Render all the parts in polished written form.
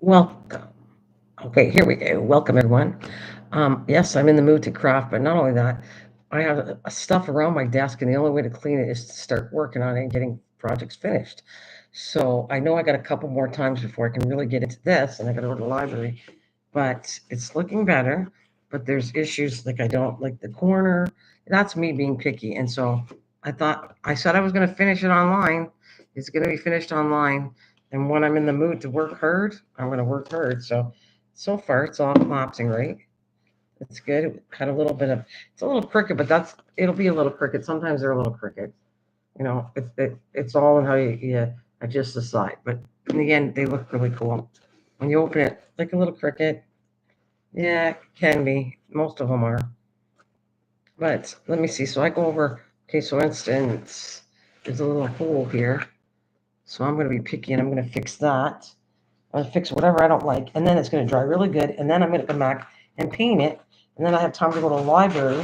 Welcome. Okay, here we go. Welcome, everyone. Yes, I'm in the mood to craft, but not only that, I have stuff around my desk, and the only way to clean it is to start working on it and getting projects finished. So I know I got a couple more times before I can really get into this, and I got to go to the library, but it's looking better. But there's issues like I don't like the corner. That's me being picky, and so I said I was going to finish it online. It's going to be finished online, and when I'm in the mood to work hard, I'm going to work hard. So far it's all collapsing, right? It's good. It had a little bit of it's a little crooked, but it'll be a little crooked. Sometimes they're a little crooked. It's all in how you adjust the side. But in the end, they look really cool. When you open it, like a little cricket, yeah, it can be. Most of them are. But let me see. So I go over. Okay, so instance, there's a little hole here. So I'm going to be picky, and I'm going to fix that. I'm going to fix whatever I don't like, and then it's going to dry really good. And then I'm going to come back and paint it. And then I have time to go to the library.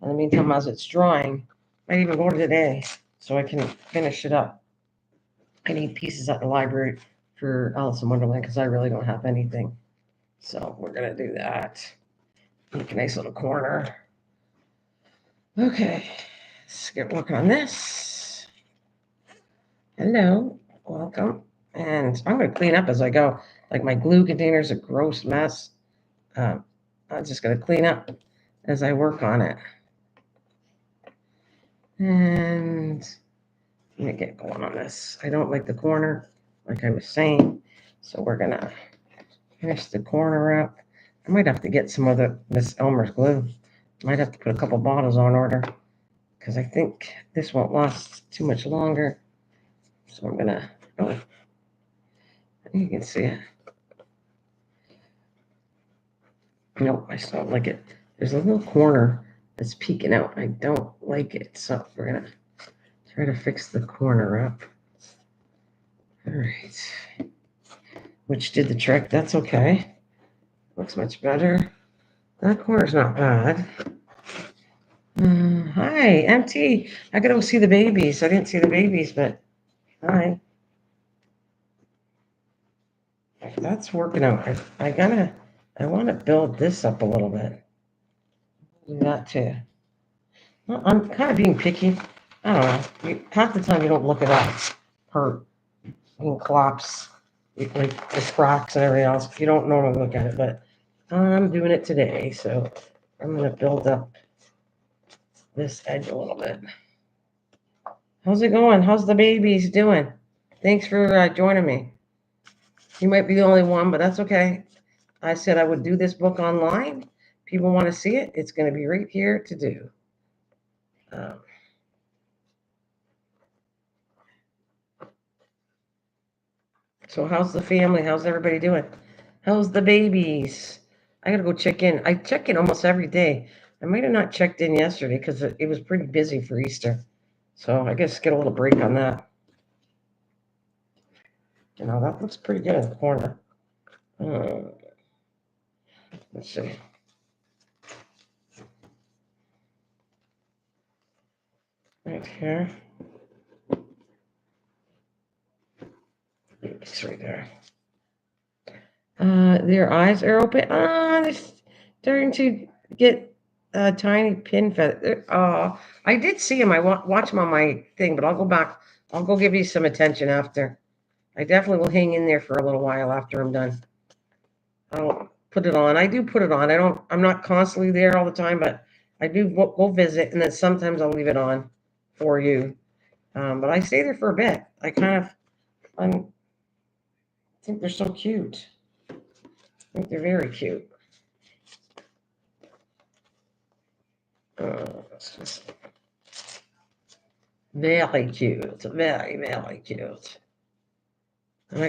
In the meantime, as it's drying, I might even go to today so I can finish it up. I need pieces at the library for Alice in Wonderland because I really don't have anything. So we're gonna do that. Make a nice little corner. Okay, let's get working on this. Hello, welcome. And I'm gonna clean up as I go. Like my glue container's a gross mess. Um, I'm just gonna clean up as I work on it. And let me get going on this. I don't like the corner, like I was saying. So we're gonna finish the corner up. I might have to get some of the Miss Elmer's glue. Might have to put a couple bottles on order because I think this won't last too much longer. So I'm gonna. Oh, you can see it. Nope, I still don't like it. There's a little corner that's peeking out. I don't like it, so we're gonna try to fix the corner up. All right, which did the trick. That's okay. Looks much better. That corner's not bad. Hi, MT. I gotta go see the babies. I didn't see the babies, but hi. That's working out. I want to build this up a little bit. Do that too. Well, I'm kind of being picky. I don't know. Half the time you don't look it up per in collapse, like the cracks and everything else. You don't normally look at it, but I'm doing it today. So I'm gonna build up this edge a little bit. How's it going? How's the babies doing? Thanks for joining me. You might be the only one, but that's okay. I said I would do this book online. People want to see it. It's going to be right here to do. Um, so, how's the family? How's everybody doing? How's the babies? I got to go check in. I check in almost every day. I might have not checked in yesterday because it was pretty busy for Easter. So, I guess get a little break on that. That looks pretty good in the corner. Uh, let's see. Right here. It's right there. Their eyes are open. They're starting to get a tiny pin feather. I did see him. I watch him on my thing, but I'll go back. I'll go give you some attention after. I definitely will hang in there for a little while after I'm done. I'll put it on. I do put it on. I don't. I'm not constantly there all the time, but I do go visit, and then sometimes I'll leave it on for you. But I stay there for a bit. I think they're so cute. I think they're very cute. It's just very cute. Very, very cute. And I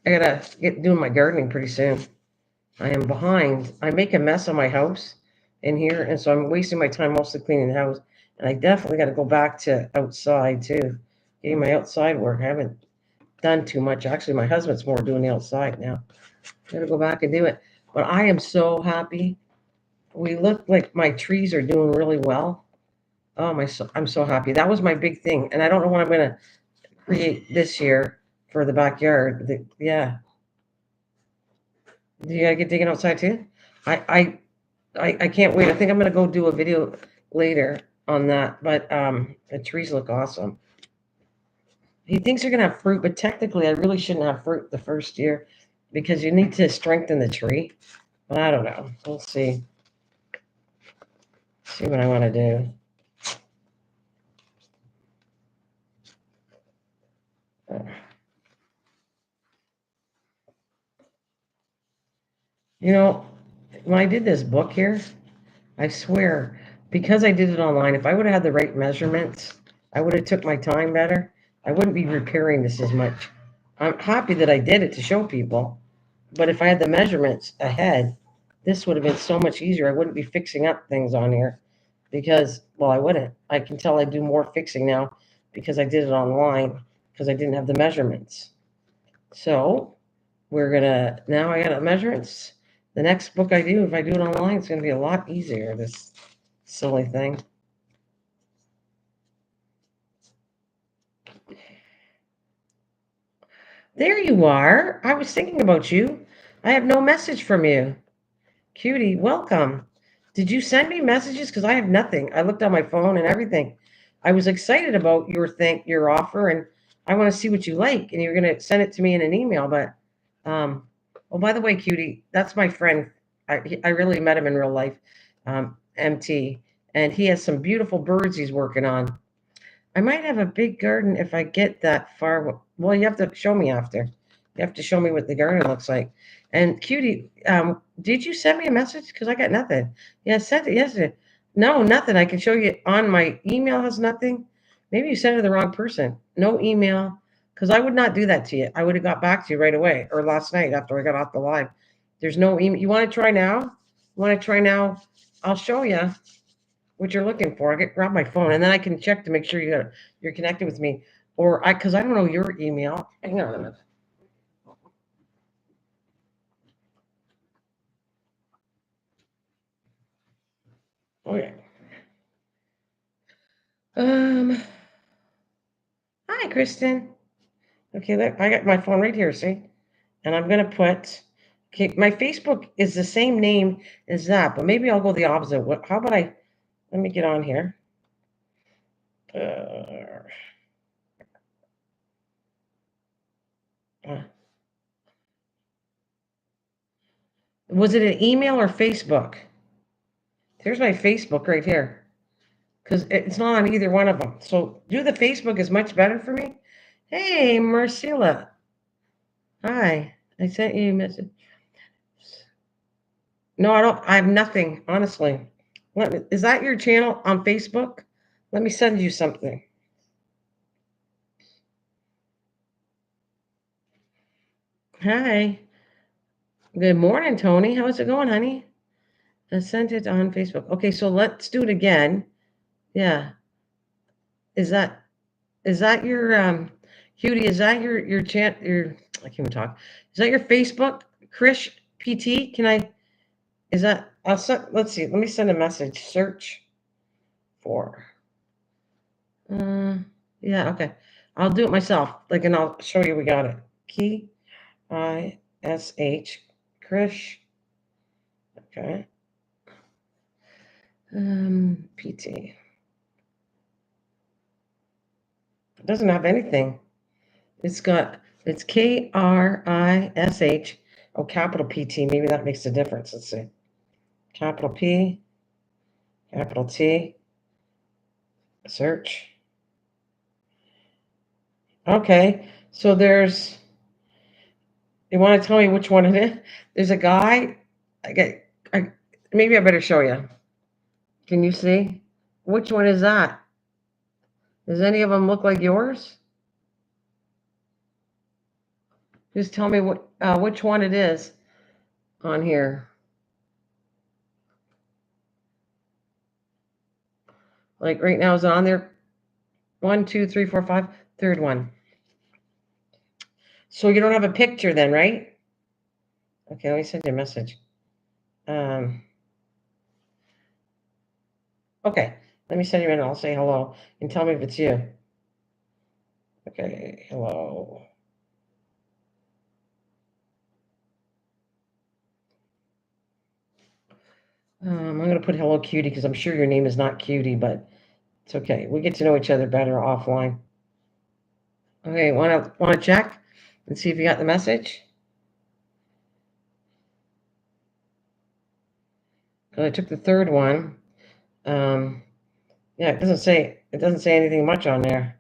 gotta get doing my gardening pretty soon. I am behind. I make a mess of my house in here, and so I'm wasting my time mostly cleaning the house. And I definitely got to go back to outside too, getting my outside work. I haven't done too much. Actually, my husband's more doing the outside now. Got to go back and do it. But I am so happy. We look like my trees are doing really well. Oh my! I'm so happy. That was my big thing, and I don't know what I'm gonna create this year for the backyard. Yeah, Do you gotta get digging outside too? I can't wait. I think I'm gonna go do a video later on that. But the trees look awesome. He thinks you're gonna have fruit, but technically, I really shouldn't have fruit the first year because you need to strengthen the tree. But I don't know. We'll see. See what I want to do. You know, when I did this book here, I swear, because I did it online, if I would have had the right measurements, I would have took my time better. I wouldn't be repairing this as much. I'm happy that I did it to show people, but if I had the measurements ahead, this would have been so much easier. I wouldn't be fixing up things on here because, well, I wouldn't. I can tell I do more fixing now because I did it online because I didn't have the measurements. So we're gonna, now I got the measurements. The next book I do, if I do it online, it's gonna be a lot easier, this silly thing. There you are. I was thinking about you. I have no message from you. Cutie, welcome. Did you send me messages? Because I have nothing. I looked on my phone and everything. I was excited about your offer, and I want to see what you like, and you're gonna send it to me in an email. But oh, by the way, Cutie, that's my friend. I really met him in real life, MT, and he has some beautiful birds he's working on. I might have a big garden if I get that far. Well, you have to show me after. You have to show me what the garden looks like. And Cutie, did you send me a message? Because I got nothing. Yeah, I sent it yesterday. No, nothing. I can show you on my email has nothing. Maybe you sent it to the wrong person. No email. Because I would not do that to you. I would have got back to you right away or last night after I got off the live. There's no email. You want to try now? You want to try now? I'll show you what you're looking for. I get grab my phone and then I can check to make sure you're connected with me. Or I because I don't know your email. Hang on a minute. Okay. Um. Hi, Kristen. Okay, look, I got my phone right here. See, and I'm gonna put. Okay, my Facebook is the same name as that, but maybe I'll go the opposite. What? How about I? Let me get on here. Uh, uh, was it an email or Facebook? Here's my Facebook right here. Because it's not on either one of them. So do the Facebook is much better for me. Hey, Marcella. Hi. I sent you a message. No, I don't. I have nothing, honestly. Is that your channel on Facebook? Let me send you something. Hi. Good morning, Tony. How's it going, honey? I sent it on Facebook. Okay, so let's do it again. Yeah. Is that your Cutie, is that your I can't even talk. Is that your Facebook, Krish PT? Can I is that I'll send let's see, let me send a message. Search for uh yeah, okay. I'll do it myself. Like and I'll show you we got it. Key ISH Krish. Okay. PT. It doesn't have anything. It's KRISH. Oh, capital PT. Maybe that makes a difference. Let's see. Capital P, capital T, search. Okay, so you want to tell me which one it is? There's a guy. I get. Maybe I better show you. Can you see? Which one is that? Does any of them look like yours? Just tell me which one it is on here. Like right now, is it on there? One, two, three, four, five. Third one. So you don't have a picture then, right? Okay, let me send you a message. Um, okay, let me send you in. I'll say hello and tell me if it's you. Okay, hello. I'm going to put hello, cutie, because I'm sure your name is not cutie, but it's okay. We get to know each other better offline. Okay, want to check and see if you got the message? 'Cause I took the third one. Um, yeah, it doesn't say anything much on there.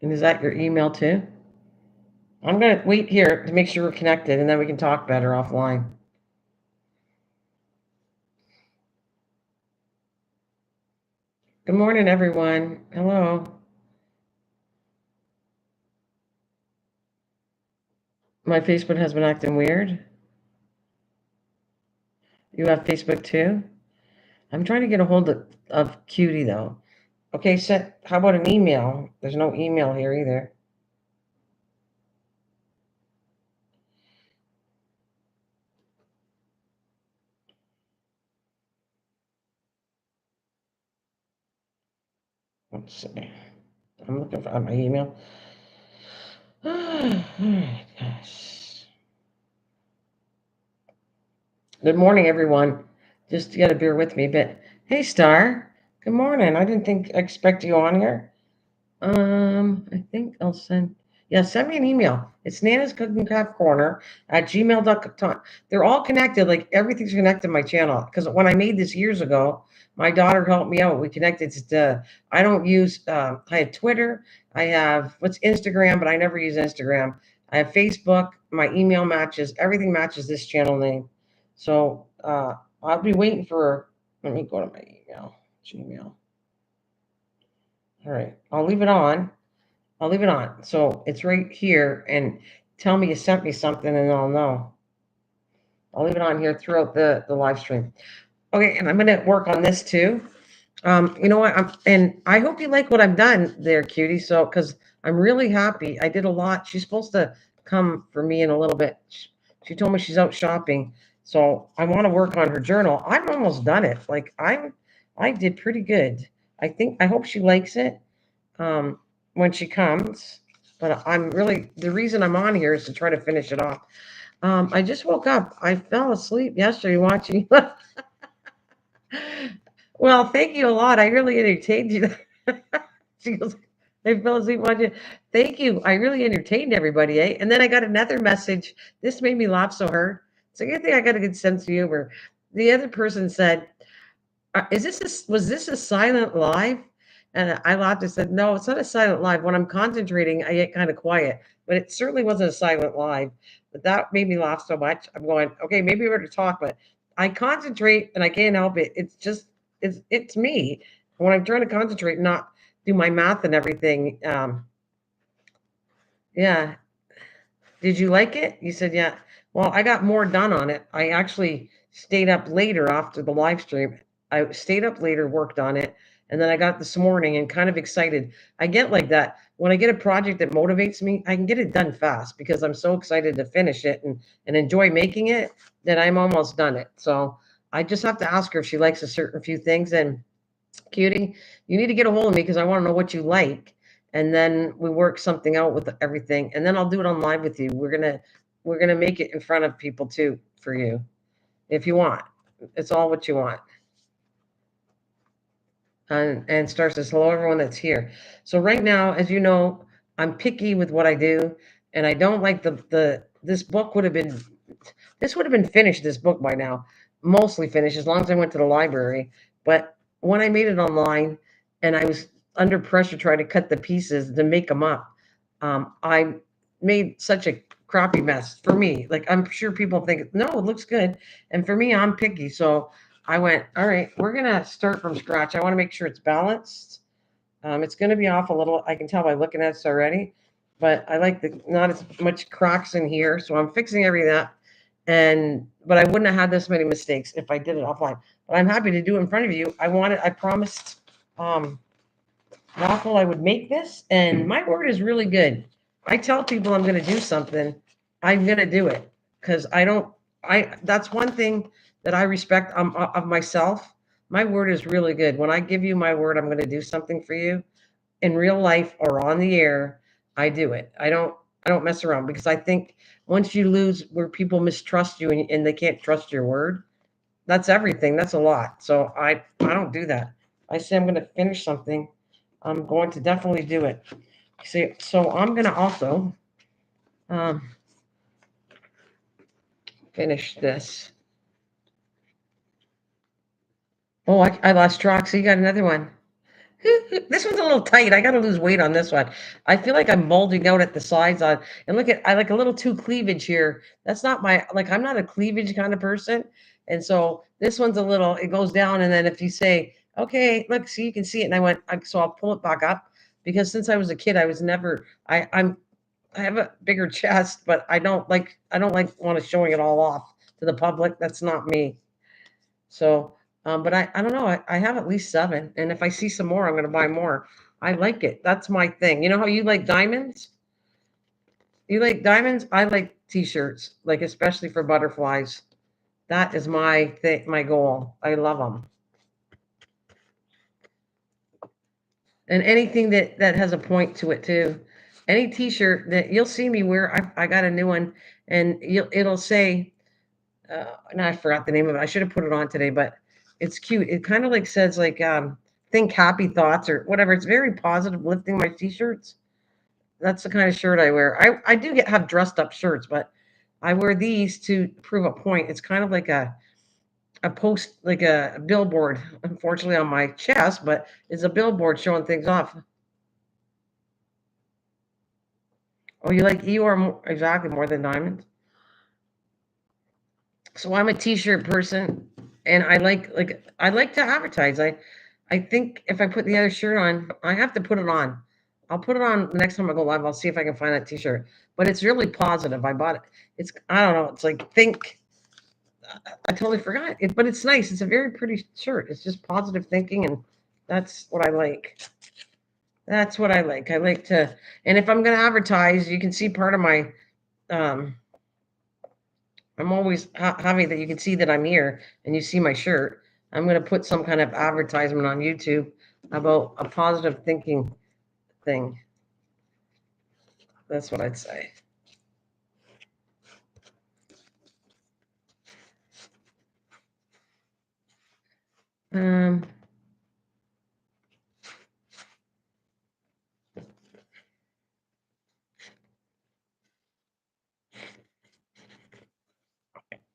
And is that your email too? I'm gonna wait here to make sure we're connected, and then we can talk better offline. Good morning, everyone. Hello. My Facebook has been acting weird. You have Facebook too? I'm trying to get a hold of Cutie though. Okay, how about an email? There's no email here either. Let's see. I'm looking for my email. All right, gosh. Good morning, everyone. Just you gotta bear with me a bit. Hey, Star. Good morning. I didn't expect you on here. I think I'll send. Yeah, send me an email. It's Nana's Cooking Craft Corner at gmail.com. They're all connected. Like everything's connected to my channel. Because when I made this years ago, my daughter helped me out. We connected to. I don't use. I have Twitter. I have what's Instagram, but I never use Instagram. I have Facebook. My email matches. Everything matches this channel name. So I'll be waiting for. Let me go to my email. Gmail. All right. I'll leave it on. I'll leave it on. So it's right here and tell me you sent me something and I'll know. I'll leave it on here throughout the live stream. Okay, and I'm gonna work on this too. You know what? And I hope you like what I've done there, cutie. So, because I'm really happy. I did a lot. She's supposed to come for me in a little bit. She told me she's out shopping. So I want to work on her journal. I'm almost done it. I did pretty good. I hope she likes it. um, when she comes. But I'm really the reason I'm on here is to try to finish it off. I just woke up. I fell asleep yesterday watching. Well, thank you a lot. I really entertained you. She goes, I fell asleep watching. Thank you. I really entertained everybody, eh? And then I got another message. This made me laugh so hard. So I think I got a good sense of humor. The other person said, was this a silent live? And I laughed and said, no, it's not a silent live. When I'm concentrating, I get kind of quiet, but it certainly wasn't a silent live. But that made me laugh so much. I'm going, okay, maybe we're to talk, but I concentrate and I can't help it. It's me. When I'm trying to concentrate, not do my math and everything. Yeah, did you like it? You said, yeah. Well, I got more done on it. I actually stayed up later after the live stream. I stayed up later, worked on it, and then I got this morning and kind of excited. I get like that. When I get a project that motivates me, I can get it done fast because I'm so excited to finish it and enjoy making it that I'm almost done it. So I just have to ask her if she likes a certain few things. And cutie, you need to get a hold of me because I want to know what you like, and then we work something out with everything, and then I'll do it on live with you. We're gonna make it in front of people too for you if you want. It's all what you want. And Star says hello everyone that's here. So right now, as you know, I'm picky with what I do, and I don't like the this book would have been this would have been finished, this book by now, mostly finished, as long as I went to the library. But when I made it online and I was under pressure trying to cut the pieces to make them up, I made such a crappy mess for me. Like, I'm sure people think, no, it looks good. And for me, I'm picky. So I went, all right, we're going to start from scratch. I want to make sure it's balanced. It's going to be off a little. I can tell by looking at it already, but I like the not as much cracks in here. So I'm fixing everything up. but I wouldn't have had this many mistakes if I did it offline. But I'm happy to do it in front of you. I promised um, Waffle I would make this, and my word is really good. I tell people I'm going to do something, I'm going to do it because I don't. I That's one thing that I respect of myself. My word is really good. When I give you my word, I'm going to do something for you in real life or on the air. I do it. I don't mess around because I think once you lose where people mistrust you and they can't trust your word, that's everything. That's a lot. So I don't do that. I say I'm going to finish something. I'm going to definitely do it. See, so I'm going to also um, finish this. Oh, I lost track. So you got another one. This one's a little tight. I got to lose weight on this one. I feel like I'm bulging out at the sides on, and look at I like a little too cleavage here. That's not my like. I'm not a cleavage kind of person, and so this one's a little. It goes down, and then if you say, "Okay, look, see, you can see it," and so I'll pull it back up because since I was a kid, I was never. I have a bigger chest, but I don't like want to showing it all off to the public. That's not me. So, but I don't know. I have at least seven, and if I see some more, I'm going to buy more. I like it. That's my thing. You know how you like diamonds? You like diamonds? I like t-shirts, like especially for butterflies. That is my thing, my goal. I love them, and anything that has a point to it too. Any t-shirt that you'll see me wear, I got a new one, and it'll say. Now I forgot the name of it. I should have put it on today, but it's cute. It kind of like says like think happy thoughts or whatever. It's very positive, lifting my t-shirts. That's the kind of shirt I wear. I do have dressed up shirts, but I wear these to prove a point. It's kind of like a post like a billboard, unfortunately on my chest, but it's a billboard showing things off. Oh, you are more, exactly more than diamonds. So I'm a t-shirt person, and I like to advertise. I think if I put the other shirt on, I have to put it on. I'll put it on the next time I go live. I'll see if I can find that t-shirt. But it's really positive. I bought it. It's I don't know. It's like think. I totally forgot it, but it's nice. It's a very pretty shirt. It's just positive thinking, and that's what I like. That's what I like. I like to, and if I'm going to advertise, you can see part of my um, I'm always having that you can see that I'm here and you see my shirt. I'm going to put some kind of advertisement on YouTube about a positive thinking thing. That's what I'd say. Um,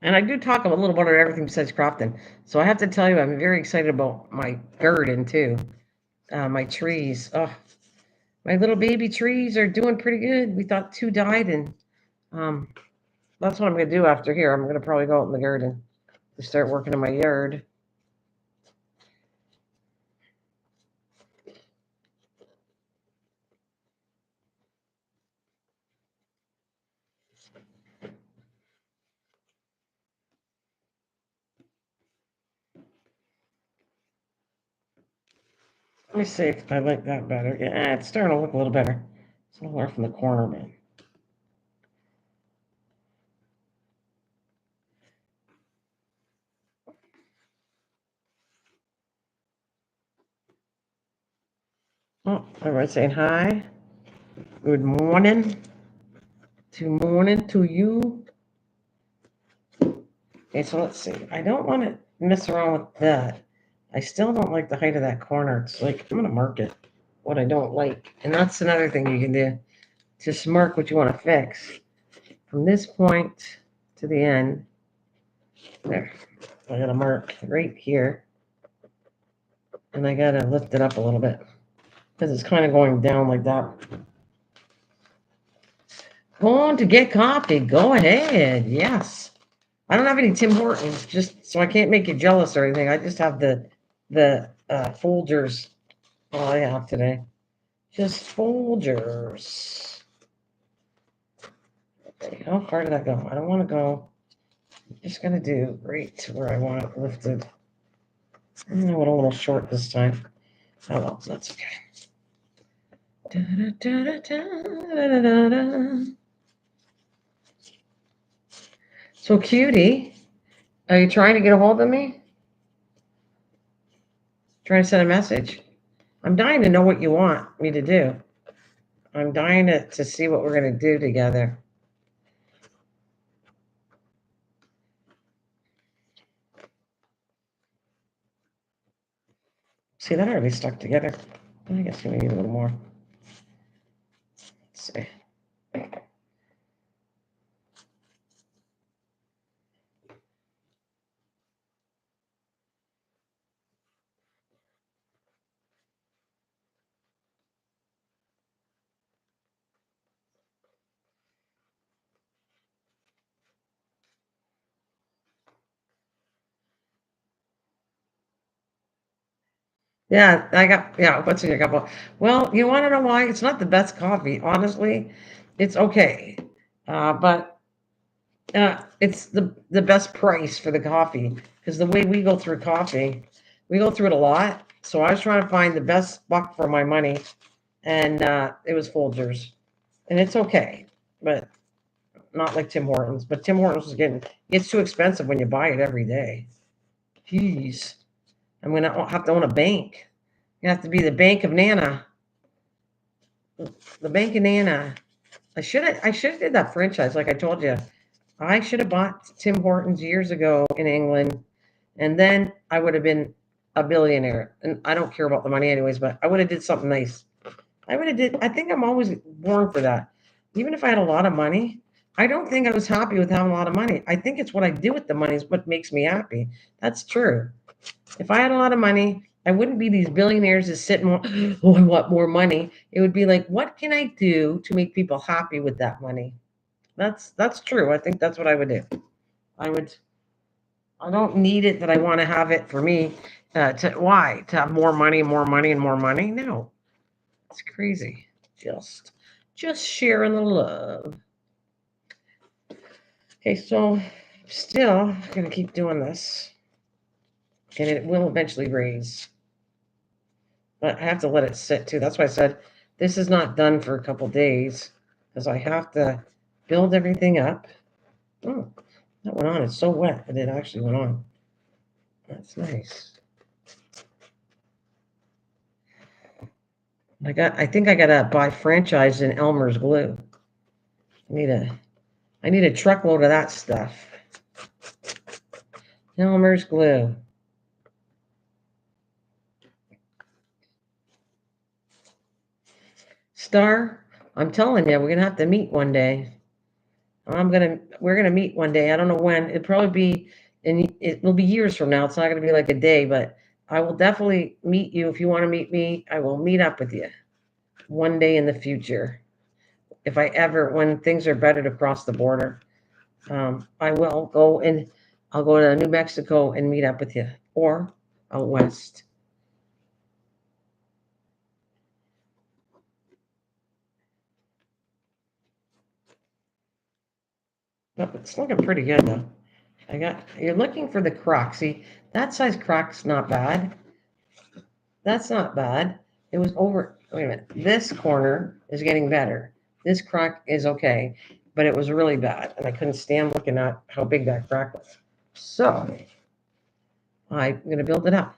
and I do talk a little about everything besides crofting. So I have to tell you, I'm very excited about my garden too. My trees. Oh, my little baby trees are doing pretty good. We thought two died, and um, that's what I'm going to do after here. I'm going to probably go out in the garden to start working in my yard. Let me see if I like that better. Yeah, it's starting to look a little better. It's a little more from the corner, man. Oh, everyone's saying hi. Good morning. To morning to you. Okay, so let's see. I don't want to mess around with that. I still don't like the height of that corner. It's like I'm gonna mark it what I don't like, and that's another thing you can do. Just mark what you want to fix from this point to the end. There, I got to mark right here, and I gotta lift it up a little bit because it's kind of going down like that. Going to get coffee. Go ahead. Yes. I don't have any Tim Hortons, just so I can't make you jealous or anything. I just have the Folgers. All I have today. Just Folgers. Okay, how far did that go? I don't want to go. Just gonna do right where I want it lifted. I went a little short this time. Oh well, that's okay. So, cutie, are you trying to get a hold of me? Trying to send a message? I'm dying to know what you want me to do. I'm dying to see what we're going to do together. See, that already stuck together. I guess we need a little more. Let's see. Yeah, yeah, what's in your cup? Well, you want to know why? It's not the best coffee, honestly. It's okay. But it's the best price for the coffee because the way we go through coffee, we go through it a lot. So I was trying to find the best buck for my money, and it was Folgers, and it's okay, but not like Tim Hortons. But Tim Hortons is getting it's too expensive when you buy it every day. Jeez, I'm gonna have to own a bank. You have to be the Bank of Nana, the Bank of Nana. I should have did that franchise like I told you. I should have bought Tim Hortons years ago in England, and then I would have been a billionaire. And I don't care about the money anyways, but I would have did something nice. I would have did. I think I'm always born for that. Even if I had a lot of money, I don't think I was happy with having a lot of money. I think it's what I do with the money is what makes me happy. That's true. If I had a lot of money, I wouldn't be these billionaires that sit and oh, I want more money. It would be like, what can I do to make people happy with that money? That's true. I think that's what I would do. I would. I don't need it that I want to have it for me. To why? To have more money, more money, and more money? No, it's crazy. Just, just sharing the love. Okay, so still gonna keep doing this, and it will eventually raise. But I have to let it sit too. That's why I said this is not done for a couple days because I have to build everything up. Oh, that went on. It's so wet, but it actually went on. That's nice. I think I gotta buy franchise in Elmer's glue. I need a I need a truckload of that stuff. Elmer's glue. Star, I'm telling you, we're gonna have to meet one day. We're gonna meet one day. I don't know when. It'll probably be and it will be years from now. It's not gonna be like a day, but I will definitely meet you if you want to meet me. I will meet up with you one day in the future. If I ever, when things are better to cross the border, I will go and I'll go to New Mexico and meet up with you or out west. But it's looking pretty good though. You're looking for the croc. See, that size croc's not bad. That's not bad. It was over. Wait a minute. This corner is getting better. This crack is okay, but it was really bad, and I couldn't stand looking at how big that crack was. So I'm going to build it up.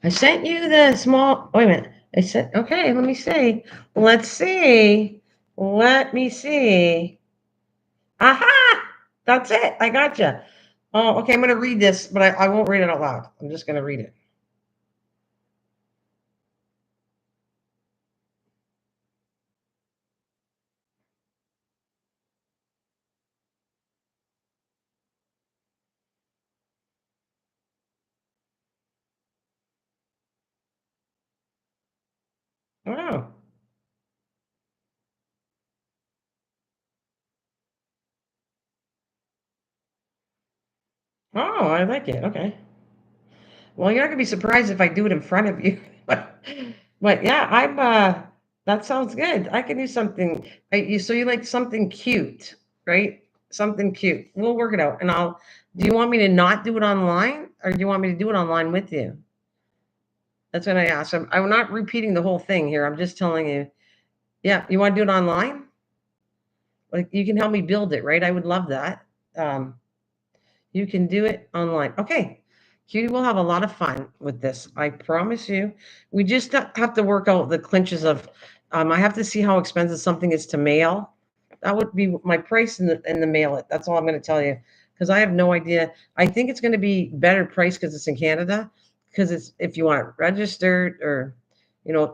I sent you the small. Wait a minute. I said, okay, let me see. Let's see. Let me see. Aha! That's it. I got you. Oh, okay. I'm going to read this, but I won't read it out loud. I'm just going to read it. Oh, oh, I like it. Okay. Well, you're not going to be surprised if I do it in front of you. But yeah, that sounds good. I can do something. So you like something cute, right? Something cute. We'll work it out. And do you want me to not do it online or do you want me to do it online with you? That's what I asked. I'm not repeating the whole thing here. I'm just telling you. Yeah, you want to do it online? Like you can help me build it, right? I would love that. Um, You can do it online. Okay. Cutie will have a lot of fun with this. I promise you. We just have to work out the clinches of I have to see how expensive something is to mail. That would be my price in the mail it. That's all I'm going to tell you because I have no idea. I think it's going to be better price because it's in Canada. Because it's if you want it registered or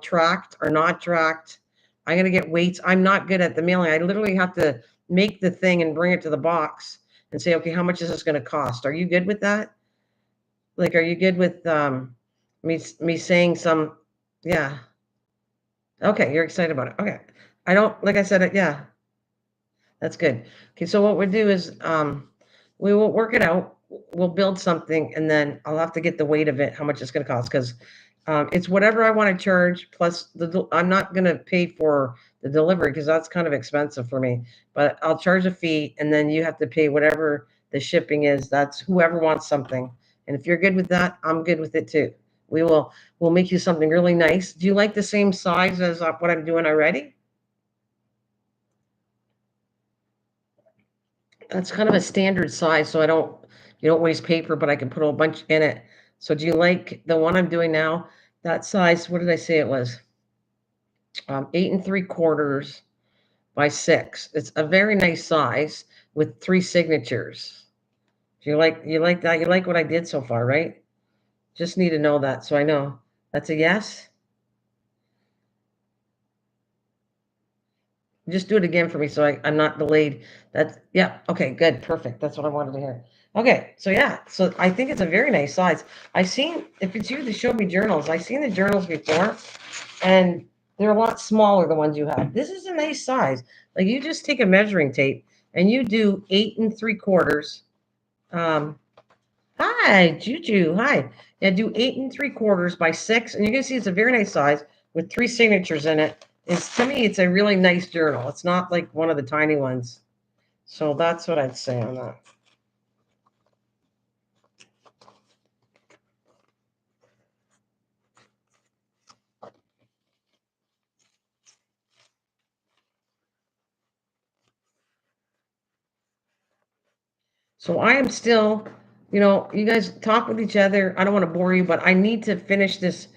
tracked or not tracked. I'm going to get weights. I'm not good at the mailing. I literally have to make the thing and bring it to the box and say, okay, how much is this going to cost? Are you good with that? Like, are you good with me saying some? Yeah. Okay, you're excited about it. Okay. I don't like I said it. Yeah, that's good. Okay, so what we'll do is we will work it out. We'll build something, and then I'll have to get the weight of it, how much it's going to cost, because it's whatever I want to charge plus I'm not going to pay for the delivery because that's kind of expensive for me. But I'll charge a fee, and then you have to pay whatever the shipping is. That's whoever wants something, and if you're good with that, I'm good with it too. We will we'll make you something really nice. Do you like the same size as what I'm doing already? That's kind of a standard size, so you don't waste paper, but I can put a whole bunch in it. So do you like the one I'm doing now? That size, what did I say it was? 8 3/4 by 6. It's a very nice size with 3 signatures. Do you like that? You like what I did so far, right? Just need to know that so I know. That's a yes? Just do it again for me so I'm not delayed. That's yeah, okay, good, perfect. That's what I wanted to hear. Okay, so yeah, so I think it's a very nice size. I seen if it's you that showed me journals, I've seen the journals before, and they're a lot smaller the ones you have. This is a nice size. Like you just take a measuring tape and you do 8 3/4. Um, Hi, Juju. Hi. Yeah, do 8 3/4 by 6, and you're gonna see it's a very nice size with 3 signatures in it. It's to me, it's a really nice journal. It's not like one of the tiny ones. So that's what I'd say on that. So I am still, you guys talk with each other. I don't want to bore you, but I need to finish this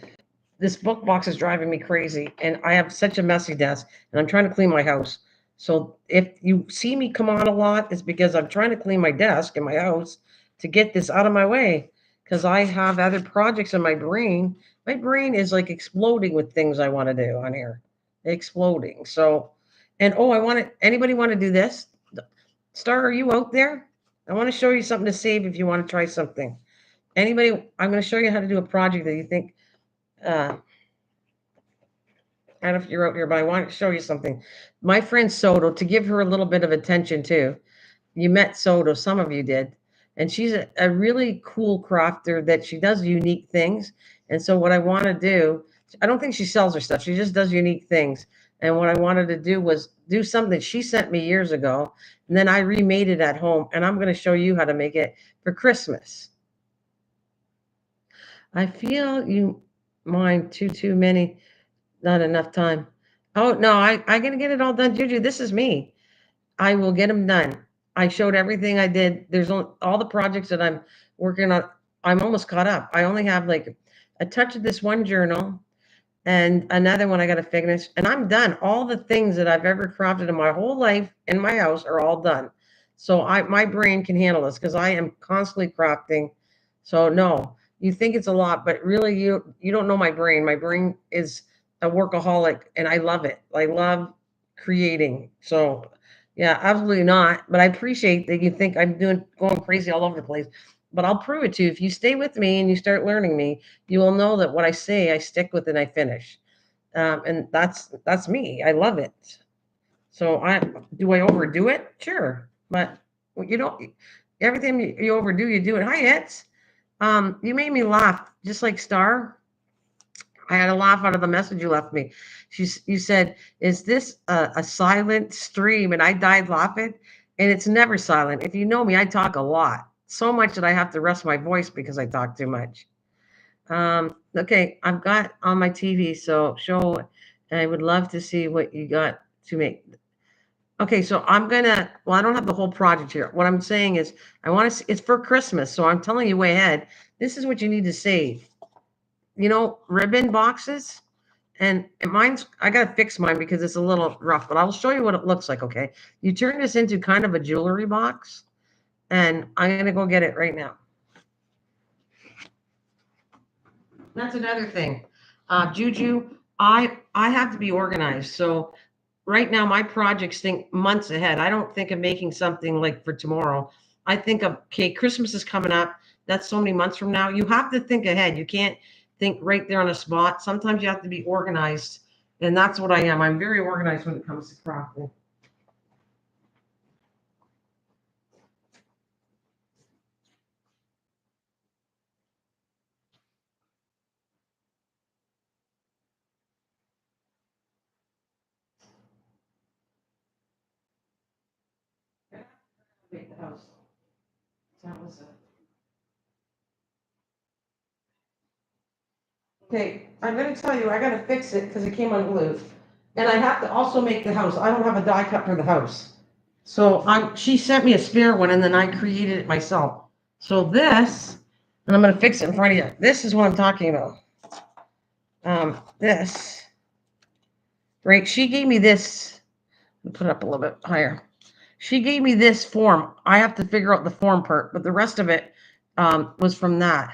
book box is driving me crazy and I have such a messy desk and I'm trying to clean my house. So if you see me come on a lot, it's because I'm trying to clean my desk in my house to get this out of my way because I have other projects in my brain. My brain is like exploding with things I want to do on here. Exploding. So and oh, I want to anybody want to do this? Star, are you out there? I want to show you something to save if you want to try something. Anybody, I'm going to show you how to do a project that you think I don't know if you're out here, but I want to show you something. My friend Soto, to give her a little bit of attention too. You met Soto, some of you did. And she's a really cool crafter that she does unique things. And so, what I want to do, I don't think she sells her stuff, she just does unique things. And what I wanted to do was do something that she sent me years ago. And then I remade it at home. And I'm going to show you how to make it for Christmas. I feel you mind too many. Not enough time. Oh, no, I gotta get it all done, Juju. This is me. I will get them done. I showed everything I did. There's all the projects that I'm working on. I'm almost caught up. I only have like a touch of this one journal and another one I got to finish, and I'm done. All the things that I've ever crafted in my whole life in my house are all done. So my brain can handle this because I am constantly crafting. So no, you think it's a lot, but really you don't know my brain. My brain is a workaholic, and I love it. I love creating. So yeah, absolutely not. But I appreciate that you think I'm doing going crazy all over the place. But I'll prove it to you if you stay with me and you start learning me, you will know that what I say, I stick with and I finish. And that's me. I love it. So I do I overdo it? Sure, but you don't. Everything you overdo, you do it. Hi, Eds. You made me laugh, just like Star. I had a laugh out of the message you left me. You said, "Is this a silent stream?" And I died laughing. And it's never silent. If you know me, I talk a lot, so much that I have to rest my voice because I talk too much. Okay, I've got on my TV, so show. I would love to see what you got to make. Okay, so I'm gonna. Well, I don't have the whole project here. What I'm saying is, I want to. See, it's for Christmas, so I'm telling you way ahead. This is what you need to save. Ribbon boxes. And mine's, I gotta fix mine because it's a little rough, but I'll show you what it looks like, okay? You turn this into kind of a jewelry box, and I'm gonna go get it right now. That's another thing. Juju, I have to be organized. So right now my projects think months ahead. I don't think of making something like for tomorrow. I think of, okay, Christmas is coming up. That's so many months from now. You have to think ahead. You can't think right there on a spot. Sometimes you have to be organized. And that's what I am. I'm very organized when it comes to crafting. Make the house. That was it. Okay, I'm gonna tell you, I gotta fix it because it came unglued. And I have to also make the house. I don't have a die cut for the house. So she sent me a spare one and then I created it myself. So this, and I'm gonna fix it in front of you. This is what I'm talking about. This, right? She gave me this. Let me put it up a little bit higher. She gave me this form. I have to figure out the form part, but the rest of it was from that.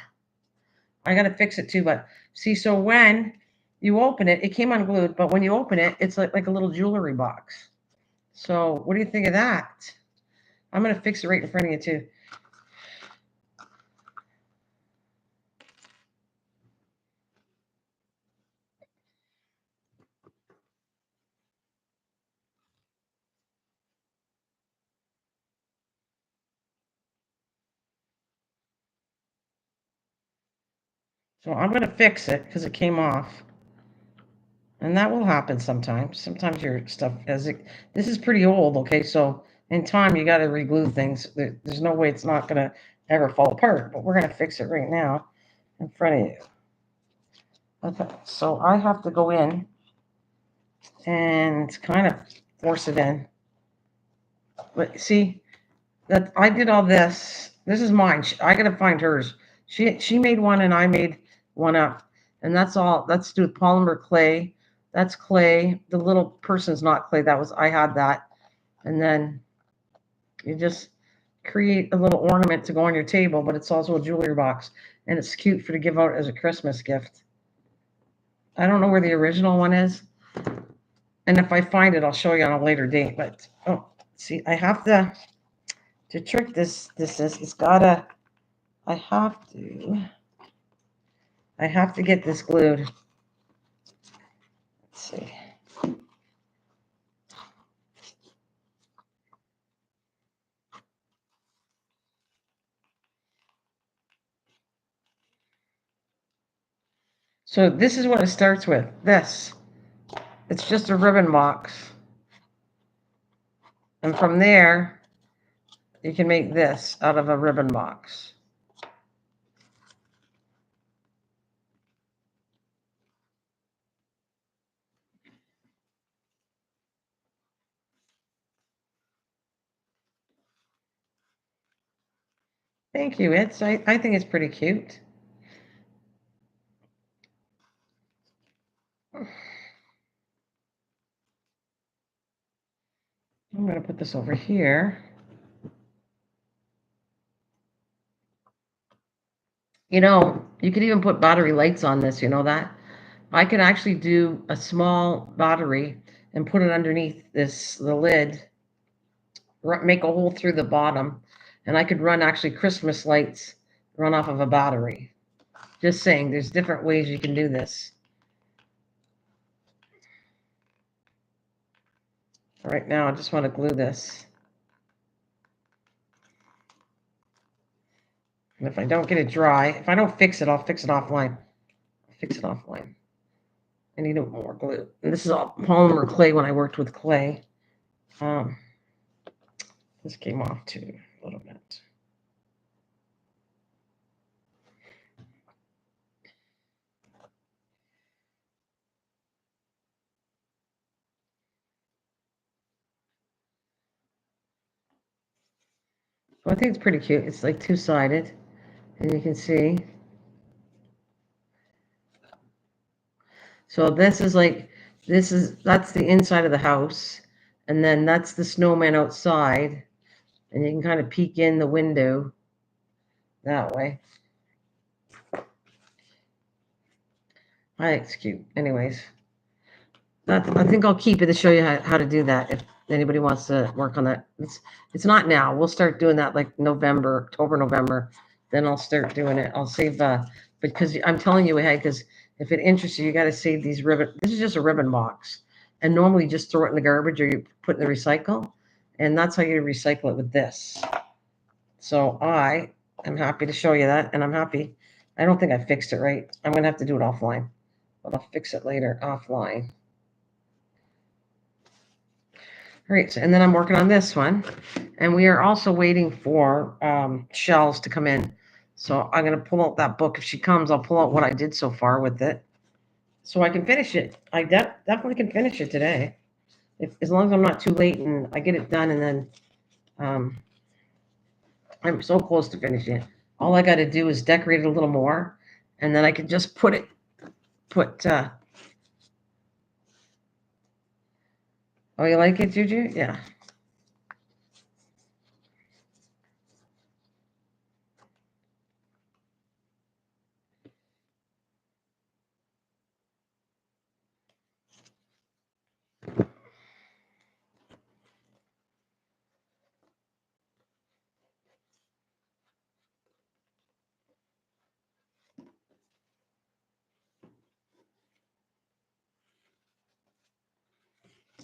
I gotta fix it too, but see, so when you open it, it came unglued, but when you open it, it's like a little jewelry box. So what do you think of that? I'm gonna fix it right in front of you too. So I'm gonna fix it because it came off. And that will happen sometimes. Sometimes your stuff as it this is pretty old, okay? So in time you gotta reglue things. There's no way it's not gonna ever fall apart, but we're gonna fix it right now in front of you. Okay, so I have to go in and kind of force it in. But see, that I did all this. This is mine. I gotta find hers. She made one and I made one up, and that's all. That's to do with polymer clay. That's clay. The little person's not clay. That was I had that, and then you just create a little ornament to go on your table, but it's also a jewelry box, and it's cute for to give out as a Christmas gift. I don't know where the original one is, and if I find it, I'll show you on a later date. But oh, see, I have to trick this is it's gotta I have to get this glued. Let's see. So this is what it starts with. This. It's just a ribbon box. And from there, you can make this out of a ribbon box. Thank you. I think it's pretty cute. I'm going to put this over here. You could even put battery lights on this, you know that? I could actually do a small battery and put it underneath the lid, make a hole through the bottom, and I could run actually Christmas lights run off of a battery. Just saying, there's different ways you can do this. Right now, I just want to glue this. And if I don't get it dry, if I don't fix it, I'll fix it offline. Fix it offline. I need more glue. And this is all polymer clay when I worked with clay. This came off too a little bit. So I think it's pretty cute. It's like two-sided, and you can see. So that's the inside of the house, and then that's the snowman outside, and you can kind of peek in the window that way. I think it's cute. Anyways, I think I'll keep it to show you how to do that if anybody wants to work on that. It's not now. We'll start doing that like November, October, November. Then I'll start doing it. I'll save because I'm telling you ahead because if it interests you, you got to save these ribbon. This is just a ribbon box, and normally you just throw it in the garbage or you put it in the recycle, and that's how you recycle it with this. So I am happy to show you that, and I'm happy. I don't think I fixed it right. I'm gonna have to do it offline, but I'll fix it later offline. All right, so, and then I'm working on this one, and we are also waiting for shells to come in. So I'm gonna pull out that book. If she comes, I'll pull out what I did so far with it, so I can finish it. I definitely can finish it today, as long as I'm not too late and I get it done. And then um, I'm so close to finishing it. All I got to do is decorate it a little more, and then I can just put it. Put. Oh, you like it, Juju? Yeah.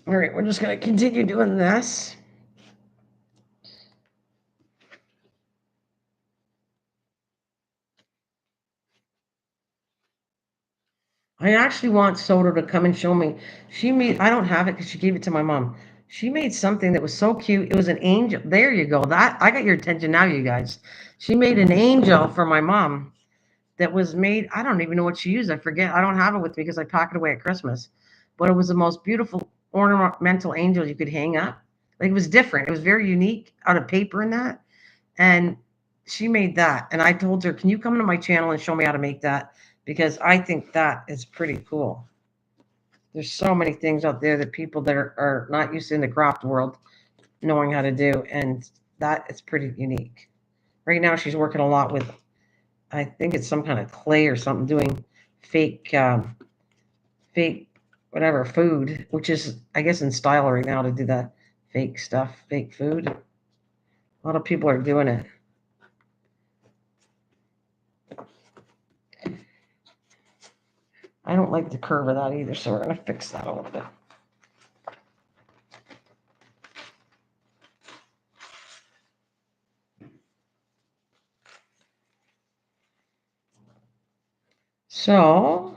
All right, we're just gonna continue doing this. I actually want Soto to come and show me. She made, I don't have it because she gave it to my mom. She made something that was so cute. It was an angel. There you go. That I got your attention now, you guys. She made an angel for my mom that was made. I don't even know what she used. I forget. I don't have it with me because I packed it away at Christmas. But it was the most beautiful ornamental angel you could hang up. Like it was different. It was very unique out of paper and that. And she made that. And I told her, can you come to my channel and show me how to make that? Because I think that is pretty cool. There's so many things out there that people that are not used to in the craft world knowing how to do. And that is pretty unique. Right now, she's working a lot with, I think it's some kind of clay or something, doing fake, fake, whatever, food, which is, I guess, in style right now to do that fake stuff, fake food. A lot of people are doing it. I don't like the curve of that either, so we're going to fix that a little bit. So,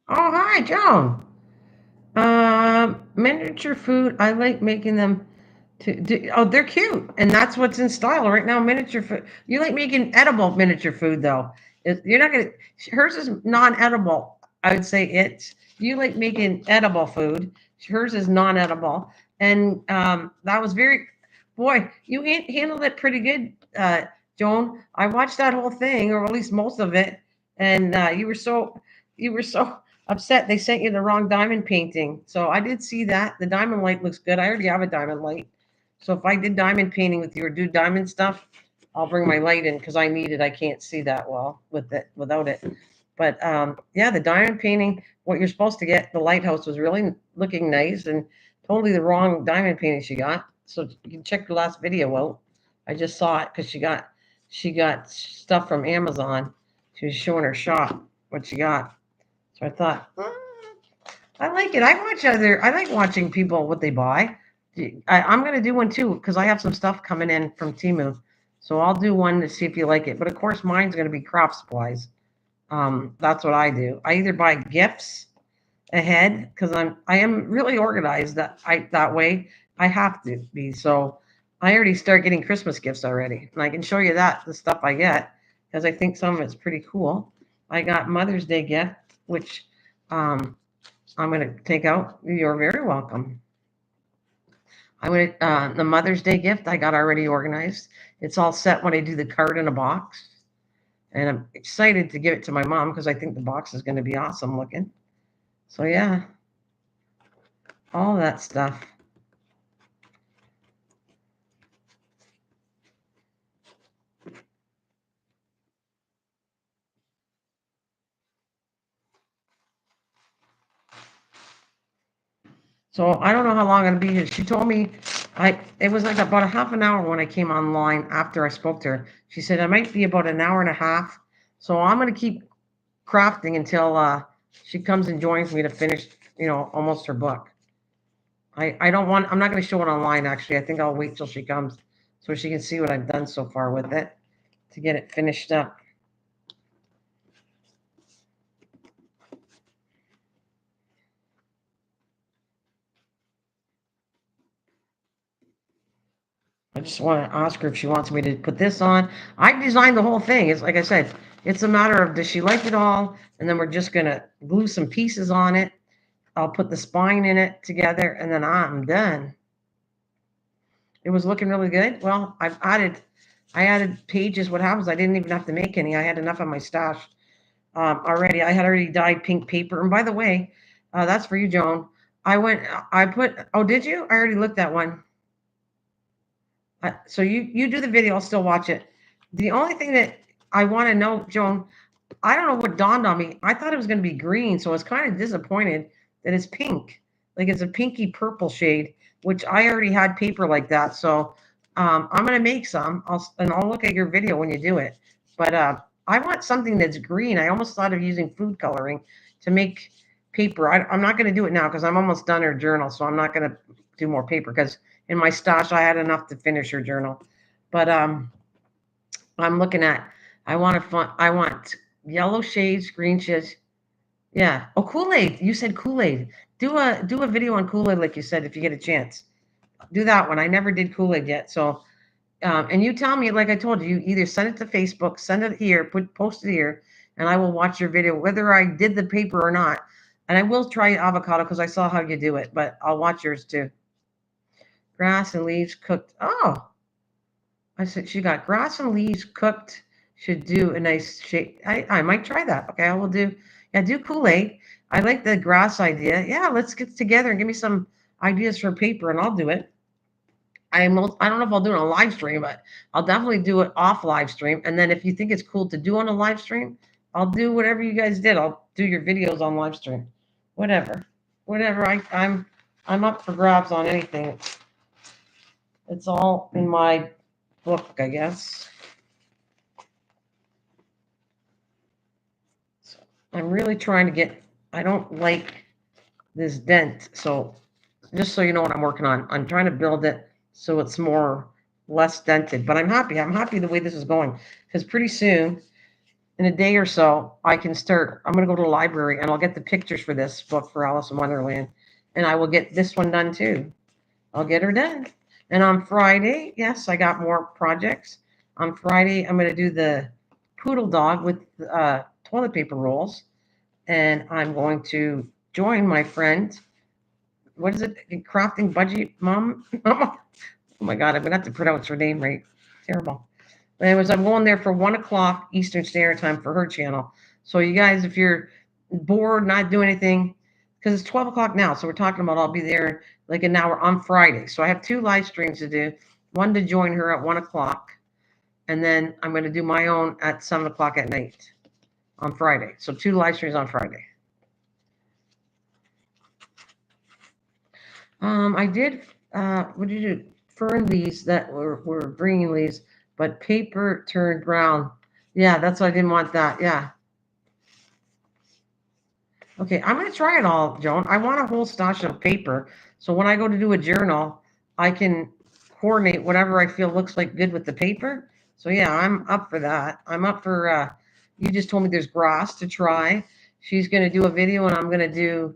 oh, hi, Joan. Miniature food. I like making them oh, they're cute, and that's what's in style right now. Miniature food. You like making edible miniature food, though. You're not gonna. Hers is non-edible. I would say it's. You like making edible food. Hers is non-edible, and that was very. Boy, you handled it pretty good, Joan. I watched that whole thing, or at least most of it, and you were so upset they sent you the wrong diamond painting. So I did see that. The diamond light looks good. I already have a diamond light. So if I did diamond painting with you or do diamond stuff, I'll bring my light in because I need it. I can't see that well with it without it. But yeah, the diamond painting, what you're supposed to get, the lighthouse was really looking nice and totally the wrong diamond painting she got. So you can check the last video out. I just saw it because she got stuff from Amazon. She was showing her shop what she got. So I thought, I like it. I like watching people what they buy. I'm going to do one too because I have some stuff coming in from Timu. So I'll do one to see if you like it. But of course, mine's going to be craft supplies. That's what I do. I either buy gifts ahead because I am really organized that way. I have to be. So I already start getting Christmas gifts already, and I can show you that the stuff I get because I think some of it's pretty cool. I got Mother's Day gift, which um, I'm going to take out. You're very welcome. The Mother's Day gift I got already organized. It's all set when I do the card in a box, and I'm excited to give it to my mom because I think the box is going to be awesome looking. So yeah, all that stuff. So I don't know how long I'm gonna be here. She told me it was like about a half an hour when I came online after I spoke to her. She said I might be about an hour and a half. So I'm gonna keep crafting until she comes and joins me to finish, almost her book. I don't want I'm not gonna show it online actually. I think I'll wait till she comes so she can see what I've done so far with it to get it finished up. I just want to ask her if she wants me to put this on. I designed the whole thing. It's like I said, it's a matter of does she like it all? And then we're just going to glue some pieces on it. I'll put the spine in it together and then I'm done. It was looking really good. Well, I added pages. What happens? I didn't even have to make any. I had enough on my stash already. I had already dyed pink paper. And by the way, that's for you, Joan. I put, oh, did you? I already looked at one. So you do the video. I'll still watch it. The only thing that I want to know, Joan, I don't know what dawned on me. I thought it was going to be green, so I was kind of disappointed that it's pink. Like it's a pinky purple shade, which I already had paper like that. So I'm going to make some. I'll look at your video when you do it. But I want something that's green. I almost thought of using food coloring to make paper. I'm not going to do it now because I'm almost done her journal, so I'm not going to do more paper because in my stash I had enough to finish her journal. But I'm looking at. I want yellow shades, green shades. Yeah. Oh, Kool Aid. You said Kool Aid. Do a video on Kool Aid, like you said, if you get a chance. Do that one. I never did Kool Aid yet. So, and you tell me, like I told you, you either send it to Facebook, send it here, post it here, and I will watch your video, whether I did the paper or not. And I will try avocado because I saw how you do it, but I'll watch yours too. Grass and leaves cooked. Oh, I said she got grass and leaves cooked. Should do a nice shake. I might try that. Okay, I will do. Yeah, do Kool Aid. I like the grass idea. Yeah, let's get together and give me some ideas for paper, and I'll do it. I don't know if I'll do it on live stream, but I'll definitely do it off live stream. And then if you think it's cool to do on a live stream, I'll do whatever you guys did. I'll do your videos on live stream. Whatever, whatever. I'm up for grabs on anything. It's all in my book, I guess. So I'm really trying to get. I don't like this dent, so just so you know what I'm working on, I'm trying to build it so it's more less dented. But I'm happy. I'm happy the way this is going because pretty soon, in a day or so, I can start. I'm going to go to the library and I'll get the pictures for this book for Alice in Wonderland, and I will get this one done too. I'll get her done. And on Friday, yes, I got more projects. On Friday, I'm going to do the poodle dog with toilet paper rolls, and I'm going to join my friend. What is it? Crafting Budgie Mom? Oh my God, I'm going to have to pronounce her name right. Terrible. Anyways, I'm going there for 1 o'clock Eastern Standard Time for her channel. So you guys, if you're bored, not doing anything, because it's 12 o'clock now, so we're talking about I'll be there like an hour on Friday. So I have two live streams to do. One to join her at 1 o'clock, and then I'm going to do my own at 7 o'clock at night on Friday. So two live streams on Friday. I did. What did you do? Fern leaves that were green leaves, but paper turned brown. Yeah, that's why I didn't want that. Yeah. Okay, I'm gonna try it all, Joan. I want a whole stash of paper, so when I go to do a journal, I can coordinate whatever I feel looks like good with the paper. So yeah, I'm up for that. I'm up for. You just told me there's grass to try. She's gonna do a video, and I'm gonna do.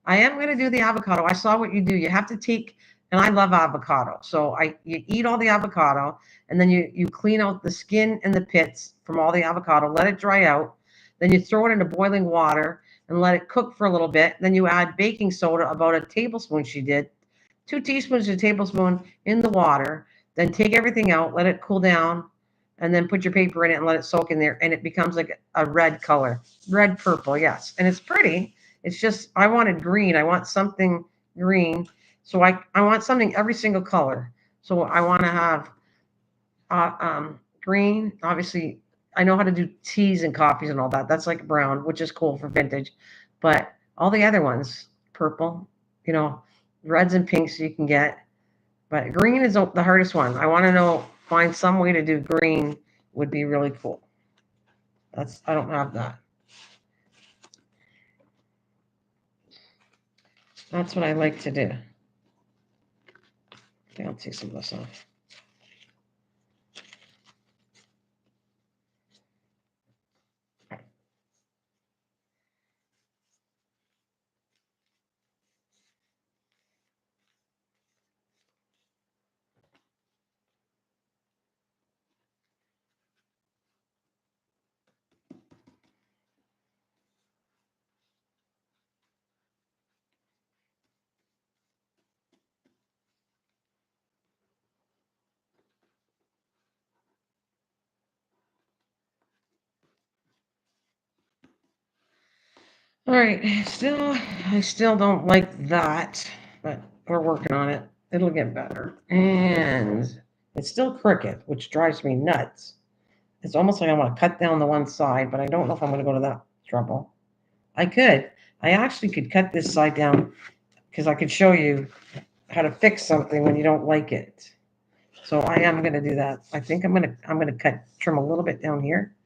I am gonna do the avocado. I saw what you do. You have to take, and I love avocado. So you eat all the avocado, and then you clean out the skin and the pits from all the avocado. Let it dry out. Then you throw it into boiling water and let it cook for a little bit. Then you add baking soda, about a tablespoon she did, 2 teaspoons to a tablespoon in the water. Then take everything out, let it cool down, and then put your paper in it and let it soak in there. And it becomes like a red color, red purple, yes. And it's pretty. It's just, I wanted green. I want something green. So I want something every single color. So I want to have green, obviously, I know how to do teas and coffees and all that. That's like brown, which is cool for vintage. But all the other ones, purple, you know, reds and pinks you can get. But green is the hardest one. I want to know, find some way to do green would be really cool. I don't have that. That's what I like to do. Okay, I'll take some of this off. All right, I still don't like that, but we're working on it. It'll get better. And it's still crooked, which drives me nuts. It's almost like I want to cut down the one side, but I don't know if I'm going to go to that trouble. I could. I actually could cut this side down because I could show you how to fix something when you don't like it. So I am going to do that. I think I'm gonna trim a little bit down here,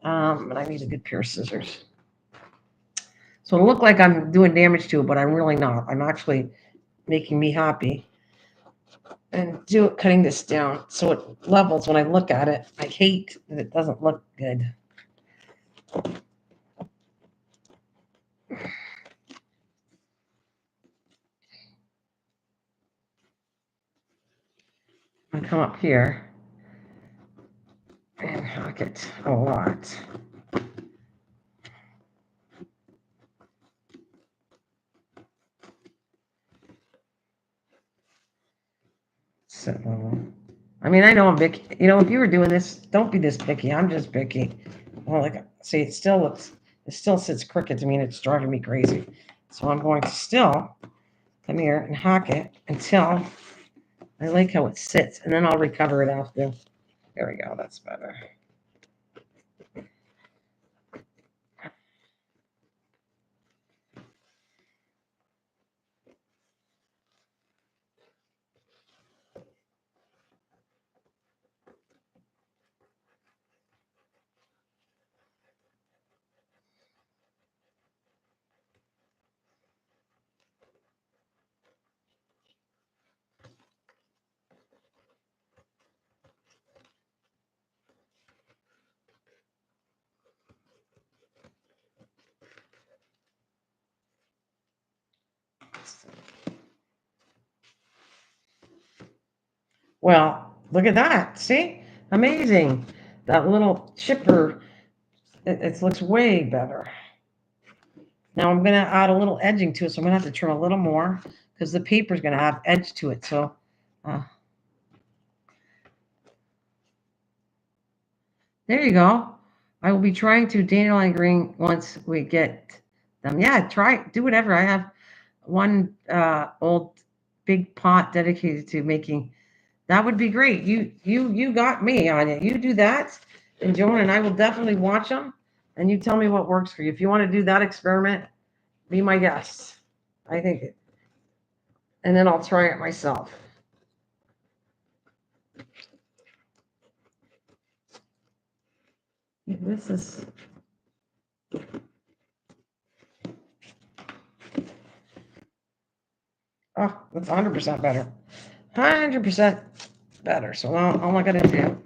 and I need a good pair of scissors. So it'll look like I'm doing damage to it, but I'm really not. I'm actually making me happy and cutting this down so it levels when I look at it. I hate that it doesn't look good. I come up here and hack it a lot. So, I mean, I know I'm picky. You know, if you were doing this, don't be this picky. I'm just picky. Well, like, see, it still sits crooked to me, and it's driving me crazy. So I'm going to still come here and hack it until I like how it sits, and then I'll recover it after. There we go. That's better. Well, look at that. See? Amazing. That little chipper, it looks way better. Now I'm going to add a little edging to it, so I'm going to have to trim a little more because the paper is going to have edge to it. So uh, there you go. I will be trying to dandelion green once we get them. Yeah, try do whatever. I have one old big pot dedicated to making. That would be great. You got me on it. You do that, and Joan and I will definitely watch them. And you tell me what works for you. If you want to do that experiment, be my guest. I think it, and then I'll try it myself. This is Oh, that's 100% better. 100% better. So all I'm going to do,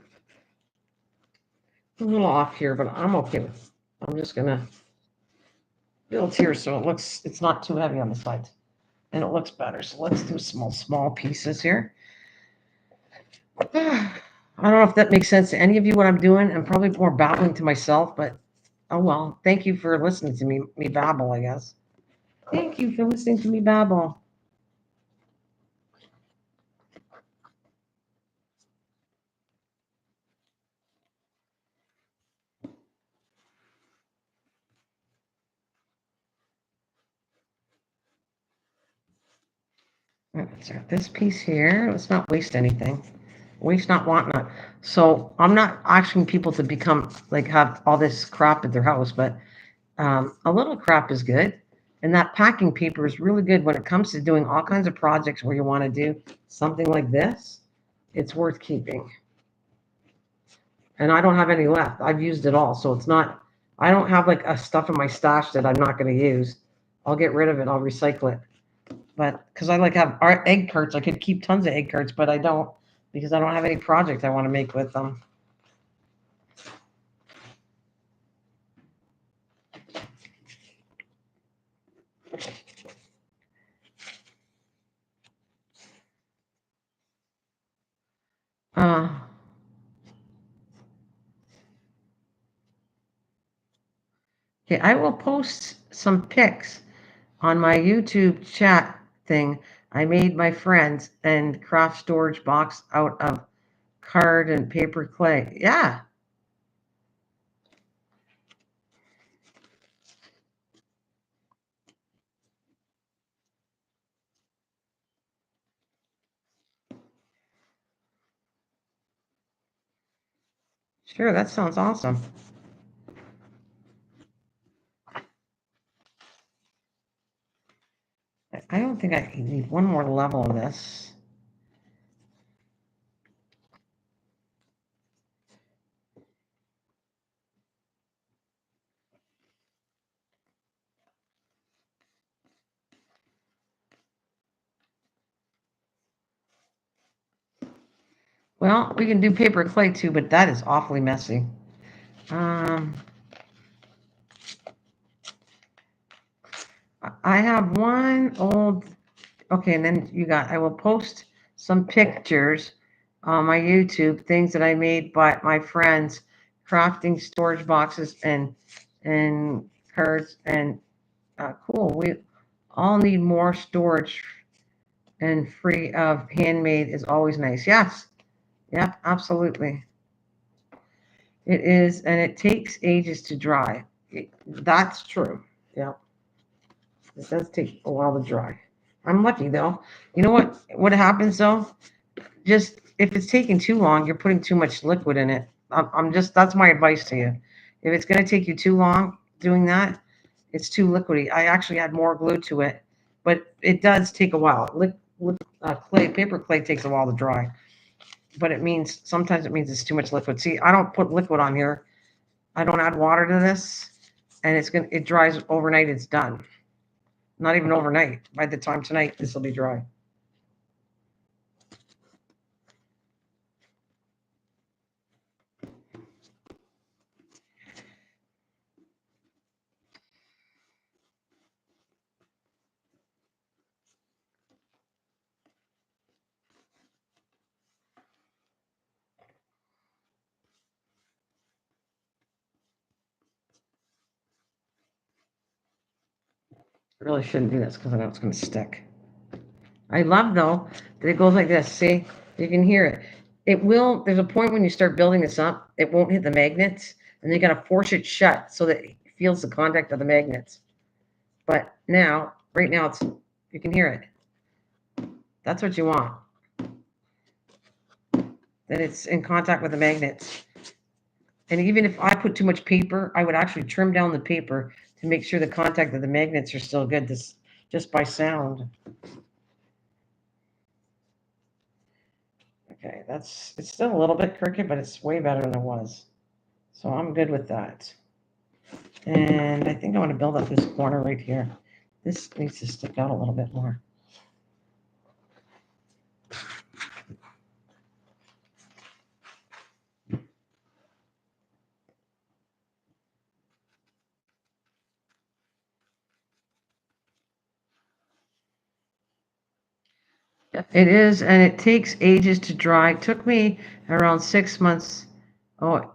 a little off here, but I'm okay with it. I'm just going to build here so it's not too heavy on the sides. And it looks better. So let's do small pieces here. I don't know if that makes sense to any of you what I'm doing. I'm probably more babbling to myself, but oh well. Thank you for listening to me babble, I guess. Thank you for listening to me babble. Let's start this piece here. Let's not waste anything. Waste not, want not. So I'm not asking people to become like have all this crap at their house, but a little crap is good. And that packing paper is really good when it comes to doing all kinds of projects where you want to do something like this. It's worth keeping. And I don't have any left. I've used it all. So it's not, I don't have like a stuff in my stash that I'm not going to use. I'll get rid of it. I'll recycle it. But because I like have egg carts, I could keep tons of egg carts, but I don't because I don't have any project I want to make with them. Uh, okay, I will post some pics on my YouTube chat thing. I made my friends and craft storage box out of card and paper clay. Yeah, sure, that sounds awesome. I don't think I need one more level of this. Well, we can do paper clay too, but that is awfully messy. Um, I have one old, okay, and then I will post some pictures on my YouTube, things that I made by my friends, crafting storage boxes and cards, and cool. We all need more storage, and free of handmade is always nice. Yes, yep, absolutely. It is, and it takes ages to dry. That's true. Yep. It does take a while to dry. I'm lucky though. You know what? What happens though? Just if it's taking too long, you're putting too much liquid in it. I'm just that's my advice to you. If it's going to take you too long doing that, it's too liquidy. I actually add more glue to it, but it does take a while. Paper clay takes a while to dry, but sometimes it means it's too much liquid. See, I don't put liquid on here. I don't add water to this, and it dries overnight. It's done. Not even overnight. By the time tonight, this will be dry. I really shouldn't do this because I know it's going to stick. I love though that it goes like this. See, you can hear it. It will. There's a point when you start building this up, it won't hit the magnets, and you got to force it shut so that it feels the contact of the magnets. But now, right now, you can hear it. That's what you want. That it's in contact with the magnets. And even if I put too much paper, I would actually trim down the paper to make sure the contact of the magnets are still good. This just by sound. Okay, it's still a little bit crooked, but it's way better than it was. So I'm good with that. And I think I want to build up this corner right here. This needs to stick out a little bit more. It is, and it takes ages to dry. It took me around 6 months. Oh,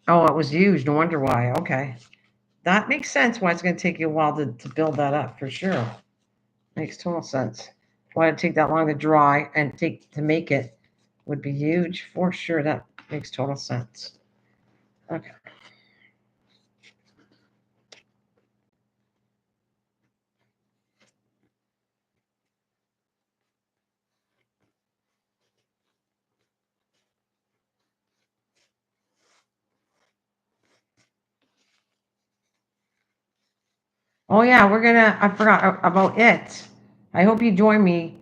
oh, it was used. No wonder why. Okay. That makes sense why it's going to take you a while to build that up for sure. Makes total sense. Why it'd take that long to dry and take to make it would be huge for sure. That makes total sense. Okay. Oh yeah, we're gonna. I forgot about it. I hope you join me.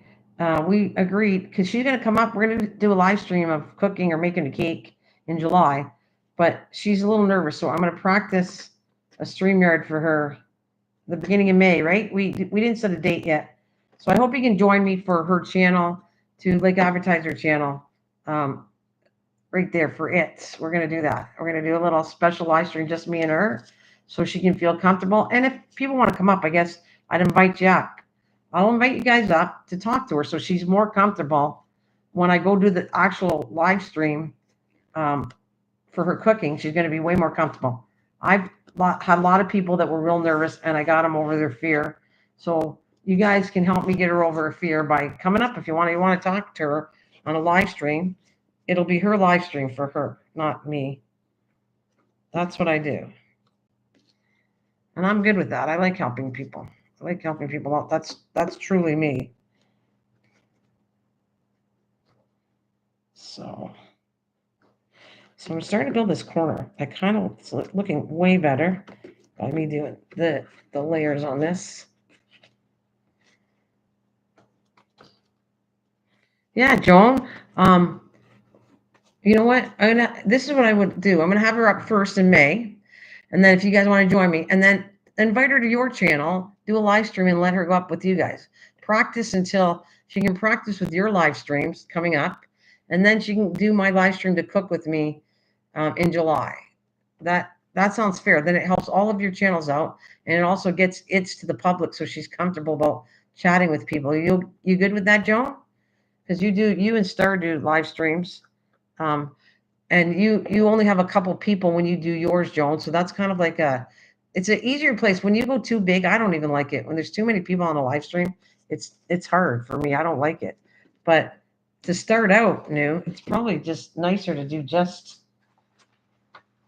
We agreed because she's gonna come up. We're gonna do a live stream of cooking or making a cake in July, but she's a little nervous, so I'm gonna practice a StreamYard for her the beginning of May. Right? We didn't set a date yet, so I hope you can join me for her channel to like advertise her channel. Um, right there for it. We're gonna do that. We're gonna do a little special live stream, just me and her, so she can feel comfortable. And if people want to come up, I guess I'd invite you up. I'll invite you guys up to talk to her so she's more comfortable when I go do the actual live stream um, for her cooking. She's going to be way more comfortable. I've had a lot of people that were real nervous, and I got them over their fear. So you guys can help me get her over her fear by coming up if you want. You want to talk to her on a live stream. It'll be her live stream for her, not me. That's what I do. And I'm good with that. I like helping people. I like helping people out. That's truly me. So so I'm starting to build this corner. I kind of it's looking way better by me doing the layers on this. Yeah, Joan. Um, you know what? This is what I would do. I'm gonna have her up first in May, and then if you guys want to join me, and then invite her to your channel, do a live stream, and let her go up with you guys. Practice until she can practice with your live streams coming up, and then she can do my live stream to cook with me in July. That sounds fair. Then it helps all of your channels out, and it also gets it to the public, so she's comfortable about chatting with people. You good with that, Joan? Because you and Star do live streams. Um, and you only have a couple people when you do yours, Joan. So that's kind of like it's an easier place. When you go too big, I don't even like it. When there's too many people on a live stream, it's hard for me. I don't like it. But to start out new, it's probably just nicer to do just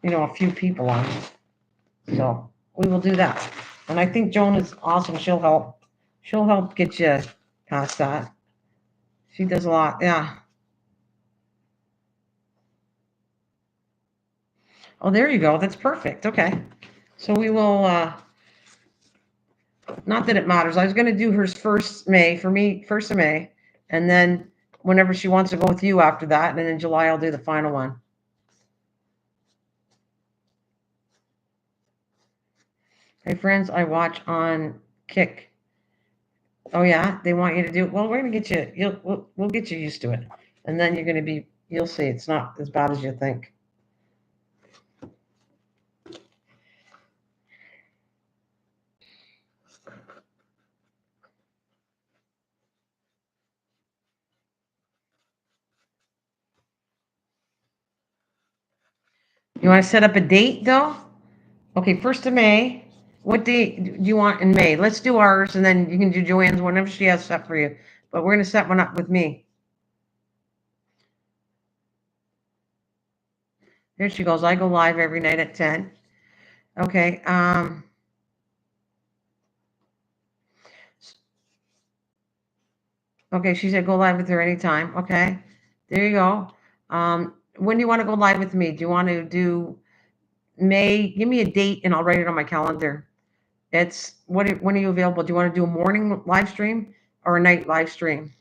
a few people on. So we will do that. And I think Joan is awesome. She'll help. She'll help get you past that. She does a lot. Yeah. Oh, there you go. That's perfect. Okay. So we will not that it matters. I was going to do hers first May for me, first of May, and then whenever she wants to go with you after that, and then in July I'll do the final one. Hey friends, I watch on Kick. Oh yeah, they want you to do it. Well, we're going to get you. We'll get you used to it, and then you're going to be. You'll see, it's not as bad as you think. You want to set up a date though? Okay, first of May. What date do you want in May? Let's do ours, and then you can do Joanne's whenever she has set for you. But we're going to set one up with me. Here she goes. I go live every night at 10. Okay. Okay, she said go live with her anytime. Okay. There you go. When do you want to go live with me? Do you want to do May? Give me a date and I'll write it on my calendar. It's when are you available? Do you want to do a morning live stream or a night live stream?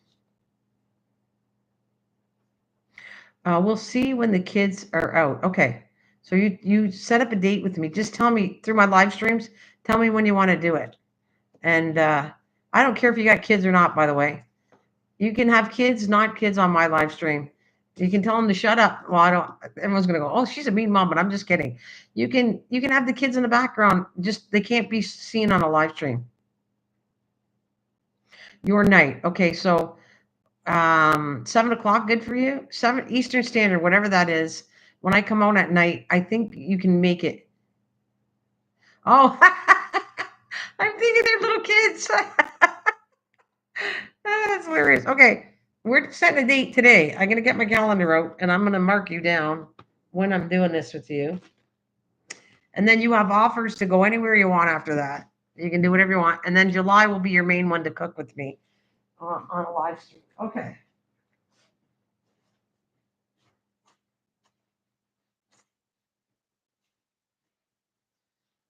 We'll see when the kids are out. Okay. So you set up a date with me. Just tell me through my live streams. Tell me when you want to do it. And I don't care if you got kids or not, by the way. You can have kids, not kids, on my live stream. You can tell them to shut up. Well, I don't. Everyone's gonna go, "Oh, she's a mean mom," but I'm just kidding. You can have the kids in the background. Just they can't be seen on a live stream. Your night. Okay, so 7 o'clock good for you? 7 Eastern Standard, whatever that is. When I come out at night, I think you can make it. Oh, I'm thinking they're little kids. That's hilarious. Okay, we're setting a date today. I'm gonna get my calendar out and I'm gonna mark you down when I'm doing this with you. And then you have offers to go anywhere you want after that. You can do whatever you want. And then July will be your main one to cook with me on a live stream. Okay.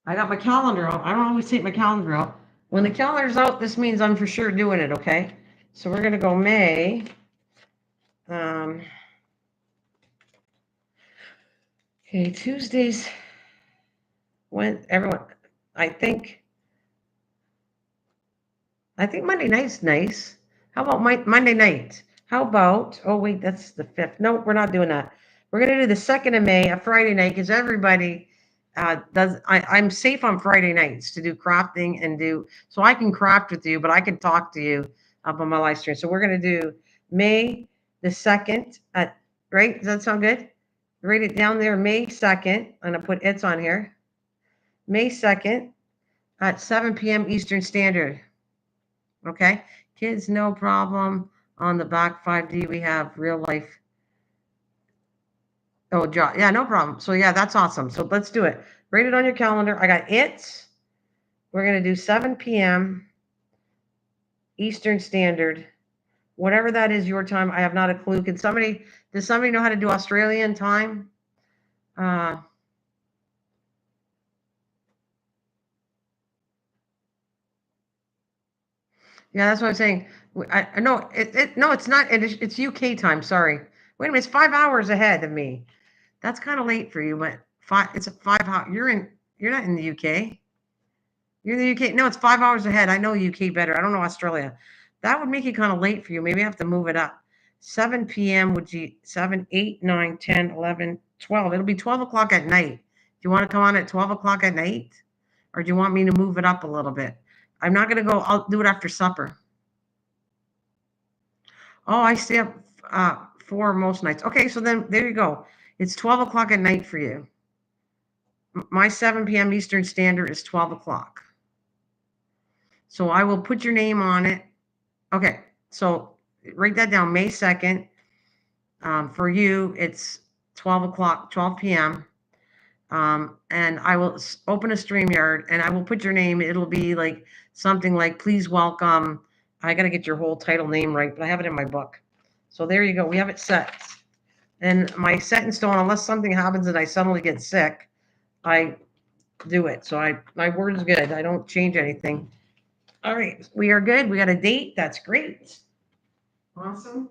I got my calendar out. I don't always take my calendar out. When the calendar's out, this means I'm for sure doing it, okay? So we're gonna go May. Um, okay, Tuesdays. When everyone, I think I think Monday night's nice. How about Monday night? How about? Oh wait, that's the 5th. No, we're not doing that. We're gonna do the 2nd of May, a Friday night, because everybody does. I'm safe on Friday nights to do crafting and do. So I can craft with you, but I can talk to you up on my live stream. So we're gonna do May the 2nd. Right? Does that sound good? Write it down there. May 2nd. I'm gonna put it's on here. May 2nd at 7 p.m. Eastern Standard. Okay. Kids, no problem. On the back 5D, we have real life. Oh, yeah, no problem. So, yeah, that's awesome. So, let's do it. Write it on your calendar. I got it. We're going to do 7 p.m. Eastern Standard. Whatever that is, your time. I have not a clue. Does somebody know how to do Australian time? Uh, yeah, that's what I'm saying. I know no, it's not. It's UK time. Sorry. Wait a minute. It's 5 hours ahead of me. That's kind of late for you, but it's a 5 hour. You're not in the UK. You're in the UK. No, it's 5 hours ahead. I know UK better. I don't know Australia. That would make it kind of late for you. Maybe I have to move it up. 7 p.m. would you 7, 8, 9, 10, 11, 12. It'll be 12 o'clock at night. Do you want to come on at 12 o'clock at night? Or do you want me to move it up a little bit? I'm not gonna go, I'll do it after supper. Oh, I stay up for most nights. Okay, so then there you go. It's 12 o'clock at night for you. My 7 p.m. Eastern Standard is 12 o'clock. So I will put your name on it. Okay, so write that down. May 2nd. For you, it's 12 o'clock, 12 p.m. And I will open a StreamYard and I will put your name. It'll be like something like, please welcome. I got to get your whole title name right, but I have it in my book. So there you go. We have it set. And my set in stone, unless something happens and I suddenly get sick, I do it. So my word is good. I don't change anything. All right, we are good. We got a date. That's great. Awesome.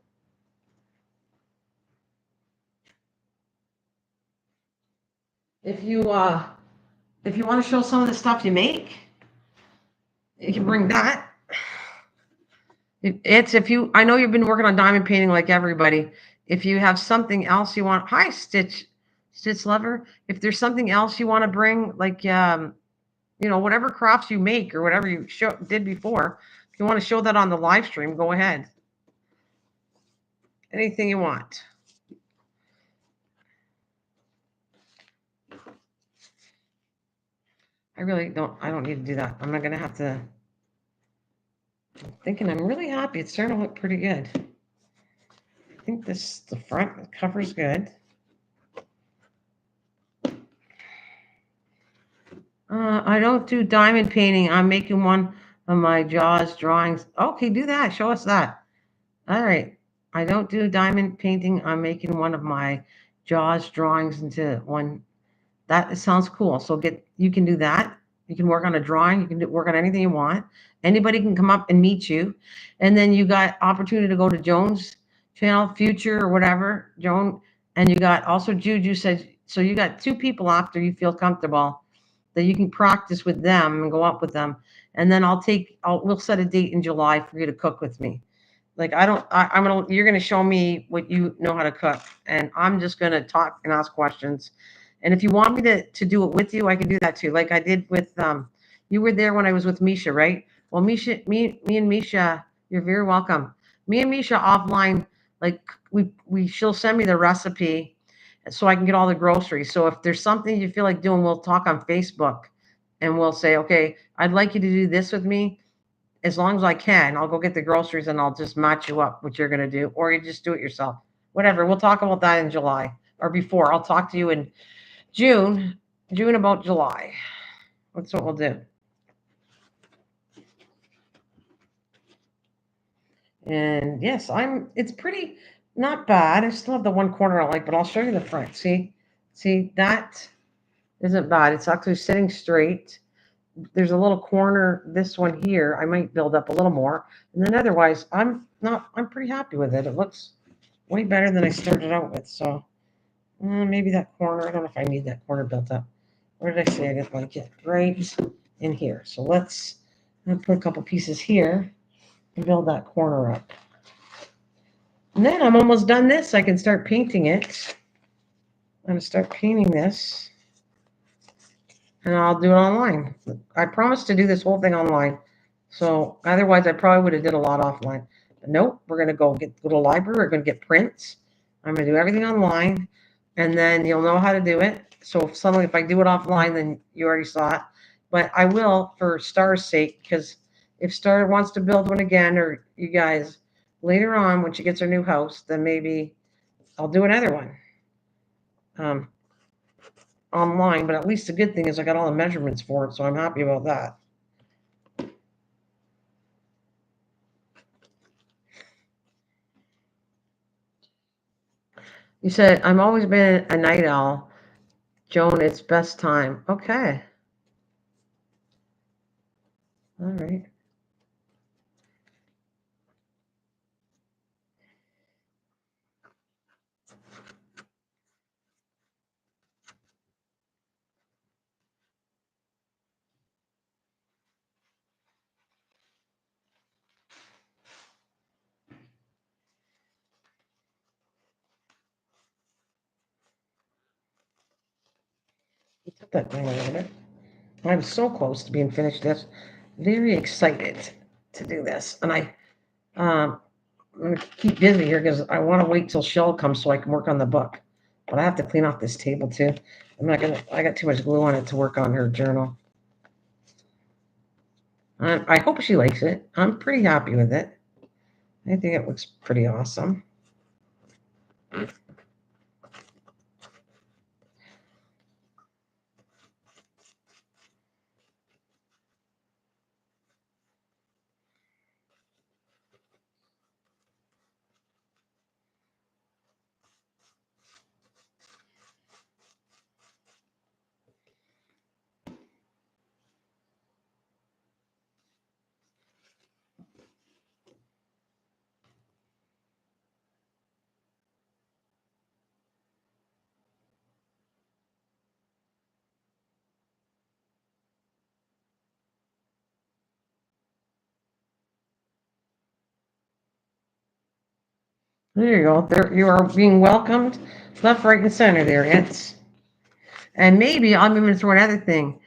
If you uh if you want to show some of the stuff you make, you can bring that. It's if you I know you've been working on diamond painting like everybody. If you have something else you want, hi Stitch Lover. If there's something else you want to bring, like whatever crafts you make or whatever you did before, if you want to show that on the live stream, go ahead. Anything you want. I don't need to do that. I'm not gonna have to. I'm thinking I'm really happy. It's starting to look pretty good. I think the front cover's good. I don't do diamond painting. I'm making one of my Jaws drawings. Okay, do that. Show us that. All right. I don't do diamond painting. I'm making one of my Jaws drawings into one. That sounds cool. So you can do that. You can work on a drawing. You can work on anything you want. Anybody can come up and meet you, and then you got opportunity to go to Joan's channel, Future or whatever, Joan, and you got also Juju said. So you got two people after you feel comfortable that you can practice with them and go up with them, and then we'll set a date in July for you to cook with me. Like you're gonna show me what you know how to cook, and I'm just gonna talk and ask questions. And if you want me to do it with you, I can do that too. Like I did with you were there when I was with Misha, right? Well, me and Misha, you're very welcome. me and Misha offline, like she'll send me the recipe so I can get all the groceries. So if there's something you feel like doing, we'll talk on Facebook and we'll say, okay, I'd like you to do this with me. As long as I can, I'll go get the groceries and I'll just match you up what you're going to do, or you just do it yourself. Whatever. We'll talk about that in July or before. I'll talk to you in June, June about July. That's what we'll do. And yes, it's pretty not bad. I still have the one corner I like, but I'll show you the front. See, that isn't bad. It's actually sitting straight. There's a little corner, this one here, I might build up a little more. And then otherwise, I'm pretty happy with it. It looks way better than I started out with. So maybe that corner, I don't know if I need that corner built up. Where did I say I didn't like it? Right in here. So I'll put a couple pieces here and build that corner up. And then I'm almost done this. I can start painting it. I'm going to start painting this. And I'll do it online. I promised to do this whole thing online. So otherwise I probably would have did a lot offline. But nope, we're gonna go to the library, we're gonna get prints. I'm gonna do everything online and then you'll know how to do it. So if I do it offline, then you already saw it. But I will for Star's sake, because if Star wants to build one again, or you guys later on when she gets her new house, then maybe I'll do another one. Um, Online, but at least the good thing is I got all the measurements for it, so I'm happy about that. You said I'm always been a night owl. Joan, it's best time. Okay. All right. You took that thing a little bit. I'm so close to being finished this. Very excited to do this. And um I'm gonna keep busy here because I want to wait till Shell comes so I can work on the book. But I have to clean off this table too. I got too much glue on it to work on her journal. I hope she likes it. I'm pretty happy with it. I think it looks pretty awesome. There you go. There you are being welcomed left, right, and center there. And maybe I'm even throw another thing.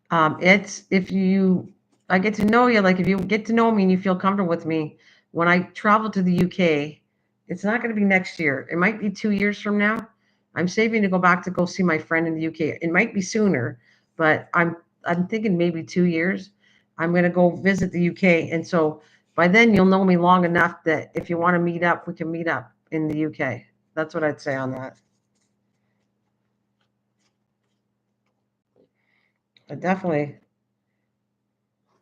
It's if you I get to know you, like if you get to know me and you feel comfortable with me, when I travel to the UK, it's not going to be next year. It might be 2 years from now. I'm saving to go back to go see my friend in the UK. It might be sooner, but I'm thinking maybe 2 years. I'm going to go visit the UK, and so by then you'll know me long enough that if you want to meet up, we can meet up in the UK. That's what I'd say on that. I definitely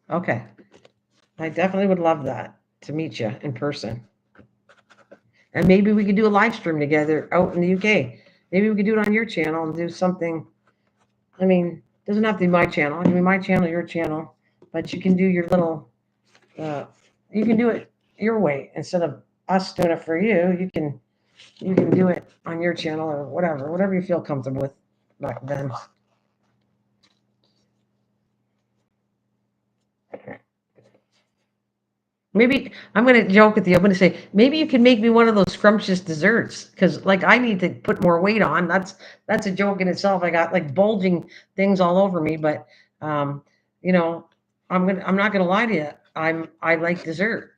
okay. I definitely would love that to meet you in person. And maybe we could do a live stream together out in the UK. Maybe we could do it on your channel and do something. I mean, it doesn't have to be my channel. It can be my channel, your channel, but you can do your little. Uh, you can do it your way instead of us doing it for you. You can do it on your channel or whatever you feel comfortable with back then. Maybe I'm going to joke with you. I'm going to say maybe you can make me one of those scrumptious desserts because, like, I need to put more weight on. That's a joke in itself. I got like bulging things all over me, but um, you know, I'm not going to lie to you. I like dessert.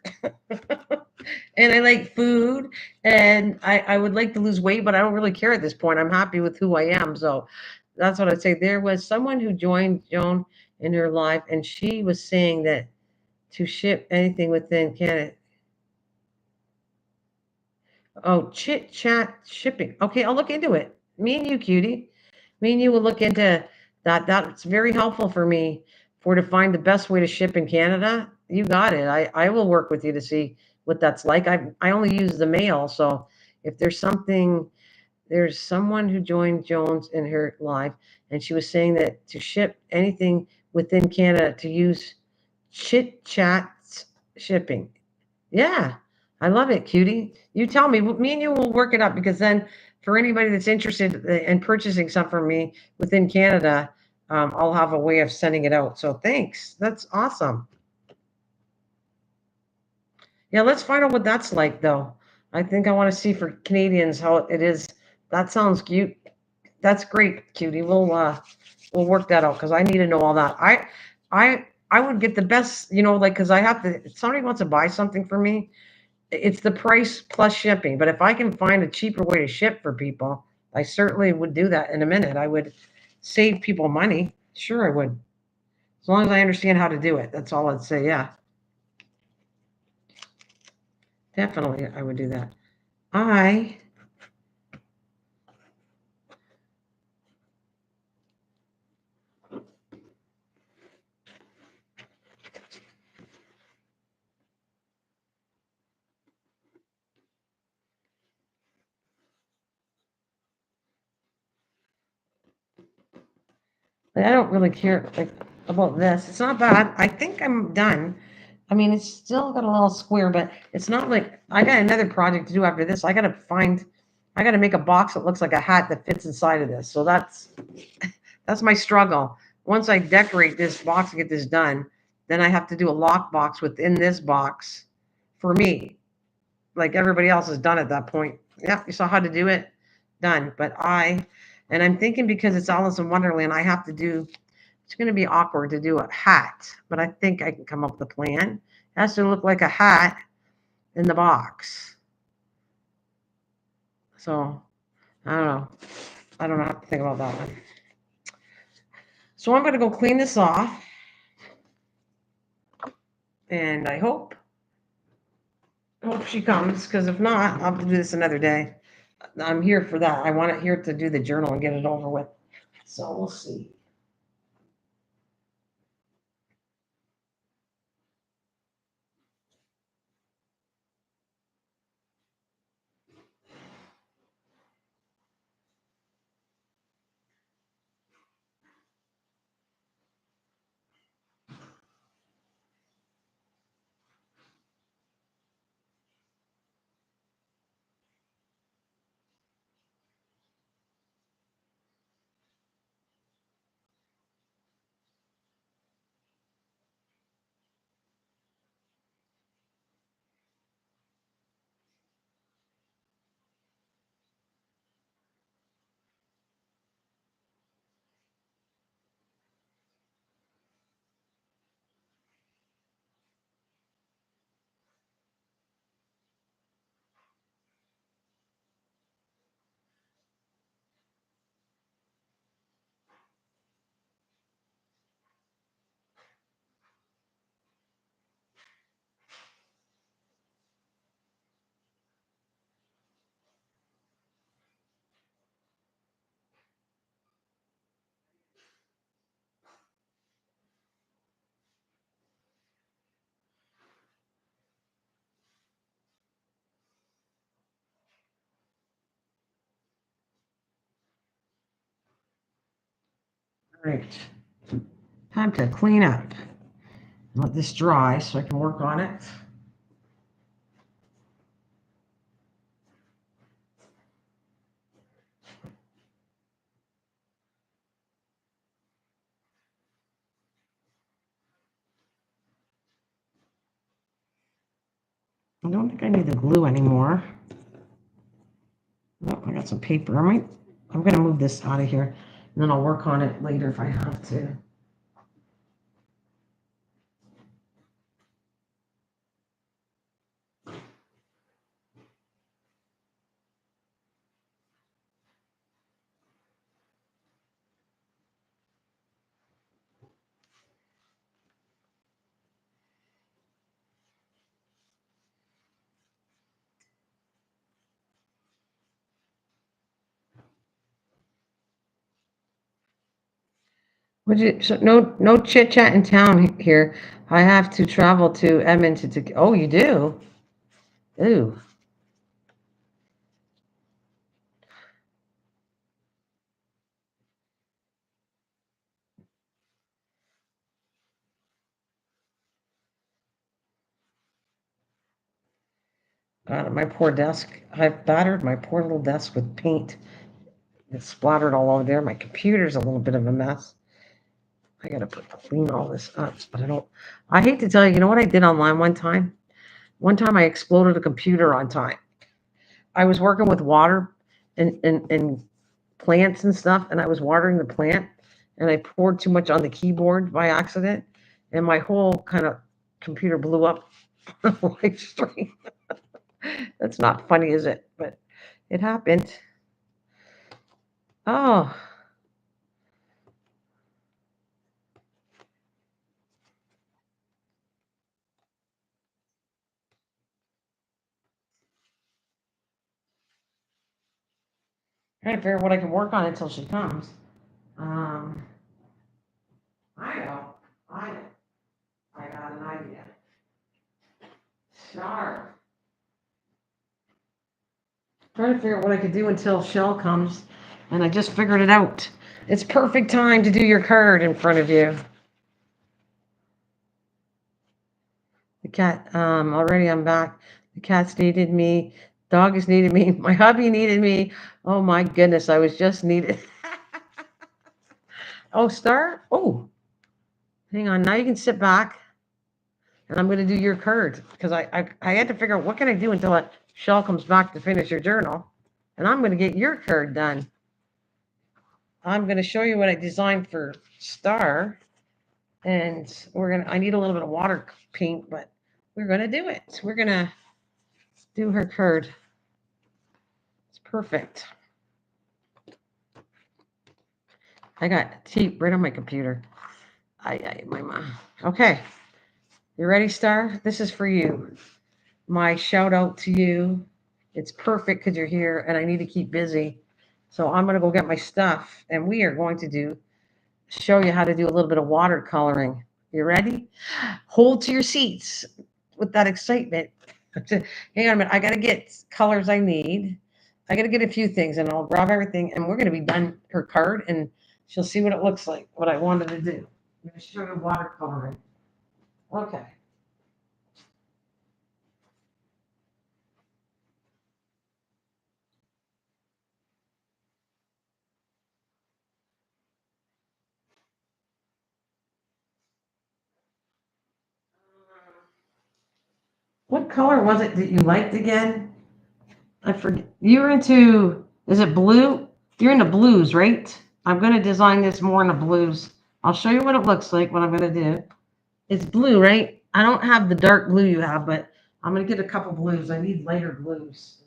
And I like food, and I would like to lose weight, but I don't really care at this point. I'm happy with who I am. So that's what I'd say. There was someone who joined Joan in her life, and she was saying that to ship anything within Canada. Oh, chit chat shipping. Okay, I'll look into it. Me and you, cutie. Me and you will look into that. That's very helpful for me for to find the best way to ship in Canada. You got it. I will work with you to see what that's like. I only use the mail, so if there's something, there's someone who joined Jones in her live, and she was saying that to ship anything within Canada to use chit chat shipping. Yeah, I love it, cutie. You tell me. Me and you will work it up because then, for anybody that's interested in purchasing some from me within Canada, I'll have a way of sending it out. So thanks. That's awesome. Yeah, let's find out what that's like, though. I think I want to see for Canadians how it is. That sounds cute. That's great, cutie. We'll work that out because I need to know all that. I would get the best, like because I have to. If somebody wants to buy something for me, it's the price plus shipping. But if I can find a cheaper way to ship for people, I certainly would do that in a minute. I would save people money. Sure, I would. As long as I understand how to do it. That's all I'd say. Yeah, definitely, I would do that. I I don't really care like about this. It's not bad. I think I'm done. I mean, it's still got a little square, but it's not like I got another project to do after this. I got to make a box that looks like a hat that fits inside of this. So that's my struggle. Once I decorate this box and get this done, then I have to do a lock box within this box for me. Like everybody else has done at that point. Yeah, you saw how to do it. Done. And I'm thinking because it's Alice in Wonderland, I have to do, it's going to be awkward to do a hat, but I think I can come up with a plan. It has to look like a hat in the box. So I don't know. I don't know how to think about that one. So I'm going to go clean this off, and I hope she comes because if not, I'll have to do this another day. I'm here for that. I want it here to do the journal and get it over with. So we'll see. All right. Time to clean up. Let this dry so I can work on it. I don't think I need the glue anymore. Oh, I got some paper. I'm going to move this out of here and then I'll work on it later if I have to. Would you? So no chit chat in town here. I have to travel to Edmonton to. Oh, you do? Ooh, God, my poor desk. I've battered my poor little desk with paint. It's splattered all over there. My computer's a little bit of a mess. I gotta clean all this up, but I don't. I hate to tell you. You know what I did online one time? One time I exploded a computer on time. I was working with water and plants and stuff, and I was watering the plant, and I poured too much on the keyboard by accident, and my whole kind of computer blew up on the live stream. That's not funny, is it? But it happened. Oh, trying to figure out what I can work on until she comes. Um, I know. I know. I got an idea. Sure. Trying to figure out what I could do until Shell comes, and I just figured it out. It's perfect time to do your card in front of you. The cat, already I'm back. The cats needed me. Dog has needed me. My hubby needed me. Oh my goodness, I was just needed. Oh, Star? Oh, hang on. Now you can sit back, and I'm going to do your card because I had to figure out what can I do until Shell comes back to finish your journal, and I'm going to get your card done. I'm going to show you what I designed for Star, and I need a little bit of water paint, but we're gonna do it. We're gonna do her card. It's perfect. I got tape right on my computer. My mom. Okay, you ready, Star? This is for you. My shout out to you. It's perfect because you're here, and I need to keep busy. So I'm gonna go get my stuff, and we are going to show you how to do a little bit of watercoloring. You ready? Hold to your seats with that excitement. Hang on a minute. I got to get colors I need. I got to get a few things and I'll grab everything and we're going to be done her card and she'll see what it looks like, what I wanted to do. I'm going to show you watercoloring. Okay. What color was it that you liked again? I forget. You're into, is it blue? You're into blues, right? I'm going to design this more in the blues. I'll show you what it looks like, what I'm going to do. It's blue, right? I don't have the dark blue you have, but I'm gonna get a couple blues. I need lighter blues.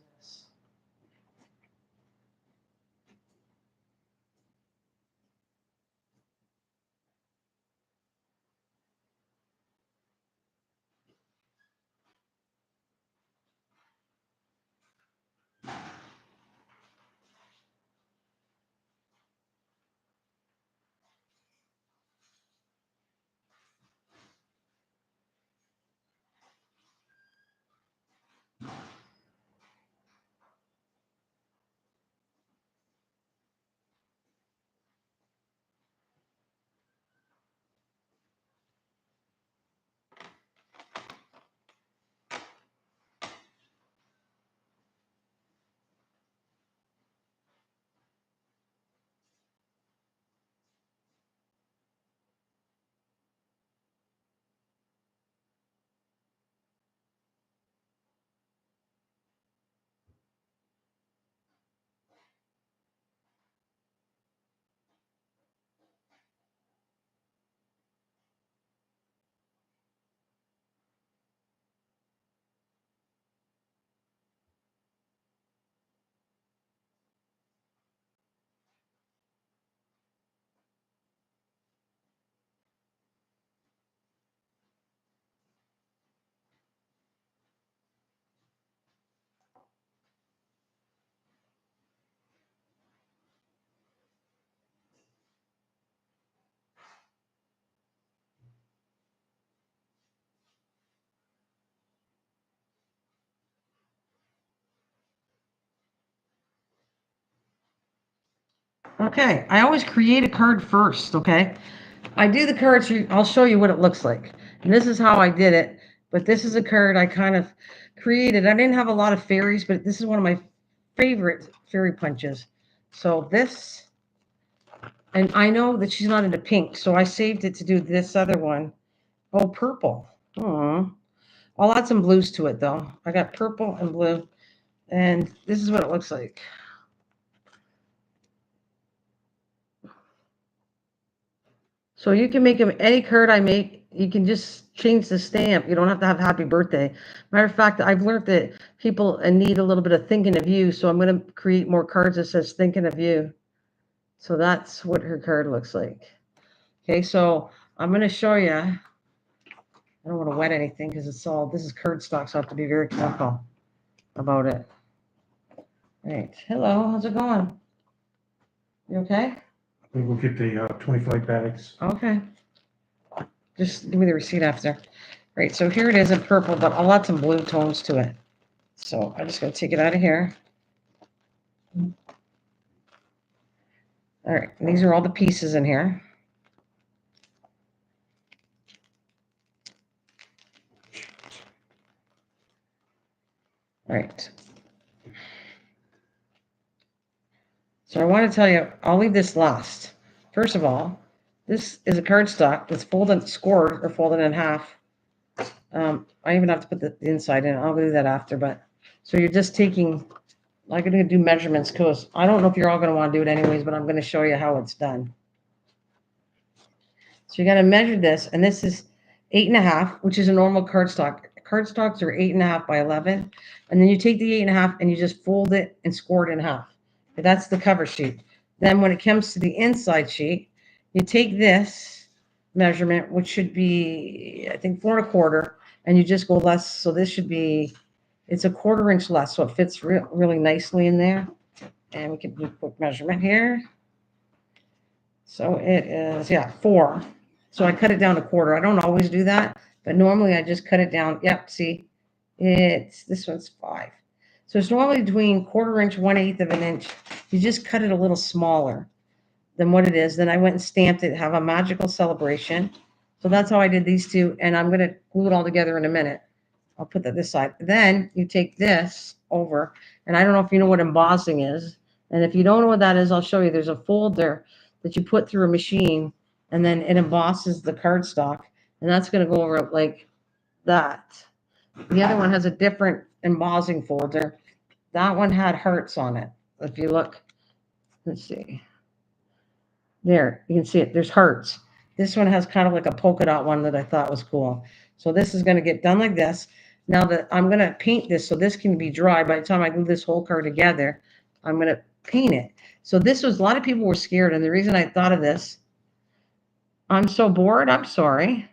Okay, I always create a card first, okay? I do the cards, I'll show you what it looks like. And this is how I did it, but this is a card I kind of created. I didn't have a lot of fairies, but this is one of my favorite fairy punches. So this, and I know that she's not into pink, so I saved it to do this other one. Oh, purple. Oh, I'll add some blues to it though. I got purple and blue, and this is what it looks like. So you can make them any card I make. You can just change the stamp. You don't have to have happy birthday. Matter of fact, I've learned that people need a little bit of thinking of you. So I'm going to create more cards that says thinking of you. So that's what her card looks like. Okay, so I'm going to show you. I don't want to wet anything because this is cardstock, so I have to be very careful about it. All right. Hello, how's it going? You okay? We'll get the 25 bags. Okay. Just give me the receipt after. Right, so here it is in purple, but I'll add some blue tones to it. So I'm just going to take it out of here. All right, and these are all the pieces in here. All right. So I want to tell you, I'll leave this last. First of all, this is a cardstock that's folded, scored, or folded in half. I even have to put the inside in. I'll do that after, but so you're just taking, I'm going to do measurements because I don't know if you're all going to want to do it anyways, but I'm going to show you how it's done. So you got to measure this, and this is 8.5, which is a normal cardstock. Cardstocks are 8.5 by 11, and then you take the 8.5 and you just fold it and score it in half. That's the cover sheet. Then when it comes to the inside sheet, you take this measurement, which should be I think 4.25, and you just go less. So this should be it's a 1/4 inch less, so it fits really nicely in there. And we can do a quick measurement here. So it is, yeah, 4. So I cut it down 1/4. I don't always do that, but normally I just cut it down. Yep, see, this one's 5. So it's normally between 1/4 inch, 1/8 of an inch. You just cut it a little smaller than what it is. Then I went and stamped it, have a magical celebration. So that's how I did these two, and I'm going to glue it all together in a minute. I'll put that this side. Then you take this over, and I don't know if you know what embossing is. And if you don't know what that is, I'll show you. There's a folder that you put through a machine, and then it embosses the cardstock, and that's going to go over it like that. The other one has a different embossing folder. That one had hearts on it. If you look, let's see. There, you can see it. There's hearts. This one has kind of like a polka dot one that I thought was cool. So this is going to get done like this. Now that I'm going to paint this so this can be dry by the time I glue this whole card together, I'm going to paint it. So this was, a lot of people were scared. And the reason I thought of this, I'm so bored. I'm sorry.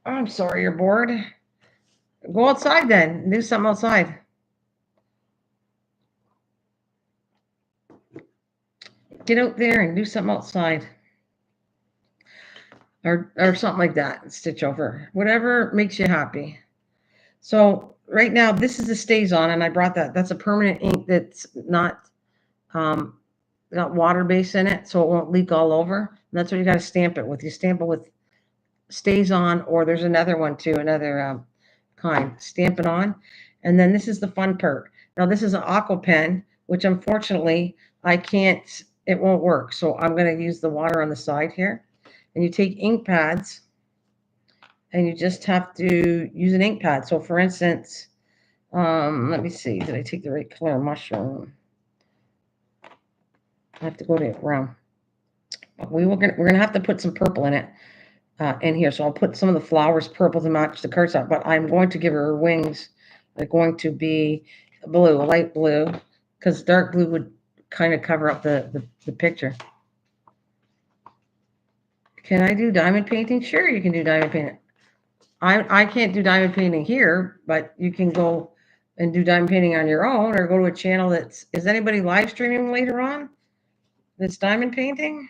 I'm sorry you're bored. Go outside then. Do something outside. Get out there and do something outside. Or something like that. Stitch over. Whatever makes you happy. So right now, this is the stays on, and I brought that. That's a permanent ink that's not um, got water base in it, so it won't leak all over. And that's what you got to stamp it with. You stamp it with stays on, or there's another one too, another kind. Stamp it on, and then this is the fun part. Now this is an aqua pen, which unfortunately I can't. It won't work. So I'm going to use the water on the side here, and you take ink pads, and you just have to use an ink pad. So for instance. Let me see. Did I take the right color mushroom? I have to go to it brown. We're gonna have to put some purple in it in here. So I'll put some of the flowers purple to match the cardstock. But I'm going to give her wings. They're going to be blue, a light blue, because dark blue would kind of cover up the picture. Can I do diamond painting? Sure, you can do diamond painting. I can't do diamond painting here, but you can go and do diamond painting on your own, or go to a channel that's. Is anybody live streaming later on? This diamond painting?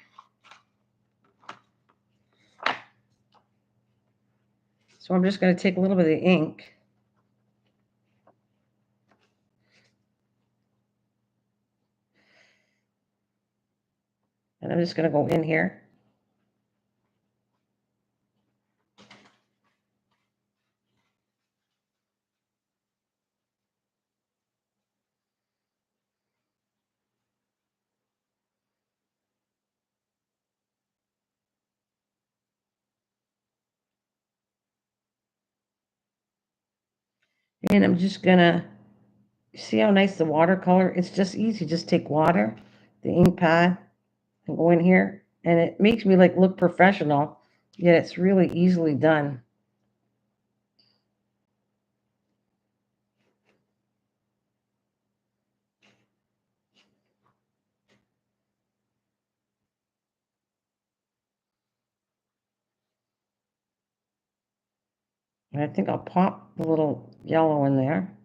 So I'm just going to take a little bit of the ink. I'm just going to go in here. And I'm just going to see how nice the watercolor. It's just easy. Just take water, the ink pad, and go in here. And it makes me like look professional, yet it's really easily done. And I think I'll pop the little yellow in there.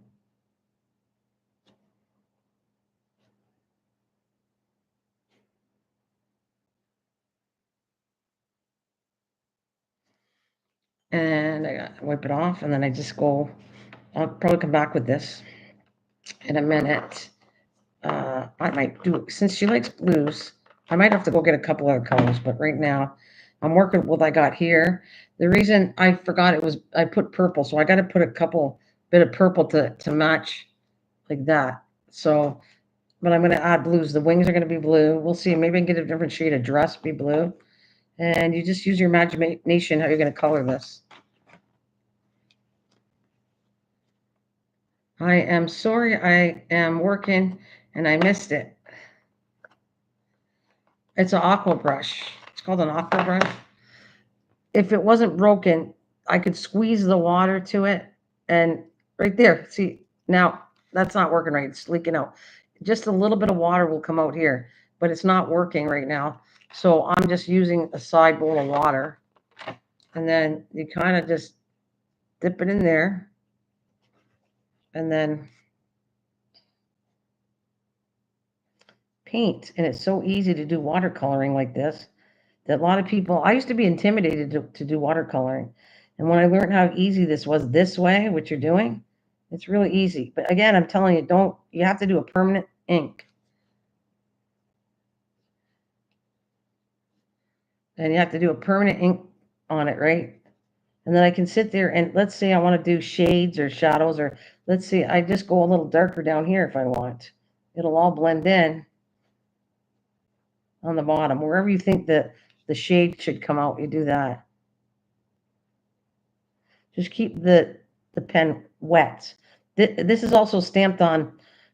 And I got wipe it off, and then I just go. I'll probably come back with this in a minute. I might do, since she likes blues, I might have to go get a couple other colors, but right now I'm working with what I got here. The reason I forgot it was I put purple, so I got to put a couple bit of purple to match like that. So, but I'm going to add blues. The wings are going to be blue. We'll see. Maybe I can get a different shade of dress be blue. And you just use your imagination how you're going to color this. I am sorry I am working and I missed it. It's an aqua brush. It's called an aqua brush. If it wasn't broken, I could squeeze the water to it and right there. See, now that's not working right. It's leaking out. Just a little bit of water will come out here, but it's not working right now. So I'm just using a side bowl of water. And then you kind of just dip it in there. And then paint. And it's so easy to do watercoloring like this that a lot of people, I used to be intimidated to do watercoloring. And when I learned how easy this was this way, what you're doing, it's really easy. But again, I'm telling you, you have to do a permanent ink. And you have to do a permanent ink on it, right? And then I can sit there and let's say I want to do shades or shadows, or let's see, I just go a little darker down here if I want. It'll all blend in on the bottom. Wherever you think that the shade should come out, you do that. Just keep the pen wet. This is also stamped on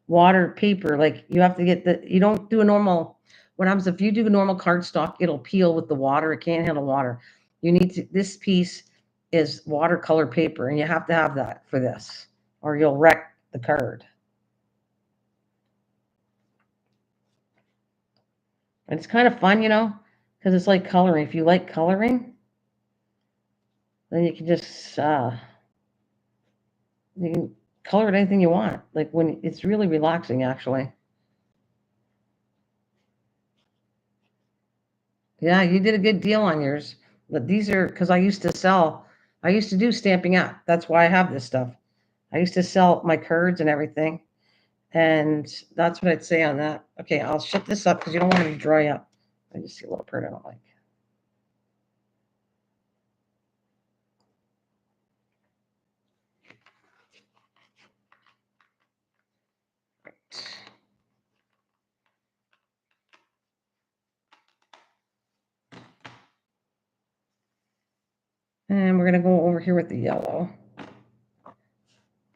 water paper. Like you have to get you don't do a normal, what happens if you do a normal cardstock, it'll peel with the water. It can't handle water. This piece is watercolor paper and you have to have that for this or you'll wreck the card. And it's kind of fun, because it's like coloring. If you like coloring, then you can just, you can color it anything you want. Like when it's really relaxing, actually. Yeah, you did a good deal on yours. But these are because I used to do Stamping Up. That's why I have this stuff. I used to sell my cards and everything. And that's what I'd say on that. Okay, I'll shut this up because you don't want it to dry up. I just see a little part I don't like. And we're going to go over here with the yellow.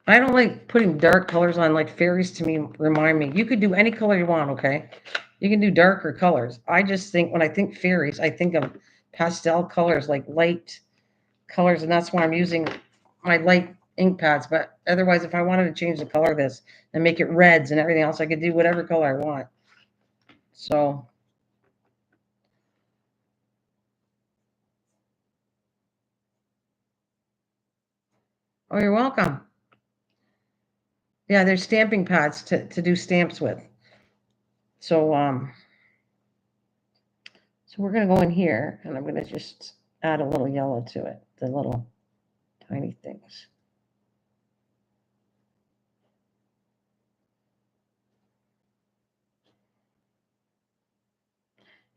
I don't like putting dark colors on, like fairies to me remind me. You could do any color you want, okay? You can do darker colors. I just think when I think fairies, I think of pastel colors, like light colors, and that's why I'm using my light ink pads. But otherwise, if I wanted to change the color of this and make it reds and everything else, I could do whatever color I want. So, oh, you're welcome. Yeah, there's stamping pads to do stamps with. So, so we're gonna go in here, and I'm gonna just add a little yellow to it, the little tiny things.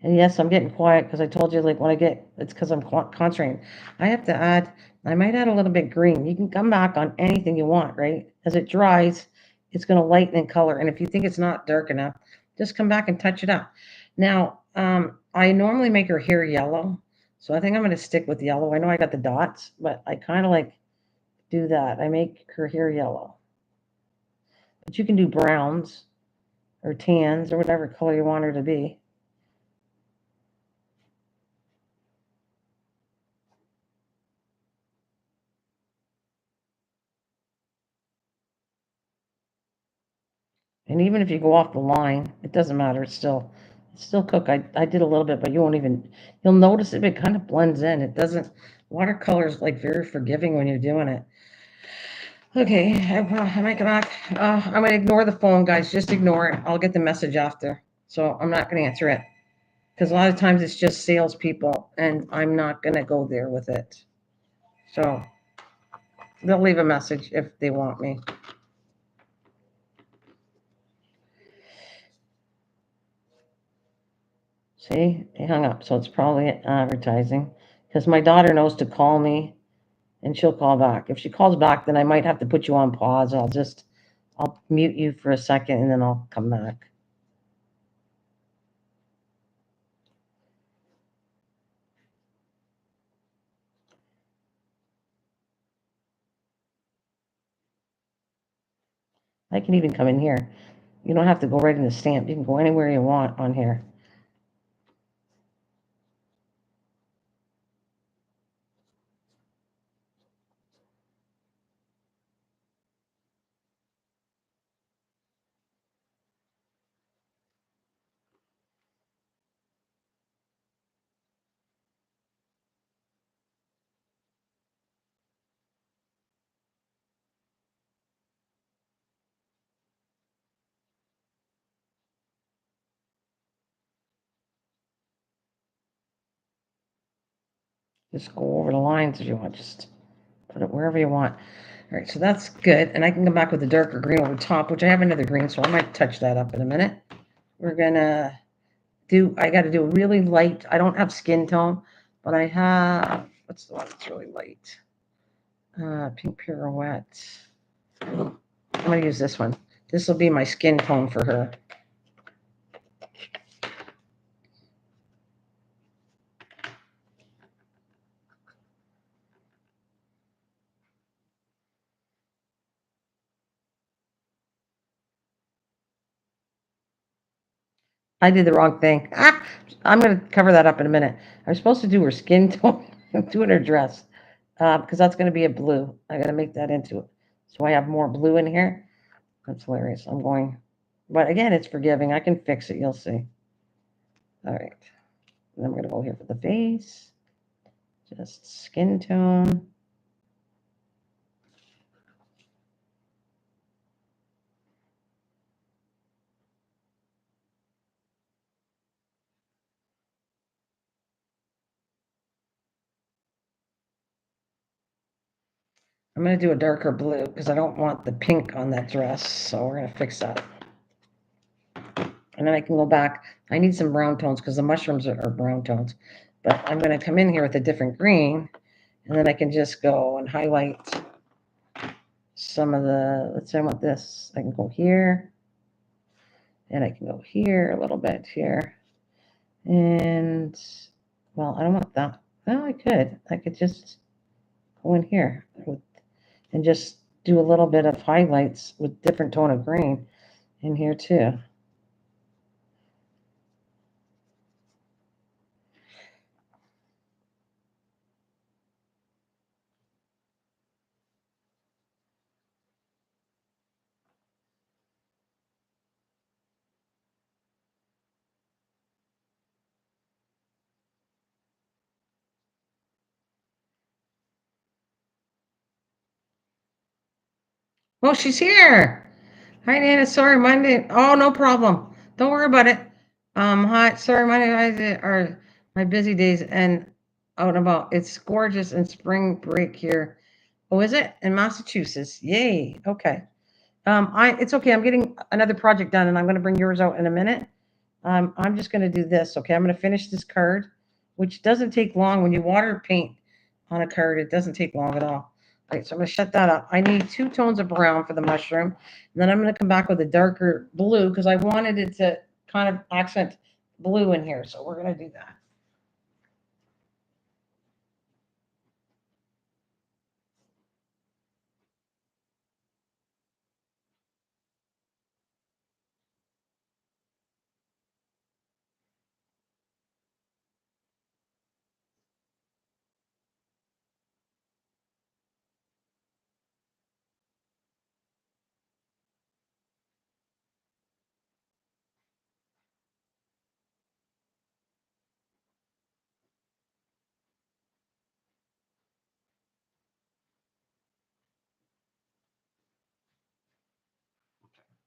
And yes, I'm getting quiet because I told you, like, when I get, it's because I'm concentrating. I have to add, I might add a little bit green. You can come back on anything you want, right? As it dries, it's going to lighten in color. And if you think it's not dark enough, just come back and touch it up. Now, I normally make her hair yellow. So I think I'm going to stick with yellow. I know I got the dots, but I kind of like do that. I make her hair yellow. But you can do browns or tans or whatever color you want her to be. And even if you go off the line, it doesn't matter. It's still cook. I did a little bit, but you won't even you'll notice it kind of blends in. It doesn't watercolor is like very forgiving when you're doing it. Okay, I might come back. I'm gonna ignore the phone, guys. Just ignore it. I'll get the message after. So I'm not gonna answer it. Because a lot of times it's just salespeople and I'm not gonna go there with it. So they'll leave a message if they want me. See, they hung up, so it's probably advertising. Because my daughter knows to call me and she'll call back. If she calls back, then I might have to put you on pause. I'll mute you for a second and then I'll come back. I can even come in here. You don't have to go right in the stamp. You can go anywhere you want on here. Just go over the lines if you want. Just put it wherever you want. All right, so that's good. And I can come back with the darker green over top, which I have another green, so I might touch that up in a minute. We're gonna I got to do a really light, I don't have skin tone, but I have, what's the one that's really light? Pink Pirouette. I'm going to use this one. This will be my skin tone for her. I did the wrong thing. I'm going to cover that up in a minute. I was supposed to do her skin tone, doing her dress, because that's going to be a blue. I got to make that into it. So I have more blue in here. That's hilarious. I'm going, but again, it's forgiving. I can fix it. You'll see. All right. And I'm going to go here for the face. Just skin tone. I'm going to do a darker blue because I don't want the pink on that dress. So we're going to fix that. And then I can go back. I need some brown tones because the mushrooms are brown tones. But I'm going to come in here with a different green. And then I can just go and highlight some of the, let's say I want this. I can go here. And I can go here a little bit here. And, well, I don't want that. Well, I could. I could just go in here and just do a little bit of highlights with different tone of green in here too. Oh, she's here. Hi, Nana. Sorry, Monday. Oh, no problem. Don't worry about it. Hi. Sorry, Monday are my busy days and out and about. It's gorgeous and spring break here. Oh, is it in Massachusetts? Yay. Okay. It's okay. I'm getting another project done, and I'm going to bring yours out in a minute. I'm just going to do this. Okay, I'm going to finish this card, which doesn't take long. When you water paint on a card, it doesn't take long at all. All right, so I'm going to shut that up. I need 2 tones of brown for the mushroom. And then I'm going to come back with a darker blue because I wanted it to kind of accent blue in here. So we're going to do that.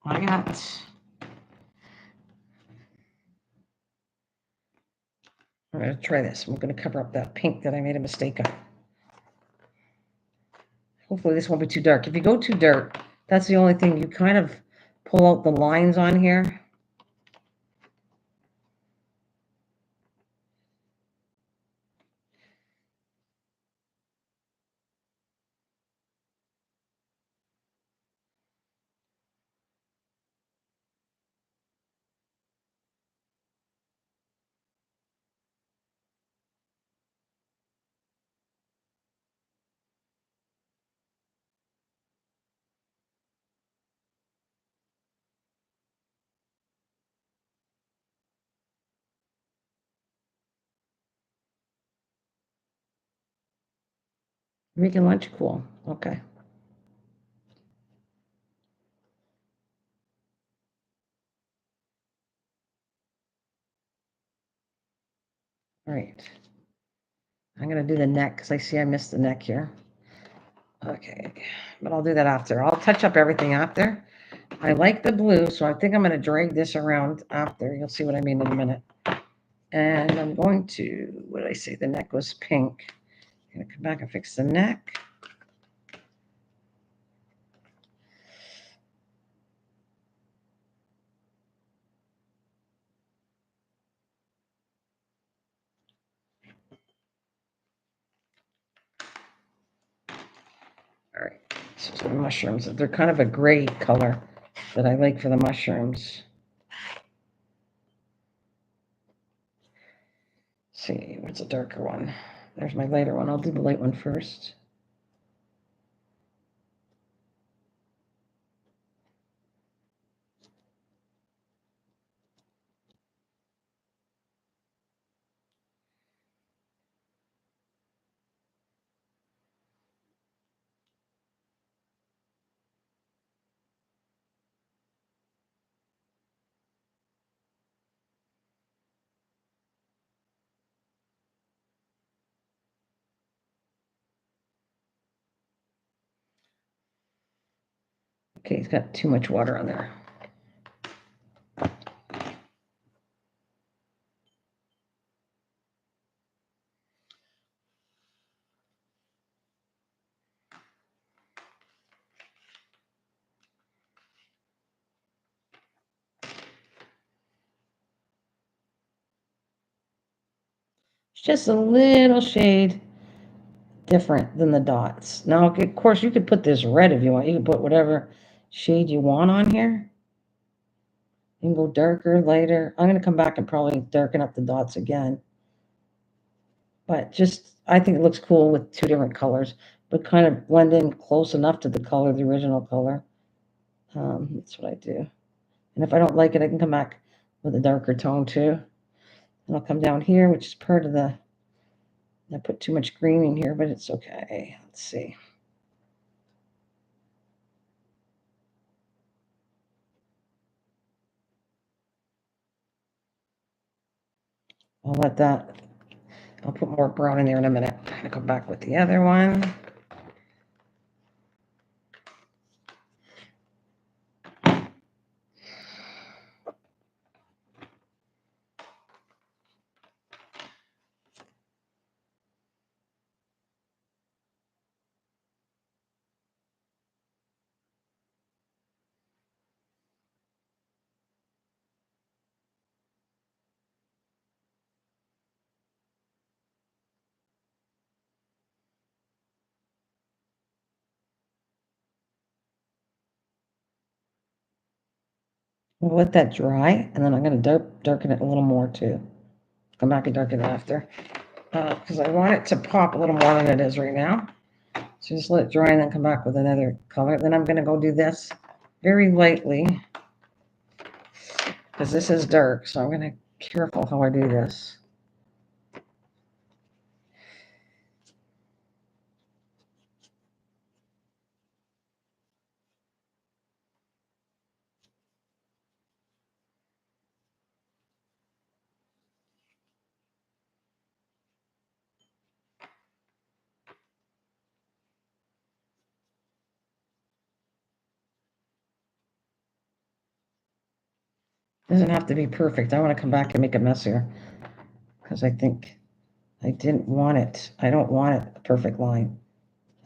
I got. I'm going to try this. I'm going to cover up that pink that I made a mistake on. Hopefully this won't be too dark. If you go too dark, that's the only thing. You kind of pull out the lines on here. Making lunch cool. Okay. All right. I'm going to do the neck because I see I missed the neck here. Okay. But I'll do that after. I'll touch up everything after. I like the blue, so I think I'm going to drag this around after. You'll see what I mean in a minute. And I'm going to, what did I say? The neck was pink. I'm going to come back and fix the neck. All right, so some mushrooms. They're kind of a gray color that I like for the mushrooms. Let's see, what's a darker one? There's my lighter one. I'll do the light one first. Okay, it's got too much water on there. It's just a little shade different than the dots. Now, of course, you could put this red if you want. You can put whatever shade you want on here. You can go darker, lighter. I'm going to come back and probably darken up the dots again. But just, I think it looks cool with 2 different colors, but kind of blend in close enough to the color, the original color. That's what I do. And if I don't like it, I can come back with a darker tone too. And I'll come down here, which is part of the, I put too much green in here, but it's okay. Let's see. I'll let that, I'll put more brown in there in a minute. I'm going to come back with the other one. We'll let that dry, and then I'm going to darken it a little more too. Come back and darken it after, because I want it to pop a little more than it is right now. So just let it dry and then come back with another color. Then I'm going to go do this very lightly, because this is dark, so I'm going to be careful how I do this. Doesn't have to be perfect. I want to come back and make it messier, because I think I didn't want it. I don't want it a perfect line.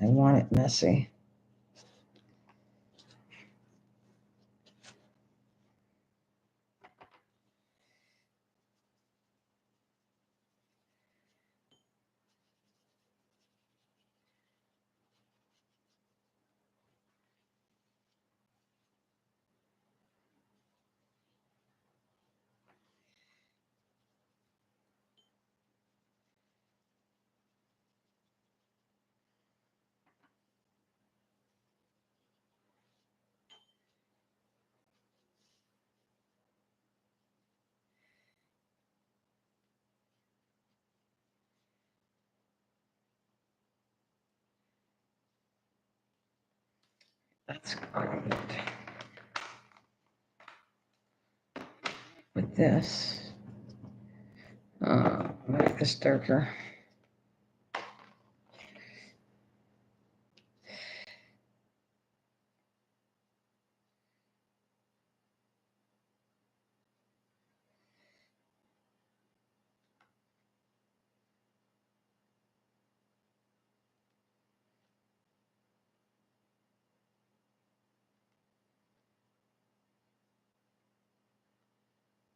I want it messy. That's good. With this, make this darker.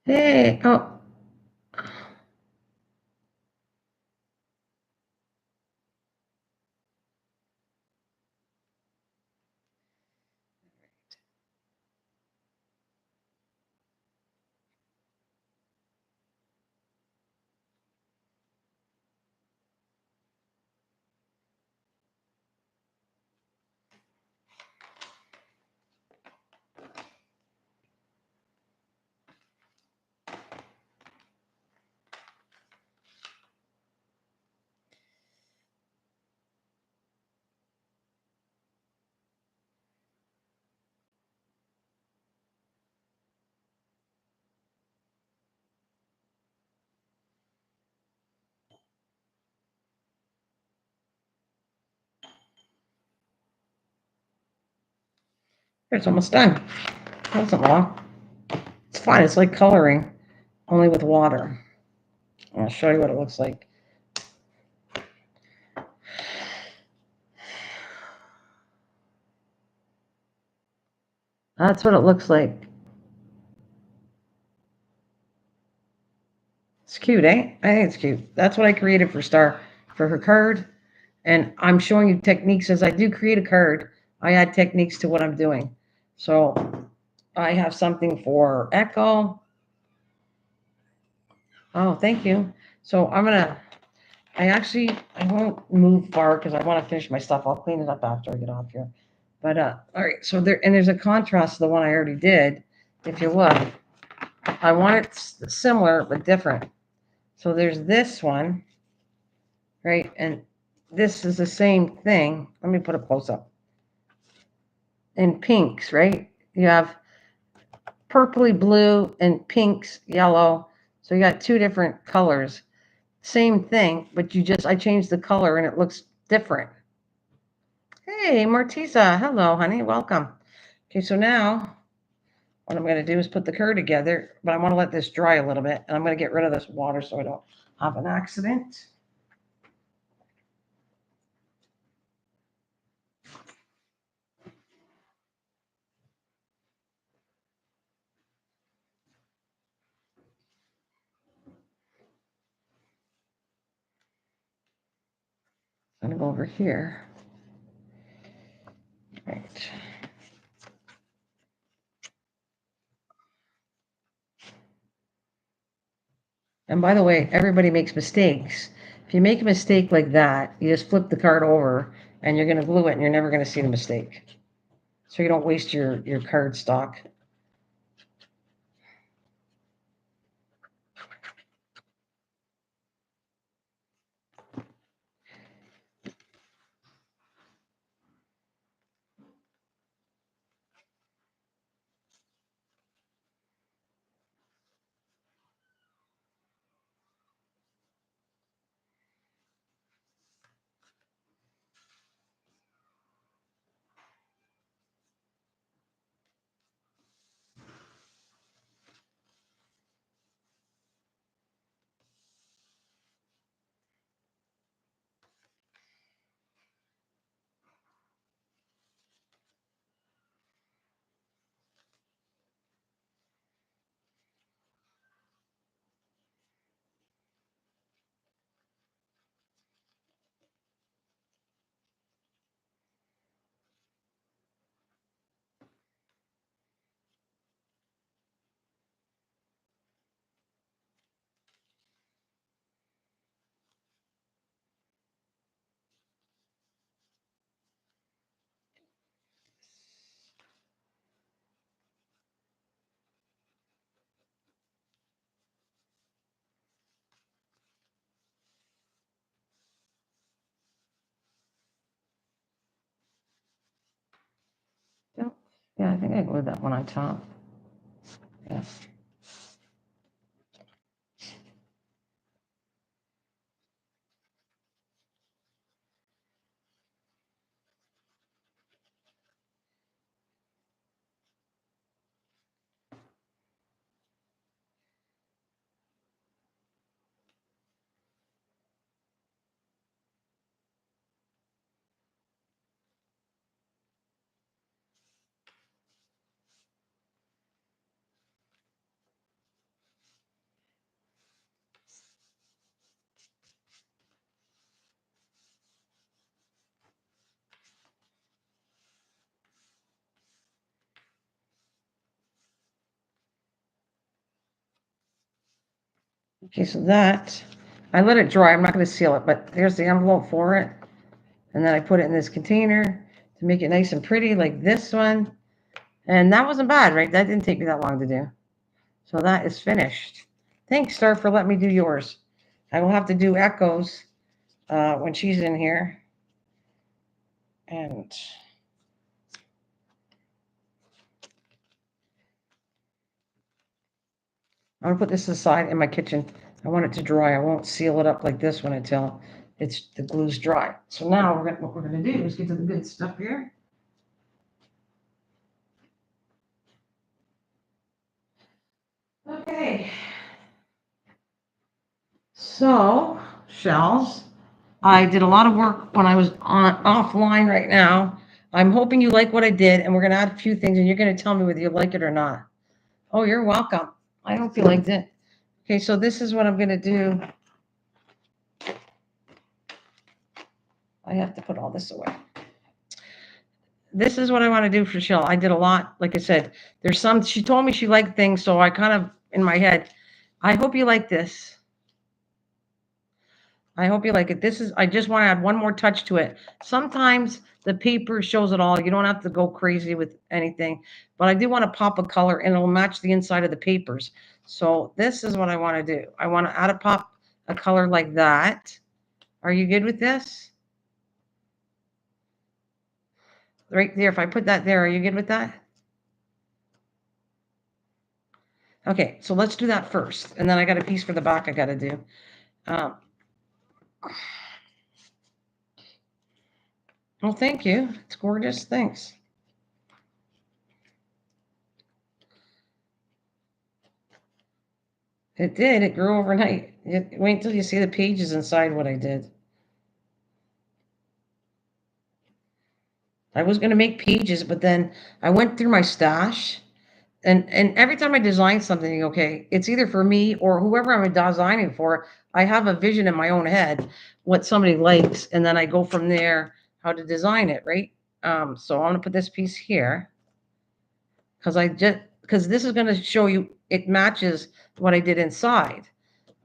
Hey, oh, it's almost done. That wasn't long. It's fine. It's like coloring, only with water. I'll show you what it looks like. That's what it looks like. It's cute, eh? I think it's cute. That's what I created for Star for her card. And I'm showing you techniques as I do create a card. I add techniques to what I'm doing. So I have something for Echo. Oh, thank you. So I won't move far because I want to finish my stuff. I'll clean it up after I get off here. But all right, so there's a contrast to the one I already did. If you look, I want it similar but different. So there's this one, right? And this is the same thing. Let me put a close up. In pinks, right? You have purpley blue and pinks, yellow. So you got two different colors. Same thing, but I changed the color and it looks different. Hey, Martisa. Hello, honey. Welcome. Okay, so now what I'm going to do is put the cur together, but I want to let this dry a little bit, and I'm going to get rid of this water so I don't have an accident. I'm going to go over here. Right. And by the way, everybody makes mistakes. If you make a mistake like that, you just flip the card over and you're going to glue it and you're never going to see the mistake. So you don't waste your card stock. Yeah, I think I glued that one on top. Yeah. Okay, so that, I let it dry. I'm not going to seal it, but here's the envelope for it. And then I put it in this container to make it nice and pretty like this one. And that wasn't bad, right? That didn't take me that long to do. So that is finished. Thanks, Star, for letting me do yours. I will have to do Echoes when she's in here. And I'm gonna put this aside in my kitchen. I want it to dry. I won't seal it up like this one until the glue's dry. So now what we're gonna do is get to the good stuff here. Okay. So shells. I did a lot of work when I was offline right now. I'm hoping you like what I did, and we're gonna add a few things, and you're gonna tell me whether you like it or not. Oh, you're welcome. I hope you liked it. Okay, so this is what I'm gonna do. I have to put all this away. This is what I want to do for Shell. I did a lot. Like I said, there's some, she told me she liked things, so I kind of, in my head, I hope you like this. I hope you like it. This is, I just want to add one more touch to it. Sometimes the paper shows it all. You don't have to go crazy with anything, but I do want to pop a color and it'll match the inside of the papers. So this is what I want to do. I want to add a color like that. Are you good with this? Right there, if I put that there, are you good with that? Okay, so let's do that first. And then I got a piece for the back I got to do. Um, well, thank you. It's gorgeous. Thanks. It did. It grew overnight. Wait until you see the pages inside what I did. I was going to make pages, but then I went through my stash. And every time I design something, okay, it's either for me or whoever I'm designing for. I have a vision in my own head, what somebody likes, and then I go from there how to design it, right? So I'm gonna put this piece here because this is gonna show you it matches what I did inside.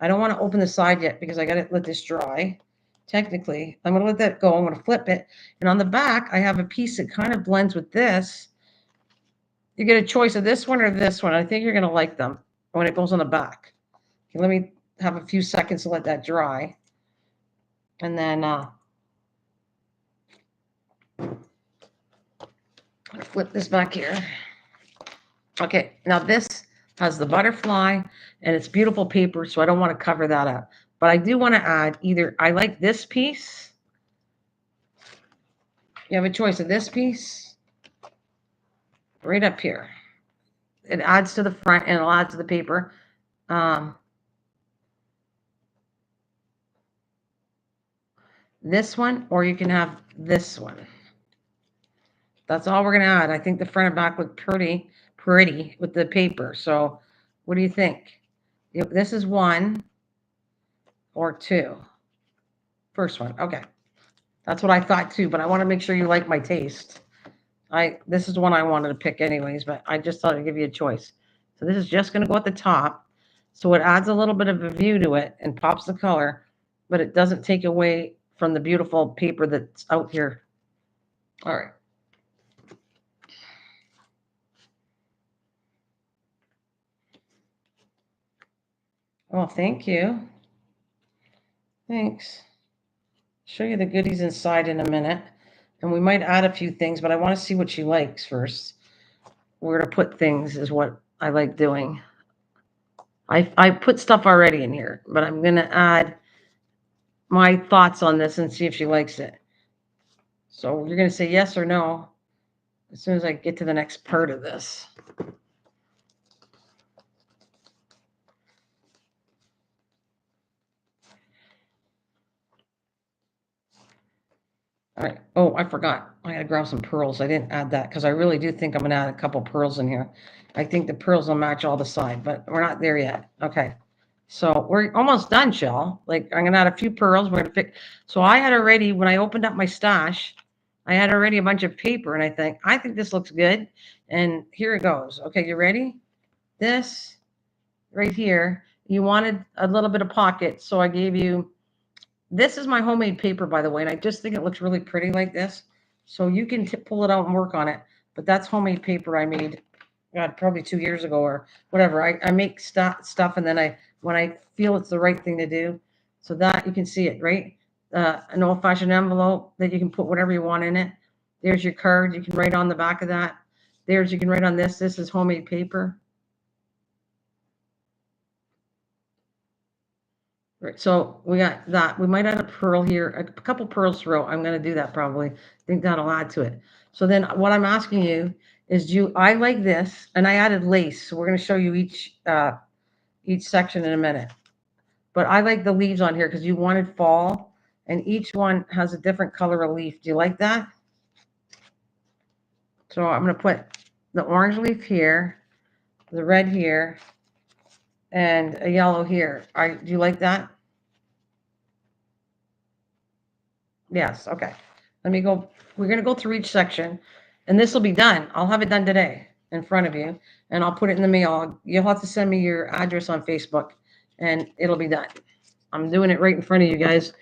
I don't want to open the side yet because I got to let this dry. Technically, I'm going to let that go. I'm going to flip it. And on the back, I have a piece that kind of blends with this. You get a choice of this one or this one. I think you're going to like them when it goes on the back. Okay, let me have a few seconds to let that dry. And then flip this back here. Okay, now this has the butterfly and it's beautiful paper, so I don't want to cover that up. But I do want to add either, I like this piece. You have a choice of this piece right up here. It adds to the front and it'll add to the paper. This one, or you can have this one. That's all we're going to add. I think the front and back look pretty with the paper. So what do you think? This is one or two. First one. Okay. That's what I thought too, but I want to make sure you like my taste. This is the one I wanted to pick anyways, but I just thought I'd give you a choice. So this is just going to go at the top. So it adds a little bit of a view to it and pops the color, but it doesn't take away from the beautiful paper that's out here. All right. Well, thank you. Thanks. Show you the goodies inside in a minute. And we might add a few things, but I want to see what she likes first. Where to put things is what I like doing. I put stuff already in here, but I'm going to add my thoughts on this and see if she likes it. So you're going to say yes or no as soon as I get to the next part of this. All right. Oh, I forgot. I got to grab some pearls. I didn't add that because I really do think I'm going to add a couple pearls in here. I think the pearls will match all the side, but we're not there yet. Okay. So we're almost done, Shell. Like I'm going to add a few pearls. We're going to pick. So I had already, when I opened up my stash, I had already a bunch of paper and I think this looks good. And here it goes. Okay. You ready? This right here, you wanted a little bit of pocket. So I gave you, this is my homemade paper, by the way, and I just think it looks really pretty like this. So you can pull it out and work on it. But that's homemade paper I made, God, probably 2 years ago or whatever. I make stuff and then when I feel it's the right thing to do. So that you can see it, right? An old-fashioned envelope that you can put whatever you want in it. There's your card. You can write on the back of that. You can write on this. This is homemade paper. Right, so we got that. We might add a pearl here, a couple pearls throughout. I'm going to do that probably. I think that'll add to it. So then what I'm asking you is, I like this, and I added lace. So we're going to show you each section in a minute. But I like the leaves on here because you wanted fall, and each one has a different color of leaf. Do you like that? So I'm going to put the orange leaf here, the red here, and a yellow here. Do you like that? Yes, okay. Let me go. We're going to go through each section, and this will be done. I'll have it done today in front of you, and I'll put it in the mail. You'll have to send me your address on Facebook, and it'll be done. I'm doing it right in front of you guys,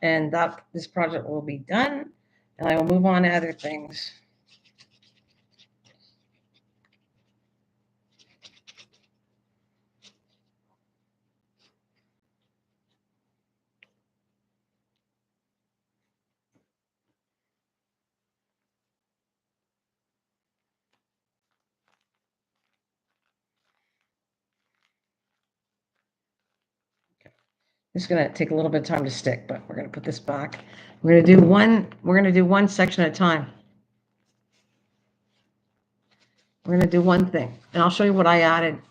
and this project will be done, and I will move on to other things. It's going to take a little bit of time to stick, but we're going to put this back. We're going to do one section at a time. We're going to do one thing, and I'll show you what I added.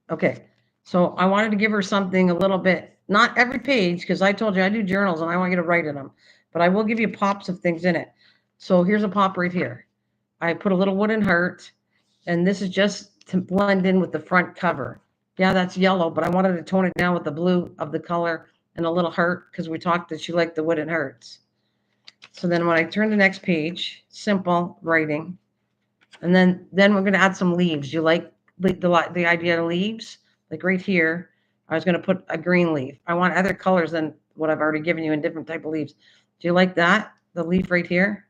Okay, so I wanted to give her something a little bit, not every page, because I told you I do journals and I want you to write in them, but I will give you pops of things in it. So here's a pop right here. I put a little wooden heart, and this is just to blend in with the front cover. Yeah, that's yellow, but I wanted to tone it down with the blue of the color and a little heart because we talked that she liked the wooden hearts. So then when I turn the next page, simple writing, and then we're going to add some leaves. You like the idea of leaves? Like right here, I was going to put a green leaf. I want other colors than what I've already given you in different type of leaves. Do you like that? The leaf right here?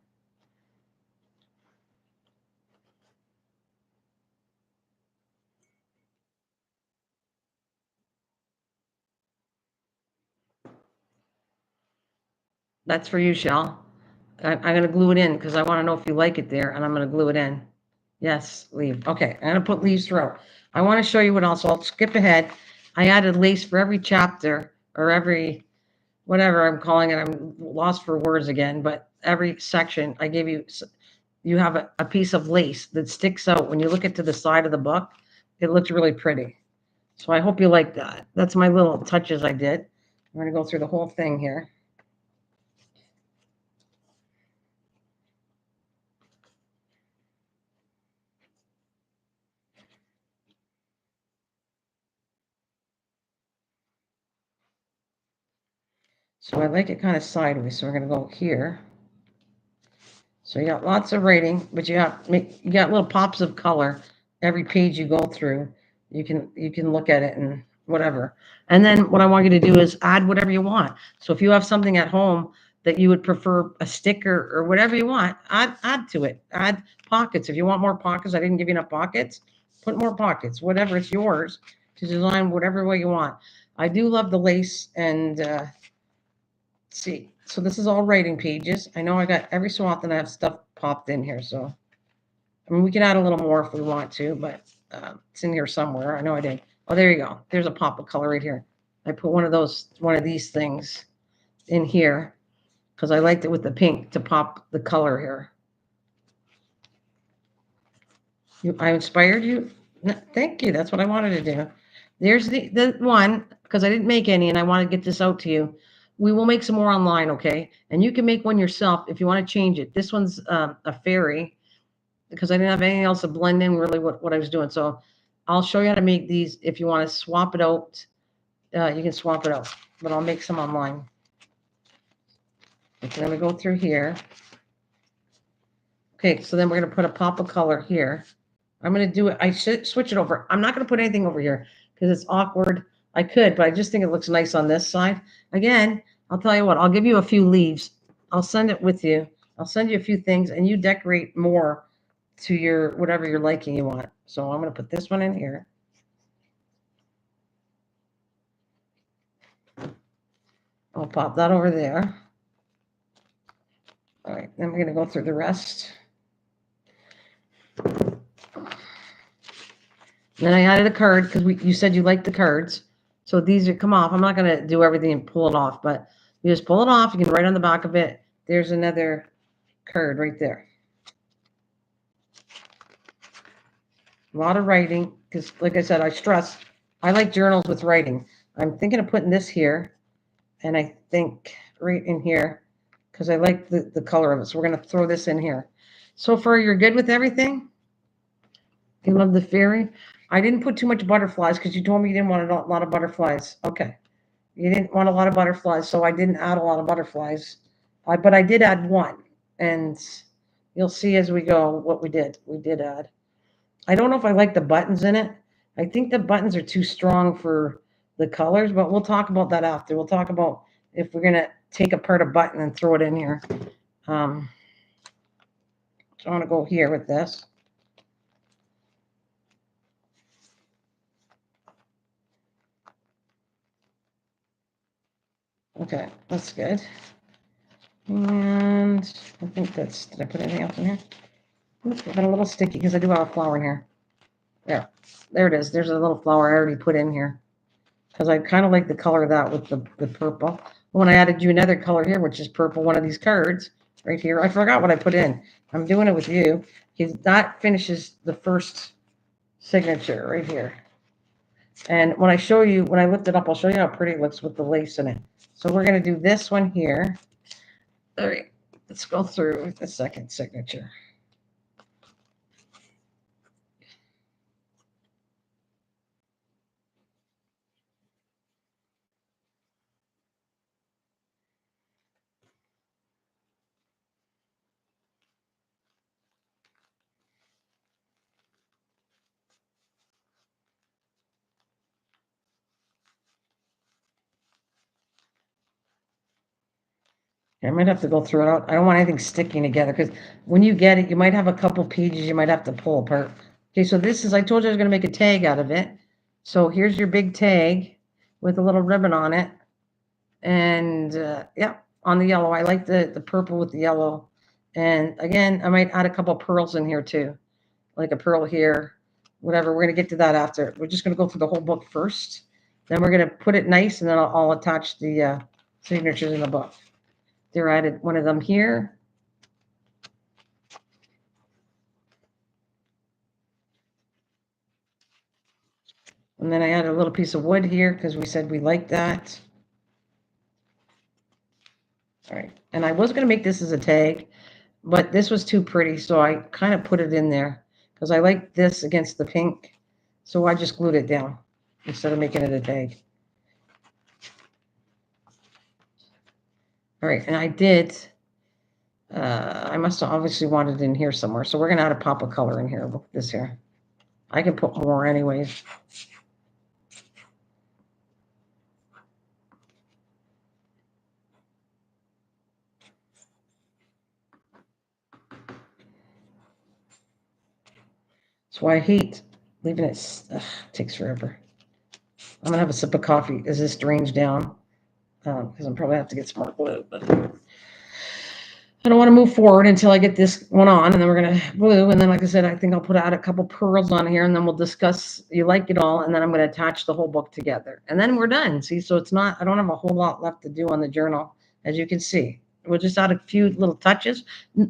That's for you, Shell. I'm going to glue it in because I want to know if you like it there, and I'm going to glue it in. Yes, leaf. Okay, I'm going to put leaves throughout. I want to show you what else. So I'll skip ahead. I added lace for every chapter or every whatever I'm calling it. I'm lost for words again, but every section I gave you, you have a piece of lace that sticks out. When you look at to the side of the book, it looks really pretty. So I hope you like that. That's my little touches I did. I'm going to go through the whole thing here. So I like it kind of sideways. So we're going to go here. So you got lots of writing, but you got little pops of color every page you go through. You can look at it and whatever. And then what I want you to do is add whatever you want. So if you have something at home that you would prefer a sticker or whatever you want, add to it. Add pockets. If you want more pockets, I didn't give you enough pockets. Put more pockets. Whatever, it's yours to design whatever way you want. I do love the lace and see. So this is all writing pages. I know I got every so often I have stuff popped in here. So, I mean, we can add a little more if we want to, but it's in here somewhere. I know I did. Oh, there you go. There's a pop of color right here. I put one of these things in here because I liked it with the pink to pop the color here. I inspired you. Thank you. That's what I wanted to do. There's the one because I didn't make any and I want to get this out to you. We will make some more online, okay? And you can make one yourself if you want to change it. This one's a fairy because I didn't have anything else to blend in really what I was doing. So I'll show you how to make these. If you want to swap it out, you can swap it out. But I'll make some online. Okay, let me go through here. Okay, so then we're going to put a pop of color here. I'm going to do it. I should switch it over. I'm not going to put anything over here because it's awkward. I could, but I just think it looks nice on this side. Again, I'll tell you what, I'll give you a few leaves. I'll send it with you. I'll send you a few things and you decorate more to your whatever you're liking you want. So I'm going to put this one in here. I'll pop that over there. All right, then we're going to go through the rest. Then I added a card because you said you liked the cards. So these are come off. I'm not going to do everything and pull it off, but you just pull it off. You can write on the back of it. There's another card right there. A lot of writing because, like I said, I stress. I like journals with writing. I'm thinking of putting this here, and I think right in here because I like the color of it. So we're going to throw this in here. So far, you're good with everything? You love the fairy? I didn't put too much butterflies because you told me you didn't want a lot of butterflies. Okay. You didn't want a lot of butterflies, so I didn't add a lot of butterflies. But I did add one, and you'll see as we go what we did. We did add. I don't know if I like the buttons in it. I think the buttons are too strong for the colors, but we'll talk about that after. We'll talk about if we're gonna take apart a button and throw it in here. Um, so I want to go here with this. Okay, that's good. And I think did I put anything else in here? Oops, I got a little sticky because I do have a flower in here. There it is. There's a little flower I already put in here because I kind of like the color of that with the purple. When I added you another color here, which is purple, one of these cards right here, I forgot what I put in. I'm doing it with you. That finishes the first signature right here. And when I show you, when I lift it up, I'll show you how pretty it looks with the lace in it. So we're going to do this one here. All right, let's go through the second signature. I might have to go through it. I don't want anything sticking together because when you get it, you might have a couple pages you might have to pull apart. Okay, so this is, I told you I was going to make a tag out of it. So here's your big tag with a little ribbon on it. And yeah, on the yellow. I like the purple with the yellow. And again, I might add a couple pearls in here too, like a pearl here, whatever. We're going to get to that after. We're just going to go through the whole book first. Then we're going to put it nice, and then I'll attach the signatures in the book. There, I added one of them here. And then I added a little piece of wood here because we said we like that. All right. And I was going to make this as a tag, but this was too pretty, so I kind of put it in there because I like this against the pink. So I just glued it down instead of making it a tag. All right. And I did, I must have obviously wanted it in here somewhere. So we're going to add a pop of color in here. Look, this here. I can put more anyways. That's why I hate leaving it. Ugh, it takes forever. I'm gonna have a sip of coffee as this drains down because I'm probably have to get some more glue. But I don't want to move forward until I get this one on, and then we're gonna glue. And then, like I said, I think I'll put out a couple pearls on here, and then we'll discuss. You like it all, and then I'm gonna attach the whole book together, and then we're done. See, so it's not. I don't have a whole lot left to do on the journal, as you can see. We'll just add a few little touches.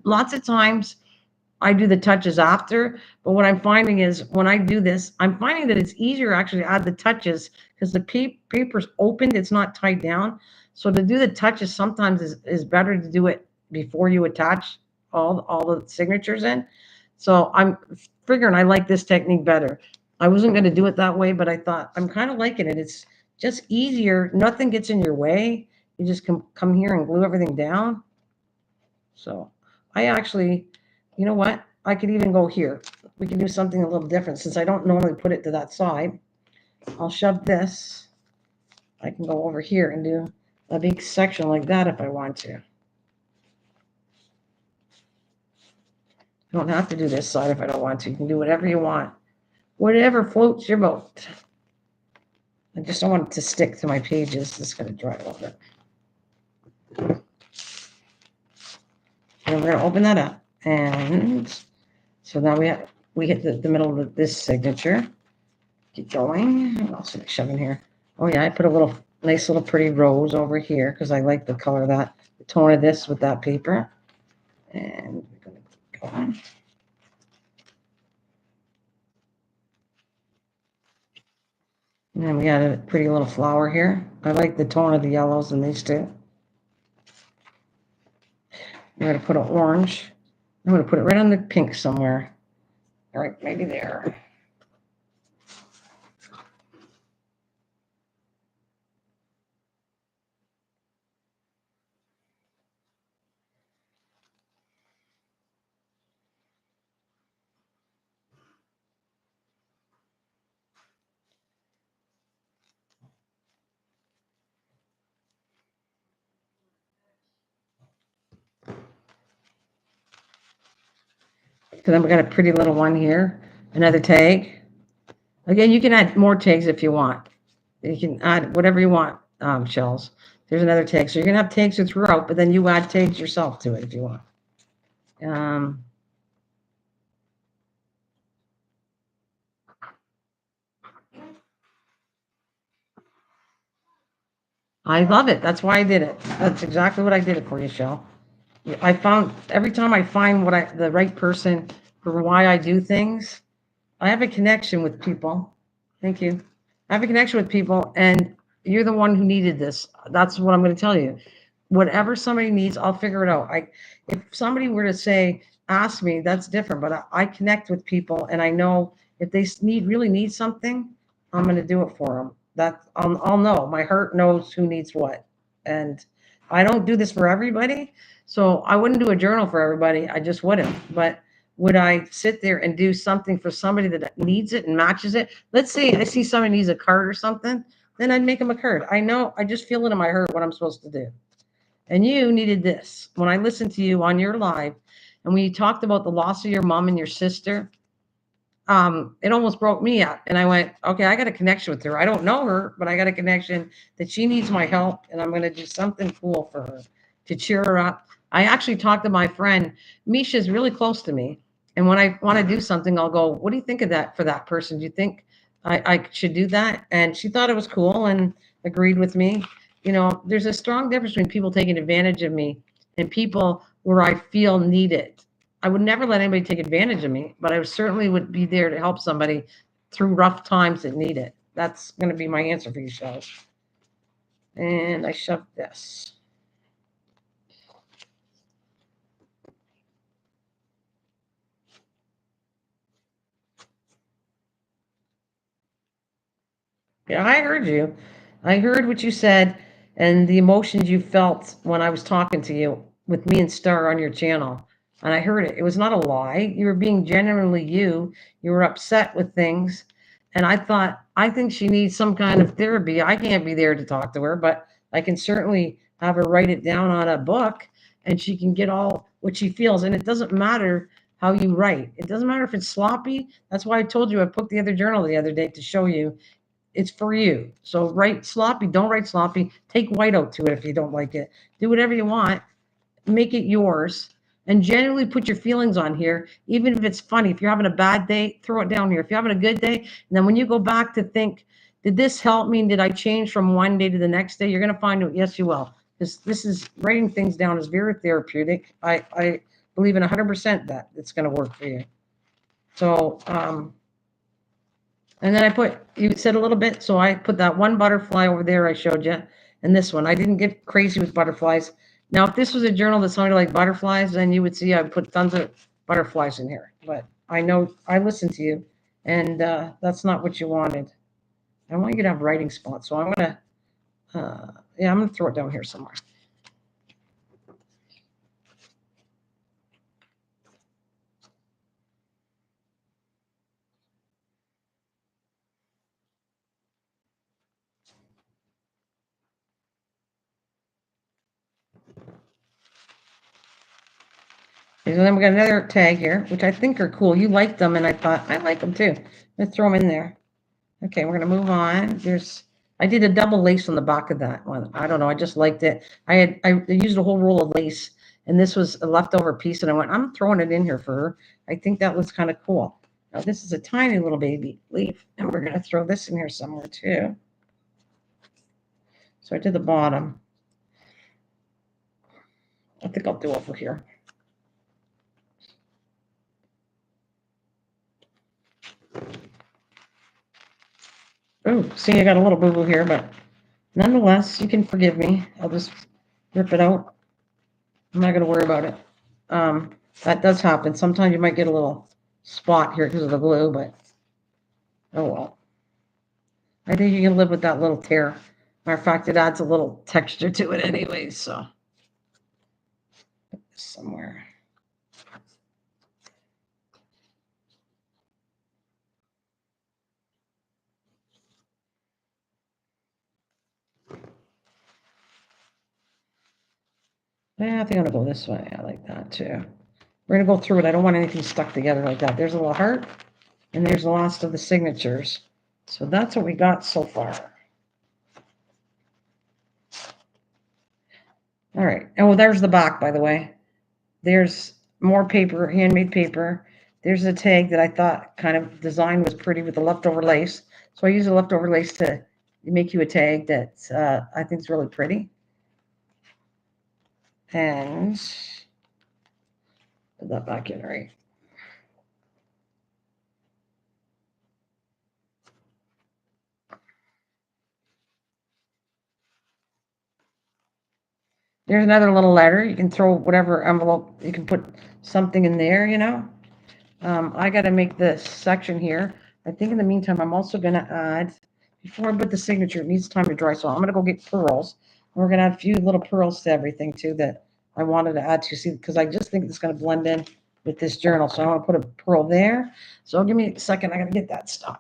Lots of times I do the touches after, but what I'm finding is when I do this, I'm finding that it's easier actually to add the touches because the paper's opened, it's not tied down. So to do the touches sometimes is better to do it before you attach all the signatures in. So I'm figuring I like this technique better. I wasn't going to do it that way, but I thought I'm kind of liking it. It's just easier. Nothing gets in your way. You just come here and glue everything down. So I actually, you know what? I could even go here. We can do something a little different since I don't normally put it to that side. I'll shove this. I can go over here and do a big section like that if I want to. You don't have to do this side if I don't want to. You can do whatever you want. Whatever floats your boat. I just don't want it to stick to my pages. It's going to dry a little bit. And we're going to open that up. And so now we hit the middle of this signature. Keep going. What else did I shove in here? Oh yeah, I put a little nice little pretty rose over here because I like the color of that, the tone of this with that paper. And we're going to go on. And then we got a pretty little flower here. I like the tone of the yellows in these two. We're going to put an orange. I'm going to put it right on the pink somewhere. All right, maybe there. So then we got a pretty little one here, another tag. Again, you can add more tags if you want. You can add whatever you want, shells. There's another tag. So you're going to have tags throughout, but then you add tags yourself to it if you want. I love it. That's why I did it. That's exactly what I did it for you, Shell. I found every time I find the right person for why I do things, I have a connection with people. Thank you. I have a connection with people, and you're the one who needed this. That's what I'm going to tell you. Whatever somebody needs, I'll figure it out. If somebody were to say, ask me, that's different. But I connect with people, and I know if they really need something, I'm going to do it for them. I'll know. My heart knows who needs what, and I don't do this for everybody. So I wouldn't do a journal for everybody. I just wouldn't. But would I sit there and do something for somebody that needs it and matches it? Let's say I see somebody needs a card or something, then I'd make them a card. I know, I just feel it in my heart what I'm supposed to do. And you needed this. When I listened to you on your live and when you talked about the loss of your mom and your sister, it almost broke me up. And I went, okay, I got a connection with her. I don't know her, but I got a connection that she needs my help, and I'm going to do something cool for her to cheer her up. I actually talked to my friend. Misha's really close to me. And when I want to do something, I'll go, what do you think of that for that person? Do you think I should do that? And she thought it was cool and agreed with me. You know, there's a strong difference between people taking advantage of me and people where I feel need it. I would never let anybody take advantage of me, but I certainly would be there to help somebody through rough times that need it. That's going to be my answer for you, shells. And I shoved this. Yeah, I heard you. I heard what you said and the emotions you felt when I was talking to you with me and Star on your channel. And I heard it. It was not a lie. You were being genuinely you. You were upset with things. And I thought, I think she needs some kind of therapy. I can't be there to talk to her, but I can certainly have her write it down on a book and she can get all what she feels. And it doesn't matter how you write, it doesn't matter if it's sloppy. That's why I told you I put the other journal the other day to show you it's for you. So write sloppy, don't write sloppy. Take whiteout to it if you don't like it. Do whatever you want. Make it yours. And genuinely put your feelings on here, even if it's funny. If you're having a bad day, throw it down here. If you're having a good day, and then when you go back to think, did this help me? Did I change from one day to the next day? You're going to find out, yes, you will. This is writing things down is very therapeutic. I believe in 100% that it's going to work for you. So, and then I put, you said a little bit, so I put that one butterfly over there I showed you, and this one. I didn't get crazy with butterflies. Now, if this was a journal that sounded like butterflies, then you would see I put tons of butterflies in here. But I know I listened to you, and that's not what you wanted. I want you to have writing spots, so I'm gonna, yeah, I'm gonna throw it down here somewhere. And then we got another tag here, which I think are cool. You liked them, and I thought I like them too. Let's throw them in there. Okay, we're gonna move on. I did a double lace on the back of that one. I don't know, I just liked it. I used a whole roll of lace, and this was a leftover piece, and I went, I'm throwing it in here for her. I think that looks kind of cool. Now this is a tiny little baby leaf, and we're gonna throw this in here somewhere too. So I did the bottom. I think I'll do over here. Oh, see, I got a little boo-boo here, but nonetheless, you can forgive me. I'll just rip it out. I'm not gonna worry about it. Um, that does happen. Sometimes you might get a little spot here because of the glue, but oh well. I think you can live with that little tear. Matter of fact, it adds a little texture to it anyway, so put this somewhere. Yeah, I think I'm gonna go this way. I like that too. We're gonna go through it. I don't want anything stuck together like that. There's a little heart, and there's the last of the signatures. So that's what we got so far. All right. Oh, there's the back, by the way. There's more paper, handmade paper. There's a tag that I thought kind of design was pretty with the leftover lace. So I use the leftover lace to make you a tag that I think is really pretty. And put that back in right. There's another little letter. You can throw whatever envelope, you can put something in there, you know. I got to make this section here. I think in the meantime, I'm also going to add, before I put the signature, it needs time to dry. So I'm going to go get pearls. And we're going to add a few little pearls to everything too that I wanted to add to, see, because I just think it's going to blend in with this journal. So I'm going to put a pearl there. So give me a second. I got to get that stuff.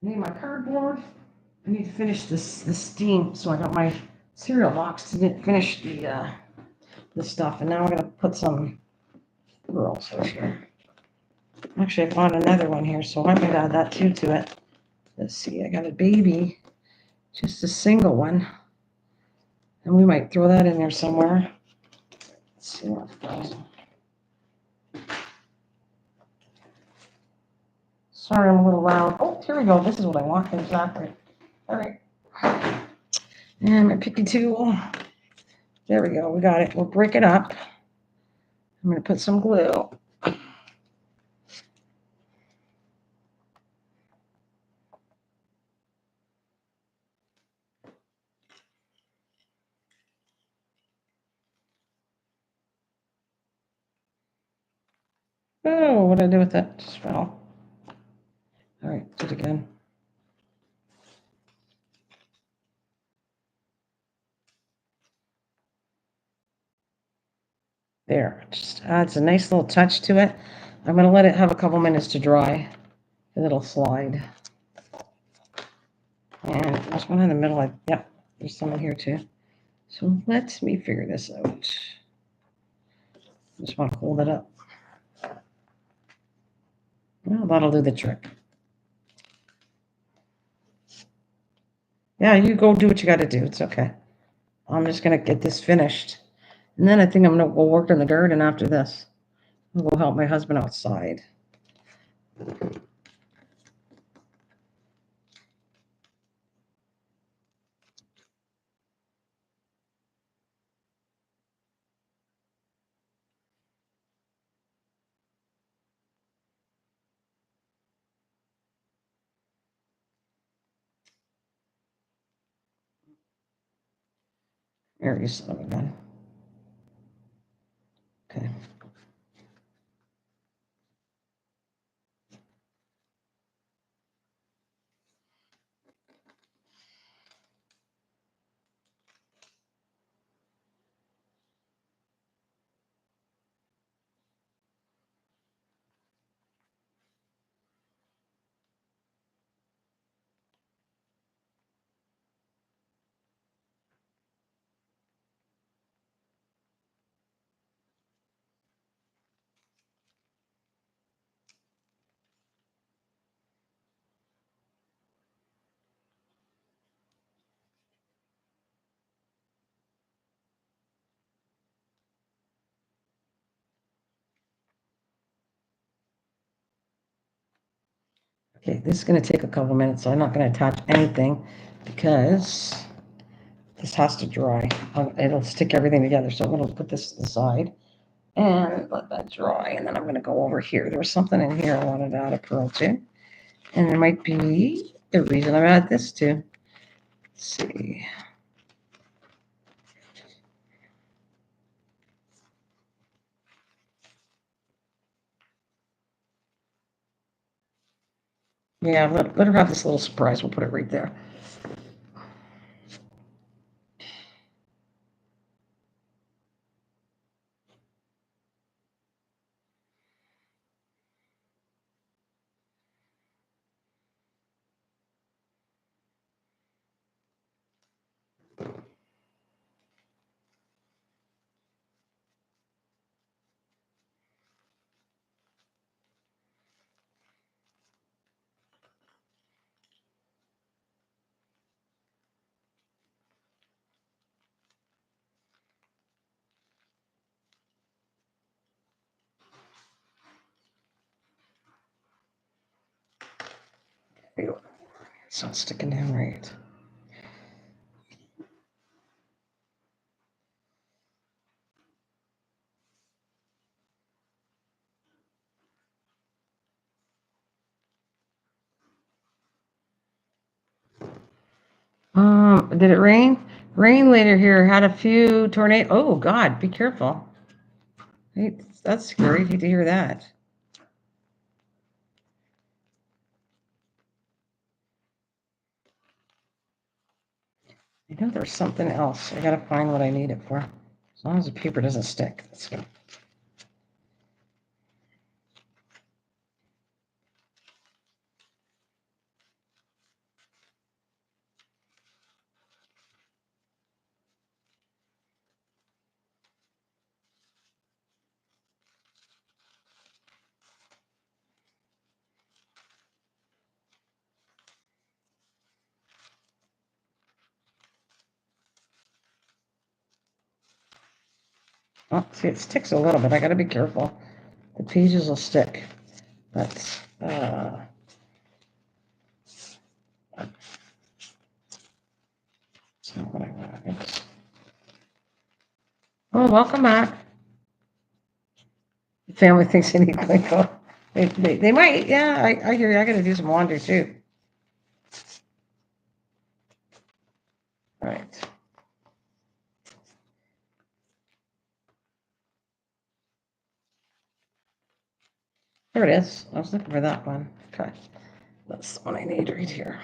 need my cardboard. I need to finish this steam. So I got my cereal box to finish the stuff, and now I'm gonna put some. Where else is here? Actually, I found another one here, so I might add that too to it. Let's see. I got a baby, just a single one, and we might throw that in there somewhere. Let's see what it goes. Sorry, I'm a little loud. Oh, here we go. This is what I want exactly. All right. And my picky tool. There we go. We got it. We'll break it up. I'm going to put some glue. Oh, what did I do with that? Just fell. All right, do it again. There, just adds a nice little touch to it. I'm going to let it have a couple minutes to dry, and it'll slide. And there's one in the middle. Yep, there's some in here too. So let me figure this out. Just want to hold it up. Well, that'll do the trick. Yeah, you go do what you got to do. It's okay. I'm just going to get this finished. And then I think I'm going to go work in the garden after this. I'll go help my husband outside. There you son of a gun. Okay. Okay, this is going to take a couple minutes, so I'm not going to attach anything because this has to dry. It'll stick everything together. So I'm going to put this to the side and let that dry. And then I'm going to go over here. There was something in here I wanted to add a pearl to. And there might be a reason I add this to. Let's see. Yeah, let her have this little surprise. We'll put it right there. It's not sticking down right. Did it rain? Rain later here had a few tornadoes. Oh God, be careful. Hey, that's scary. Hate to hear that. I know there's something else. I gotta find what I need it for. As long as the paper doesn't stick. That's good. Oh, see, it sticks a little bit. I gotta be careful. The pages will stick, but that's not what I want. Oh, welcome back. The family thinks they need Clinko. They might, yeah, I hear you. I gotta do some laundry too. All right. There it is. I was looking for that one. Okay. That's the one I need right here.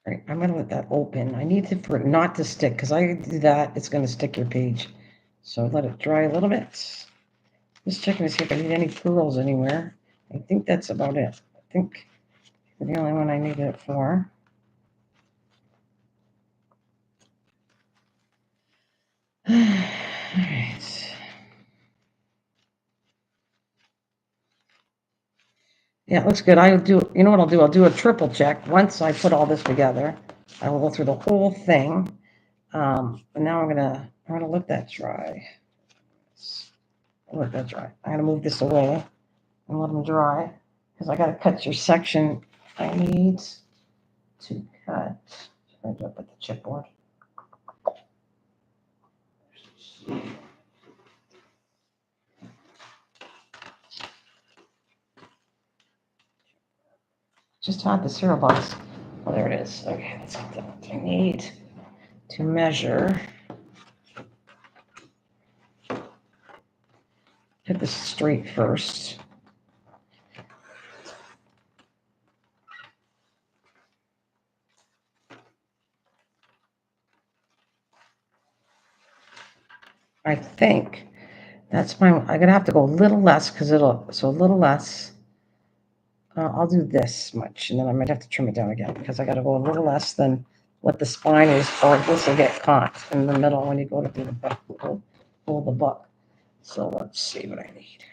All right, I'm gonna let that open. I need to, for it not to stick, because I do that, it's gonna stick your page. So let it dry a little bit. Just checking to see if I need any pearls anywhere. I think that's about it. I think the only one I need it for. All right. Yeah, it looks good. I'll do, you know what I'll do? I'll do a triple check. Once I put all this together, I will go through the whole thing. And now I'm gonna let that dry. Let that dry. I'm gonna move this away and let them dry because I gotta cut your section I need to cut. I'm gonna put the chipboard. Just had the cereal box. Oh, there it is. Okay, that's what I need to measure. Hit this straight first. I think that's fine. I'm gonna have to go a little less because so a little less. I'll do this much, and then I might have to trim it down again because I got to go a little less than what the spine is, or this will get caught in the middle when you go to do the book, pull the book. So let's see what I need.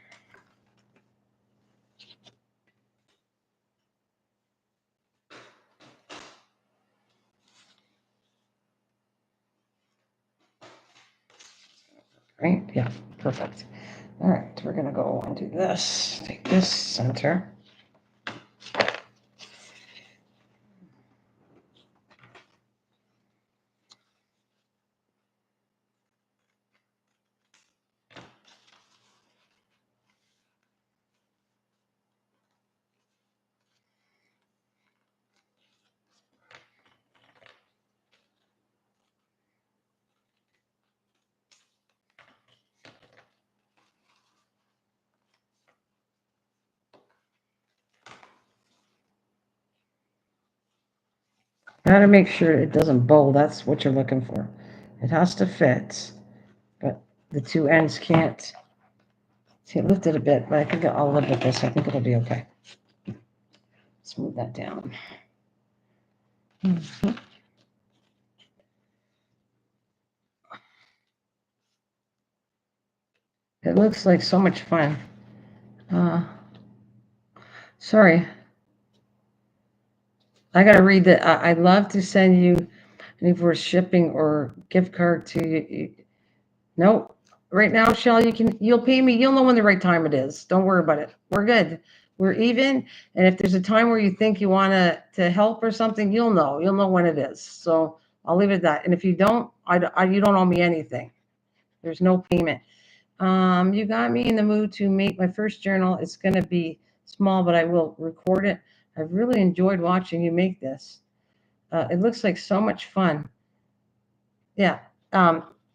Right? Yeah, perfect. All right, we're gonna go and do this. Take this center. Gotta make sure it doesn't bow. That's what you're looking for. It has to fit, but the two ends can't. See, it lifted a bit, but I think I'll live with this. I think it'll be okay. Let's move that down. Mhm. It looks like so much fun. Sorry, I gotta read that. I'd love to send you any for shipping or gift card to you. Nope. Right now, Shell, you'll pay me. You'll know when the right time it is. Don't worry about it. We're good. We're even. And if there's a time where you think you want to help or something, you'll know. You'll know when it is. So I'll leave it at that. And if you don't, you don't owe me anything. There's no payment. You got me in the mood to make my first journal. It's going to be small, but I will record it. I've really enjoyed watching you make this. It looks like so much fun. Yeah.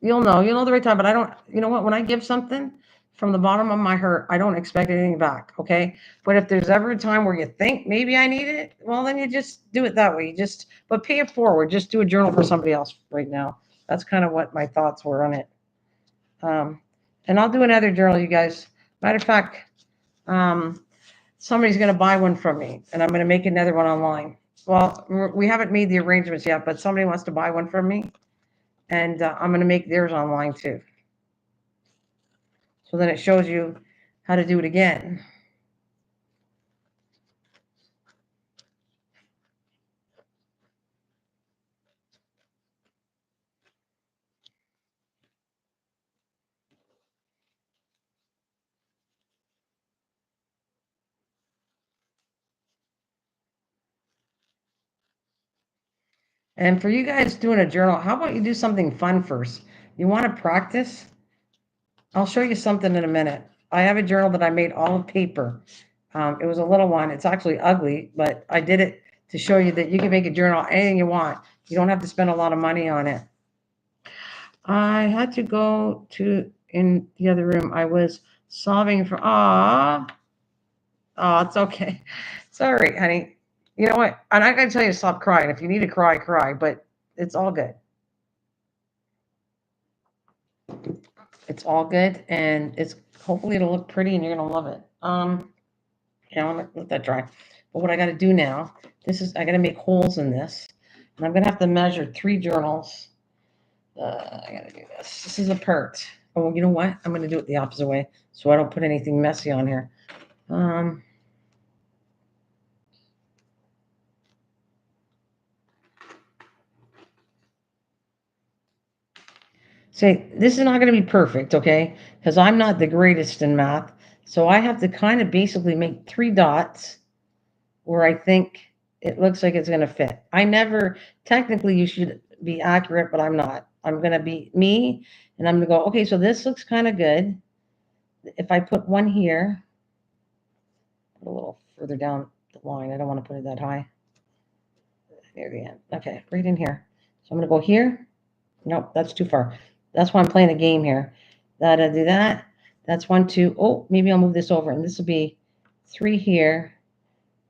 You'll know the right time, but I don't, you know what? When I give something from the bottom of my heart, I don't expect anything back. Okay. But if there's ever a time where you think maybe I need it, well, then you just do it that way. But pay it forward. Just do a journal for somebody else right now. That's kind of what my thoughts were on it. Um, and I'll do another journal, you guys. Matter of fact, um, somebody's going to buy one from me, and I'm going to make another one online. Well, we haven't made the arrangements yet, but somebody wants to buy one from me, and I'm going to make theirs online too. So then it shows you how to do it again. And for you guys doing a journal, how about you do something fun first? You want to practice? I'll show you something in a minute. I have a journal that I made all of paper. It was a little one. It's actually ugly, but I did it to show you that you can make a journal anything you want. You don't have to spend a lot of money on it. I had to go to in the other room. I was solving for it's okay. Sorry, honey. You know what? I'm not gonna tell you to stop crying. If you need to cry, cry, but it's all good. It's all good, and it's hopefully it'll look pretty, and you're gonna love it. Yeah, I'm gonna let that dry. But what I got to do now, I got to make holes in this, and I'm gonna have to measure 3 journals. I got to do this. This is a part. Oh, you know what? I'm gonna do it the opposite way, so I don't put anything messy on here. Um, Say, this is not going to be perfect, okay? Because I'm not the greatest in math. So I have to kind of basically make 3 dots where I think it looks like it's going to fit. I never, technically, you should be accurate, but I'm not. I'm going to be me, and I'm going to go, okay, so this looks kind of good. If I put one here, a little further down the line, I don't want to put it that high. Near the end. Okay, right in here. So I'm going to go here. Nope, that's too far. That's why I'm playing a game here. That'll do that. That's 1, 2. Oh, maybe I'll move this over, and this will be 3 here.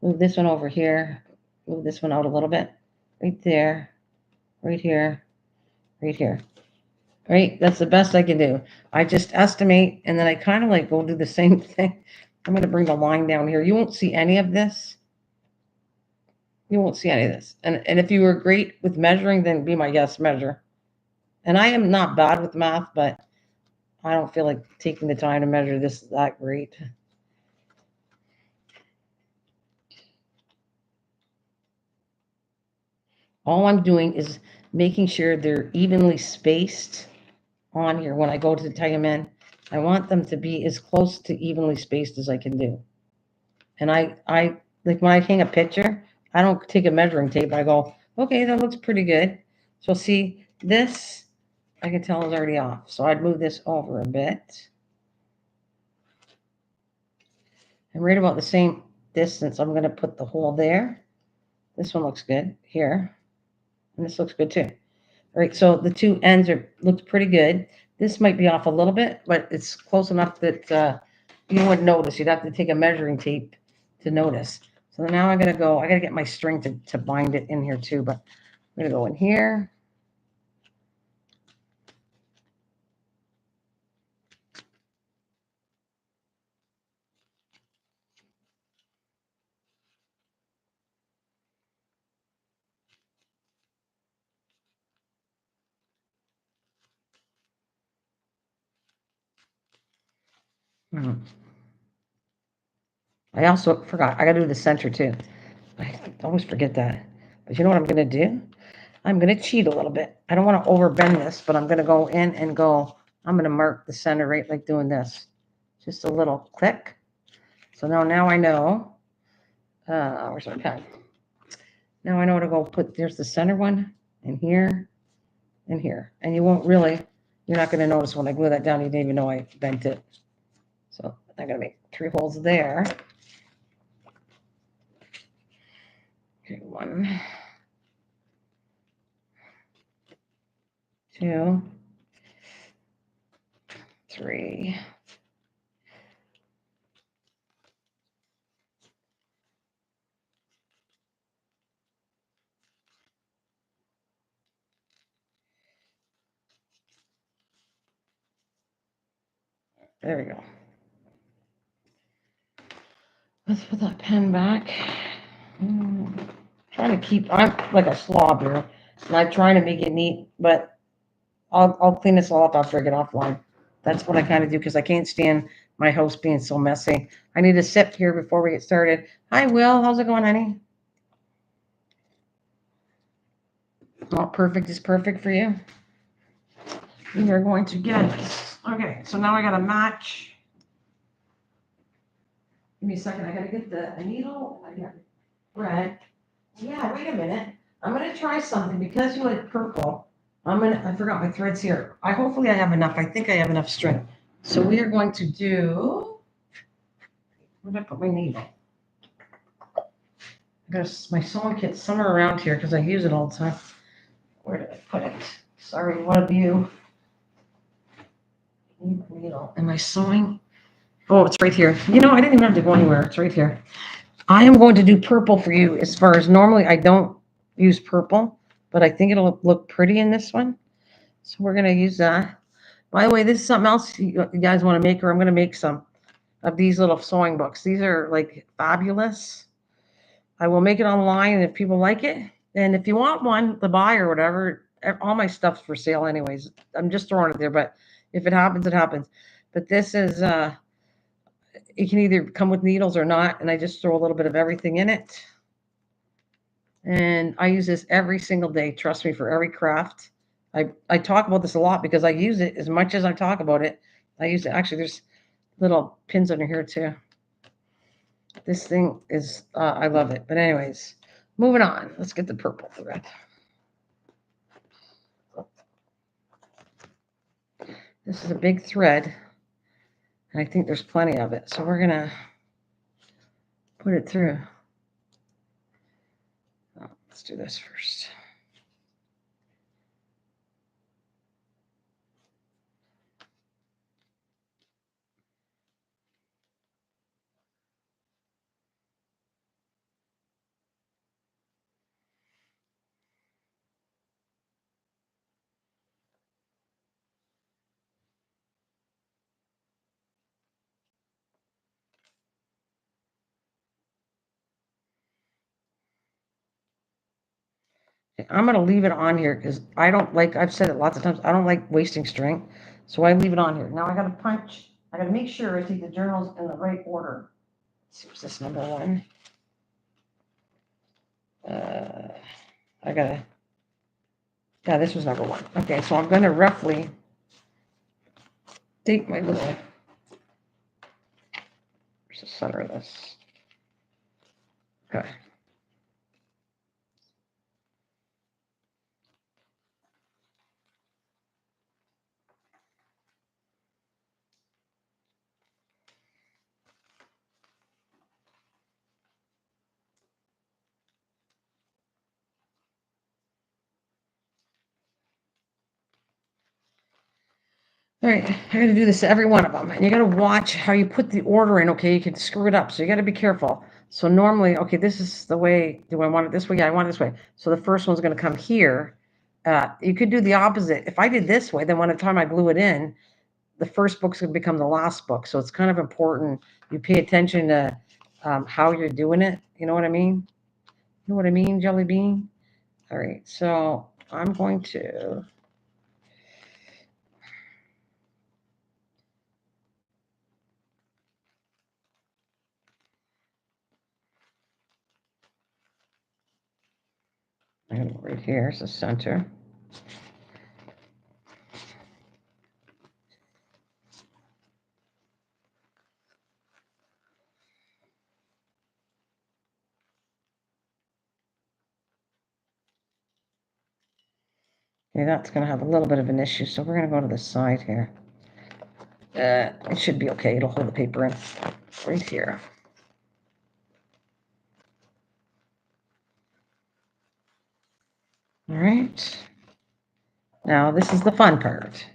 Move this one over here. Move this one out a little bit. Right there. Right here. Right here. Right? That's the best I can do. I just estimate, and then I kind of like go do the same thing. I'm going to bring the line down here. You won't see any of this. You won't see any of this. And if you were great with measuring, then be my guest measure. And I am not bad with math, but I don't feel like taking the time to measure this that great. All I'm doing is making sure they're evenly spaced on here when I go to tie them in. I want them to be as close to evenly spaced as I can do. And I like when I hang a picture, I don't take a measuring tape. I go, okay, that looks pretty good. So see, this I can tell is already off. So I'd move this over a bit. And right about the same distance, I'm going to put the hole there. This one looks good here. And this looks good too. All right, so the 2 ends looks pretty good. This might be off a little bit, but it's close enough that you wouldn't notice. You'd have to take a measuring tape to notice. So now I gotta get my string to bind it in here too, but I'm gonna go in here. Hmm. I also forgot, I gotta do the center too. I always forget that. But you know what I'm gonna do? I'm gonna cheat a little bit. I don't want to overbend this, but I'm gonna go in and go, I'm gonna mark the center right like doing this. Just a little click. So now I know, where's my pen? Now I know to go put, there's the center one, and here, and here. And you're not gonna notice when I glue that down, you didn't even know I bent it. So I'm gonna make 3 holes there. Okay, 1, 2, 3. There we go. Let's put that pen back. Trying to keep, I'm like a slob here, and I'm trying to make it neat, but I'll clean this all up after I get offline. That's what I kind of do because I can't stand my house being so messy. I need to sit here before we get started. Hi, Will. How's it going, honey? Not perfect is perfect for you. We are going to get it. Okay, so now I got to match. Give me a second. I got to get the needle. I got red. Yeah, wait a minute. I'm going to try something because you like purple. I forgot my threads here. Hopefully I have enough. I think I have enough string. So we are going to do, where did I put my needle? I got my sewing kit somewhere around here because I use it all the time. Where did I put it? Sorry, what of you? Needle. Am I sewing? Oh, it's right here. You know, I didn't even have to go anywhere. It's right here. I am going to do purple for you as far as normally I don't use purple, but I think it'll look pretty in this one. So we're going to use that. By the way, this is something else you guys want to make, or I'm going to make some of these little sewing books. These are like fabulous. I will make it online, and if people like it, and if you want one to buy or whatever, all my stuff's for sale anyways. I'm just throwing it there, but if it happens, it happens. But this is it can either come with needles or not, and I just throw a little bit of everything in it. And I use this every single day. Trust me, for every craft. I talk about this a lot because I use it as much as I talk about it. I use it. Actually, there's little pins under here too. This thing is, I love it. But anyways, moving on. Let's get the purple thread. This is a big thread, and I think there's plenty of it. So we're going to put it through. Oh, let's do this first. I'm going to leave it on here because I don't like, I've said it lots of times, I don't like wasting string. So I leave it on here. Now I got to punch. I got to make sure I take the journals in the right order. Let's see, what's this number one? I got to, yeah, this was number one. Okay, so I'm going to roughly take my little, where's the center of this? Okay. All right, I got to do this to every one of them. And you got to watch how you put the order in, okay? You can screw it up, so you got to be careful. So normally, okay, this is the way, do I want it this way? Yeah, I want it this way. So the first one's going to come here. You could do the opposite. If I did this way, then by the time I glue it in, the first book's going to become the last book. So it's kind of important you pay attention to how you're doing it. You know what I mean? You know what I mean, Jelly Bean? All right, so I'm going to... And right here is the center. Okay, that's going to have a little bit of an issue, so we're going to go to the side here. It should be okay. It'll hold the paper in right here. All right. Now this is the fun part.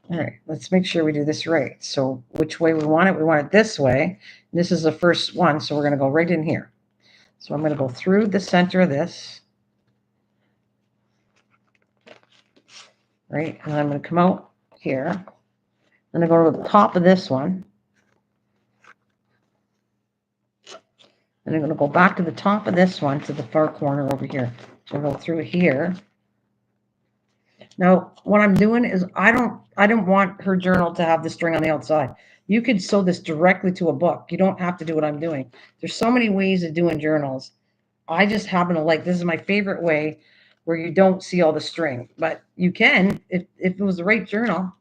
All right, let's make sure we do this right. So which way we want it this way. This is the first one, so we're going to go right in here. So I'm going to go through the center of this. Right, and I'm going to come out here. I'm going to go to the top of this one. And I'm going to go back to the top of this one, to the far corner over here. So I'll go through here. Now, what I'm doing is I don't want her journal to have the string on the outside. You could sew this directly to a book. You don't have to do what I'm doing. There's so many ways of doing journals. I just happen to like, this is my favorite way, where you don't see all the string. But you can, if it was the right journal,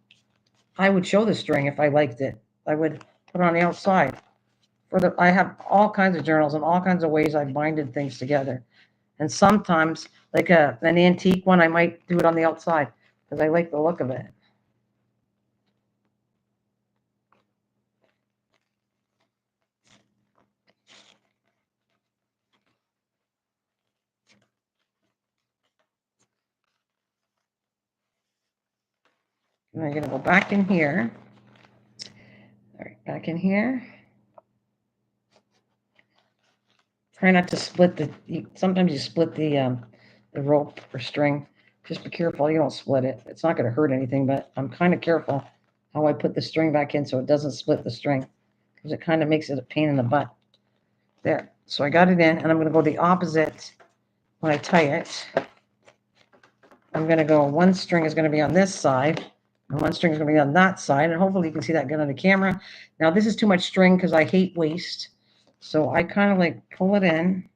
I would show the string if I liked it. I would put it on the outside. I have all kinds of journals and all kinds of ways I've binded things together. And sometimes, like an antique one, I might do it on the outside because I like the look of it. And I'm going to go back in here. All right, back in here. Try not to split sometimes you split the rope or string. Just be careful you don't split it. It's not going to hurt anything, but I'm kind of careful how I put the string back in so it doesn't split the string, because it kind of makes it a pain in the butt. There. So I got it in, and I'm going to go the opposite when I tie it. I'm going to go, one string is going to be on this side, and one string is going to be on that side, and hopefully you can see that good on the camera. Now, this is too much string because I hate waste, so I kind of like pull it in,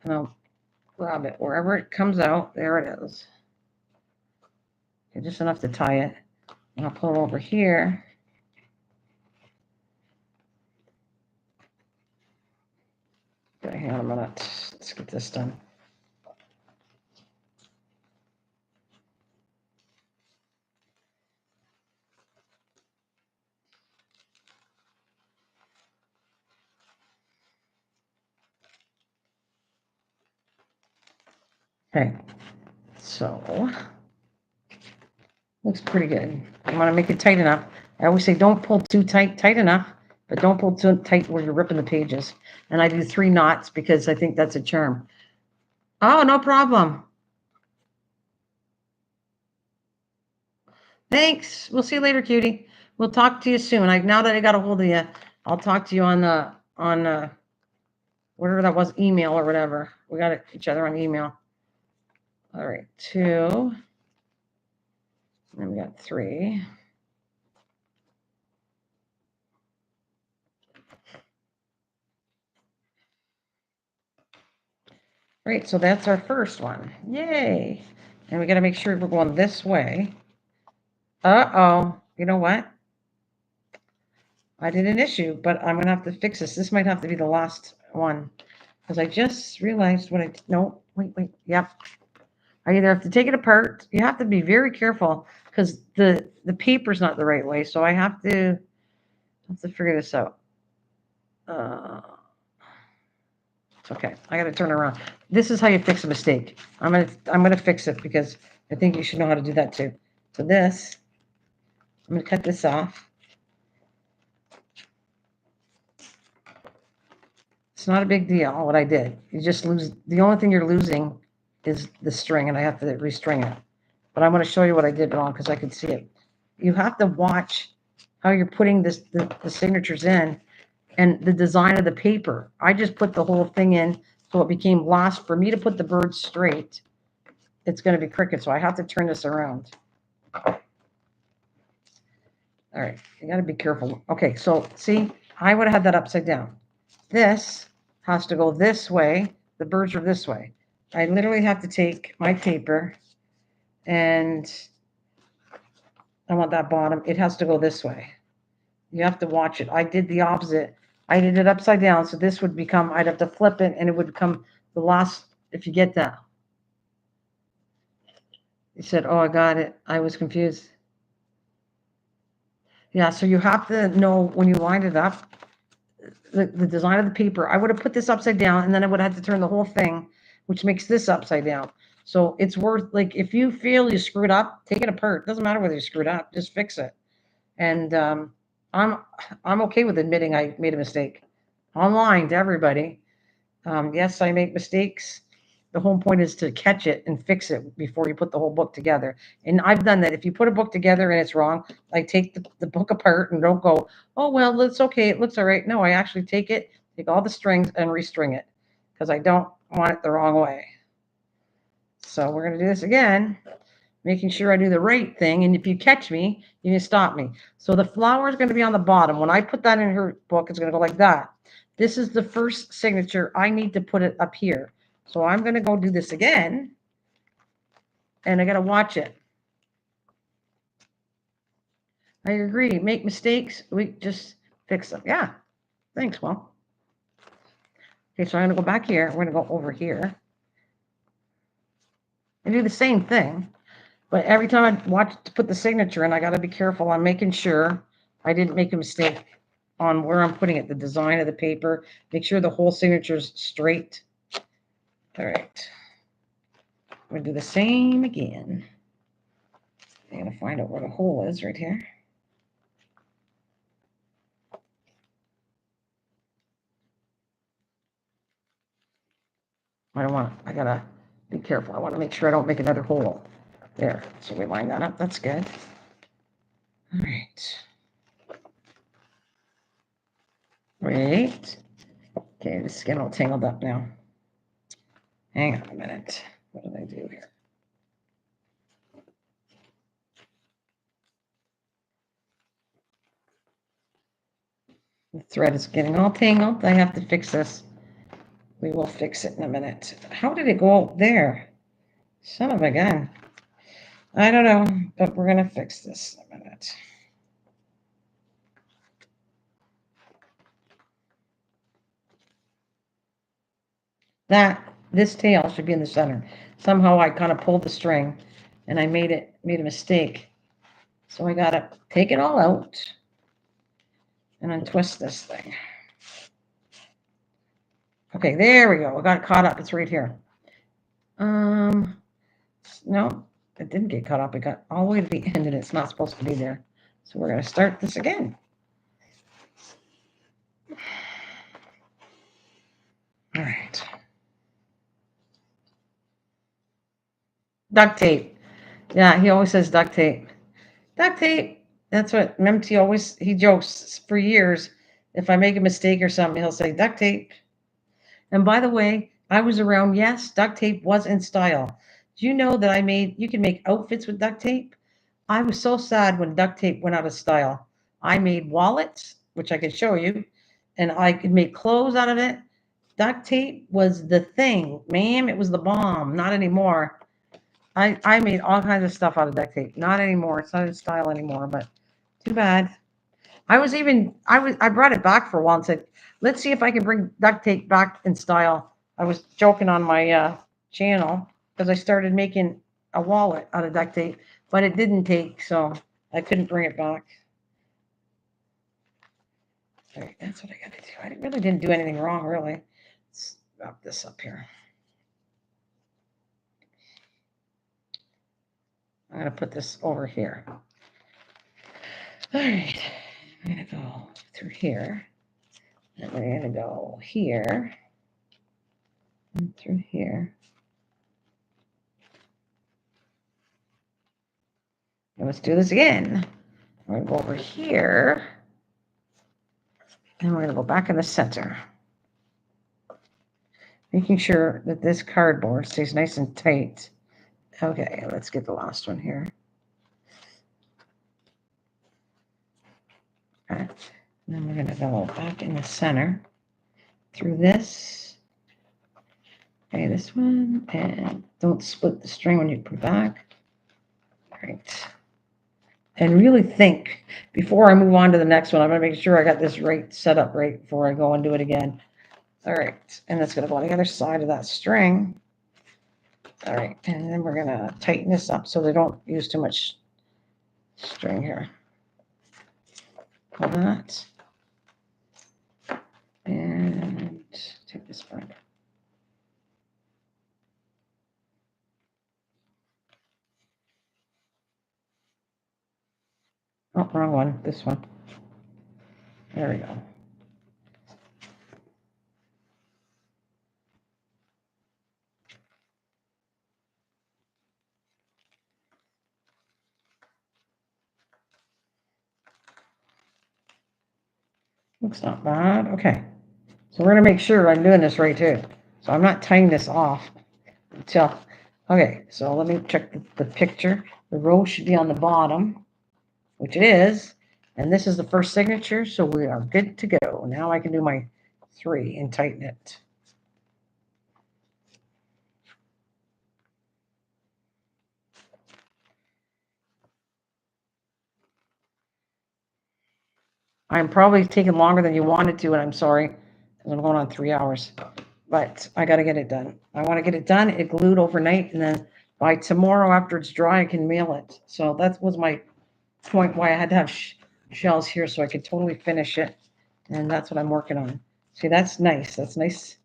and I'll grab it wherever it comes out. There it is. Okay, just enough to tie it. And I'll pull it over here. Okay, hang on a minute. Let's get this done. Okay, so looks pretty good. I want to make it tight enough. I always say don't pull too tight, tight enough, but don't pull too tight where you're ripping the pages. And I do 3 knots because I think that's a charm. Oh, no problem. Thanks. We'll see you later, cutie. We'll talk to you soon. Now that I got a hold of you, I'll talk to you on whatever that was, email or whatever. We got each other on email. All right, 2. And we got 3. Great, so that's our first one. Yay. And we got to make sure we're going this way. Uh-oh. You know what? I did an issue, but I'm going to have to fix this. This might have to be the last one, because I just realized what no, wait. Yep. I either have to take it apart. You have to be very careful because the paper's not the right way. So I have to figure this out. It's okay. I got to turn around. This is how you fix a mistake. I'm gonna fix it because I think you should know how to do that too. So this, I'm gonna cut this off. It's not a big deal what I did. You just lose. The only thing you're losing is the string, and I have to restring it. But I'm going to show you what I did wrong because I could see it. You have to watch how you're putting the signatures in and the design of the paper. I just put the whole thing in so it became lost. For me to put the bird straight, it's going to be crooked, so I have to turn this around. All right, you got to be careful. Okay, so see, I would have had that upside down. This has to go this way. The birds are this way. I literally have to take my paper, and I want that bottom. It has to go this way. You have to watch it. I did the opposite. I did it upside down, so this would become, I'd have to flip it, and it would become the last, if you get that. You said, oh, I got it. I was confused. Yeah, so you have to know when you line it up, the design of the paper. I would have put this upside down, and then I would have to turn the whole thing, which makes this upside down. So it's worth, like, if you feel you screwed up, take it apart. It doesn't matter whether you screwed up, just fix it. And I'm okay with admitting I made a mistake. Online to everybody. Yes, I make mistakes. The whole point is to catch it and fix it before you put the whole book together. And I've done that. If you put a book together and it's wrong, I take the book apart and don't go, oh, well, it's okay. It looks all right. No, I actually take it. take all the strings and restring it because I don't want it the wrong way. So we're going to do this again, making sure I do the right thing. And if you catch me, you can stop me. So the flower is going to be on the bottom. When I put that in her book, it's going to go like that. This is the first signature. I need to put it up here. So I'm going to go do this again. And I got to watch it. I agree. Make mistakes. We just fix them. Yeah. Thanks, Well. Okay, so I'm going to go back here. We're going to go over here. And do the same thing. But every time I watch to put the signature in, I got to be careful. I'm making sure I didn't make a mistake on where I'm putting it, the design of the paper. Make sure the whole signature is straight. All right. I'm going to do the same again. I'm going to find out where the hole is right here. I don't want, I got to be careful. I want to make sure I don't make another hole. There. So we line that up. That's good. All right. Wait. Okay, the skin all tangled up now. Hang on a minute. What did I do here? The thread is getting all tangled. I have to fix this. We will fix it in a minute. How did it go there? Son of a gun. I don't know, but we're going to fix this in a minute. This tail should be in the center. Somehow I kind of pulled the string and I made a mistake. So I got to take it all out and untwist this thing. Okay, there we go. I got it caught up. It's right here. No, it didn't get caught up. It got all the way to the end and it's not supposed to be there. So we're going to start this again. All right. Duct tape. Yeah, he always says duct tape. Duct tape. That's what Memty always, he jokes for years. If I make a mistake or something, he'll say duct tape. And by the way, I was around, yes, duct tape was in style. Do you know that you can make outfits with duct tape? I was so sad when duct tape went out of style. I made wallets, which I could show you, and I could make clothes out of it. Duct tape was the thing, ma'am. It was the bomb. Not anymore. I made all kinds of stuff out of duct tape. Not anymore. It's not in style anymore, but too bad. I brought it back for a while and said, let's see if I can bring duct tape back in style. I was joking on my channel because I started making a wallet out of duct tape, but it didn't take, so I couldn't bring it back. All right, that's what I got to do. I really didn't do anything wrong, really. Let's wrap this up here. I'm going to put this over here. All right, I'm going to go through here. And we're going to go here. And through here. And let's do this again. We're going to go over here. And we're going to go back in the center. Making sure that this cardboard stays nice and tight. Okay, let's get the last one here. Okay. And then we're going to go back in the center through this. Okay, this one. And don't split the string when you put it back. All right. And really think before I move on to the next one. I'm going to make sure I got this right set up right before I go and do it again. All right, and that's going to go on the other side of that string. All right, and then we're going to tighten this up so they don't use too much string here. Pull that. And take this back. Oh, wrong one. This one. There we go. Looks not bad. Okay. So we're gonna make sure I'm doing this right too. So I'm not tying this off until, okay, so let me check the picture. The row should be on the bottom, which it is. And this is the first signature, so we are good to go. Now I can do my 3 and tighten it. I'm probably taking longer than you wanted to, and I'm sorry, because I'm going on 3 hours. But I got to get it done. I want to get it done, it glued overnight, and then by tomorrow after it's dry, I can mail it. So that was my point why I had to have shells here so I could totally finish it. And that's what I'm working on. See, that's nice. That's nice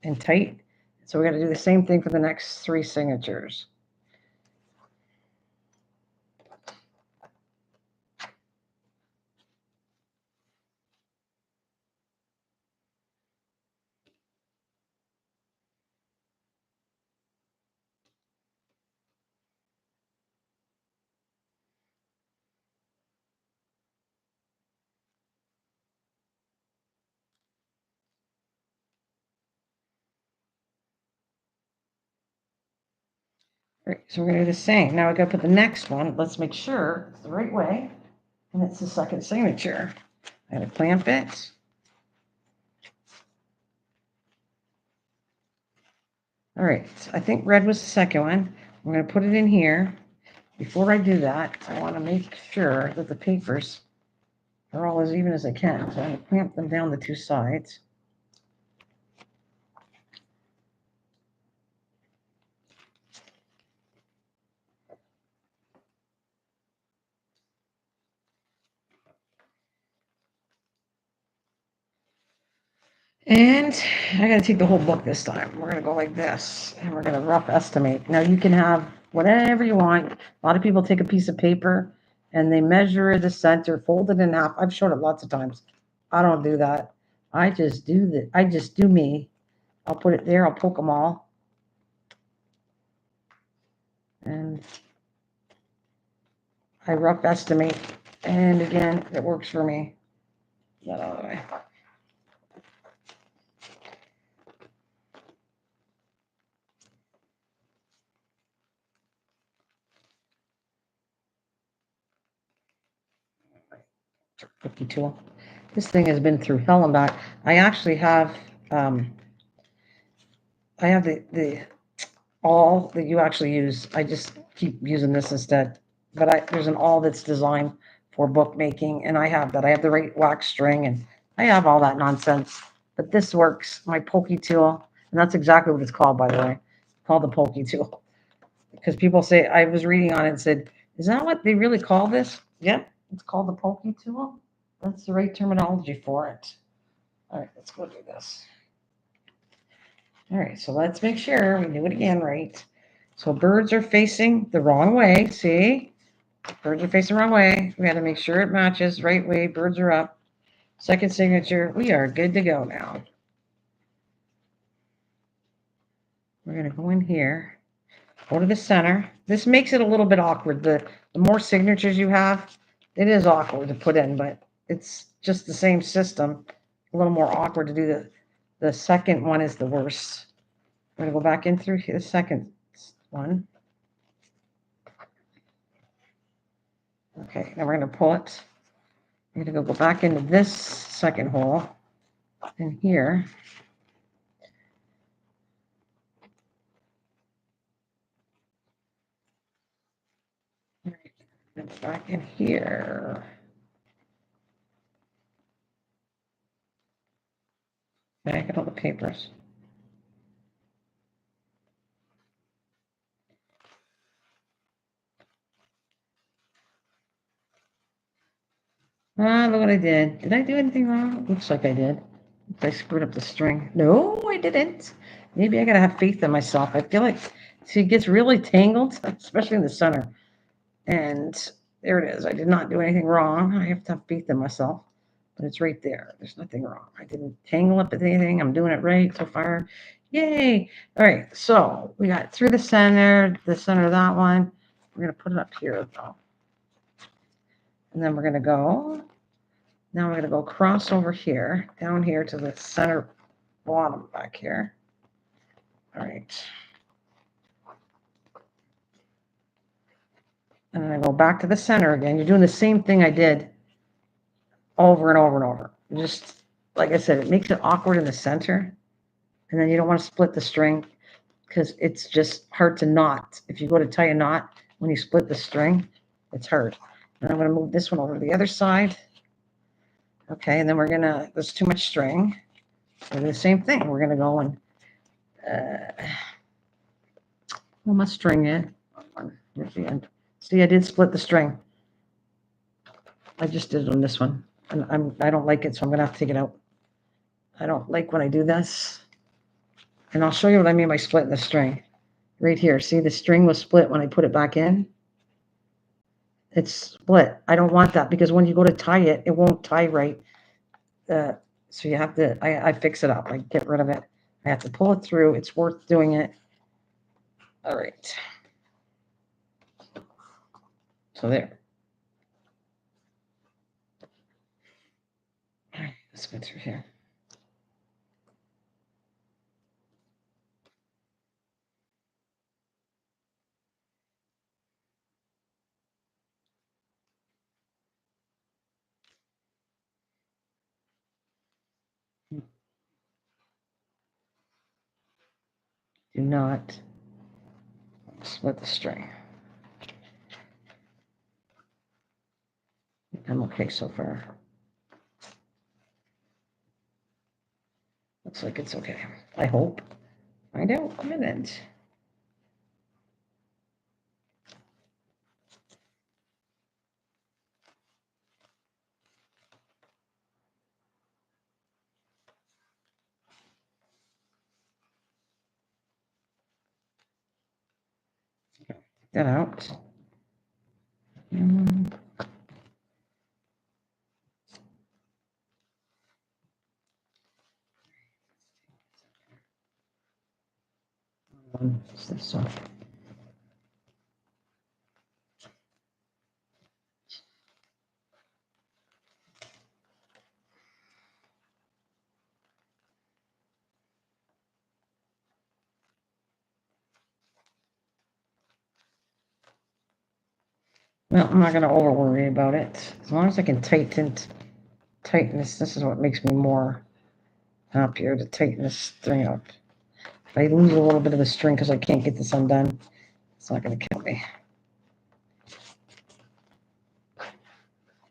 and tight. So we got to do the same thing for the next 3 signatures. All right, so we're going to do the same. Now we got to put the next one. Let's make sure it's the right way. And it's the second signature. I got to clamp it. All right, I think red was the second one. I'm going to put it in here. Before I do that, I want to make sure that the papers are all as even as I can. So I'm going to clamp them down the 2 sides. And I got to take the whole book this time. We're going to go like this, and we're going to rough estimate. Now you can have whatever you want. A lot of people take a piece of paper and they measure the center, fold it in half. I've showed it lots of times. I don't do that. I just do me. I'll put it there. I'll poke them all. And I rough estimate. And again, it works for me. That out of the way. Cookie tool. This thing has been through hell and back. I actually have I have the awl that you actually use. I just keep using this instead. But there's an awl that's designed for bookmaking, and I have that. I have the right wax string, and I have all that nonsense. But this works. My pokey tool, and that's exactly what it's called, by the way. It's called the pokey tool. Because people say, I was reading on it and said, is that what they really call this? Yep, it's called the pokey tool. That's the right terminology for it. All right, let's go do this. All right, so let's make sure we do it again right. So birds are facing the wrong way. See? Birds are facing the wrong way. We got to make sure it matches right way. Birds are up. Second signature. We are good to go now. We're going to go in here. Go to the center. This makes it a little bit awkward. The more signatures you have, it is awkward to put in, but it's just the same system. A little more awkward to do the second one is the worst. We're going to go back in through the second one. Okay, now we're going to pull it. I'm going to go back into this second hole in here. And back in here. Okay, I got all the papers. Ah, look what I did. Did I do anything wrong? Looks like I did. I screwed up the string. No, I didn't. Maybe I gotta have faith in myself. I feel like, see, it gets really tangled, especially in the center. And there it is. I did not do anything wrong. I have to have faith in myself. But it's right there. There's nothing wrong. I didn't tangle up with anything. I'm doing it right so far. Yay. All right. So we got through the center of that one. We're going to put it up here though. And then we're going to go. Now we're going to go across over here, down here to the center bottom back here. All right. And then I go back to the center again. You're doing the same thing I did over and over and over. Just like I said, it makes it awkward in the center. And then you don't want to split the string because it's just hard to knot. If you go to tie a knot when you split the string, it's hard. And I'm going to move this one over to the other side. Okay, and then there's too much string. So the same thing. We're going to go and pull my string in. Here's the end. See, I did split the string. I just did it on this one. And I don't like it, so I'm going to have to take it out. I don't like when I do this. And I'll show you what I mean by splitting the string. Right here. See, the string was split when I put it back in. It's split. I don't want that because when you go to tie it, it won't tie right. So you have to, I fix it up. I get rid of it. I have to pull it through. It's worth doing it. All right. So there. All right, let's go through here. Do not split the string. I'm okay so far. Looks like it's okay. I hope. Find out in a minute. Take that out. So. Well, I'm not going to over worry about it. As long as I can tighten this is what makes me more happier to tighten this string up. If I lose a little bit of the string because I can't get this undone, it's not going to kill me.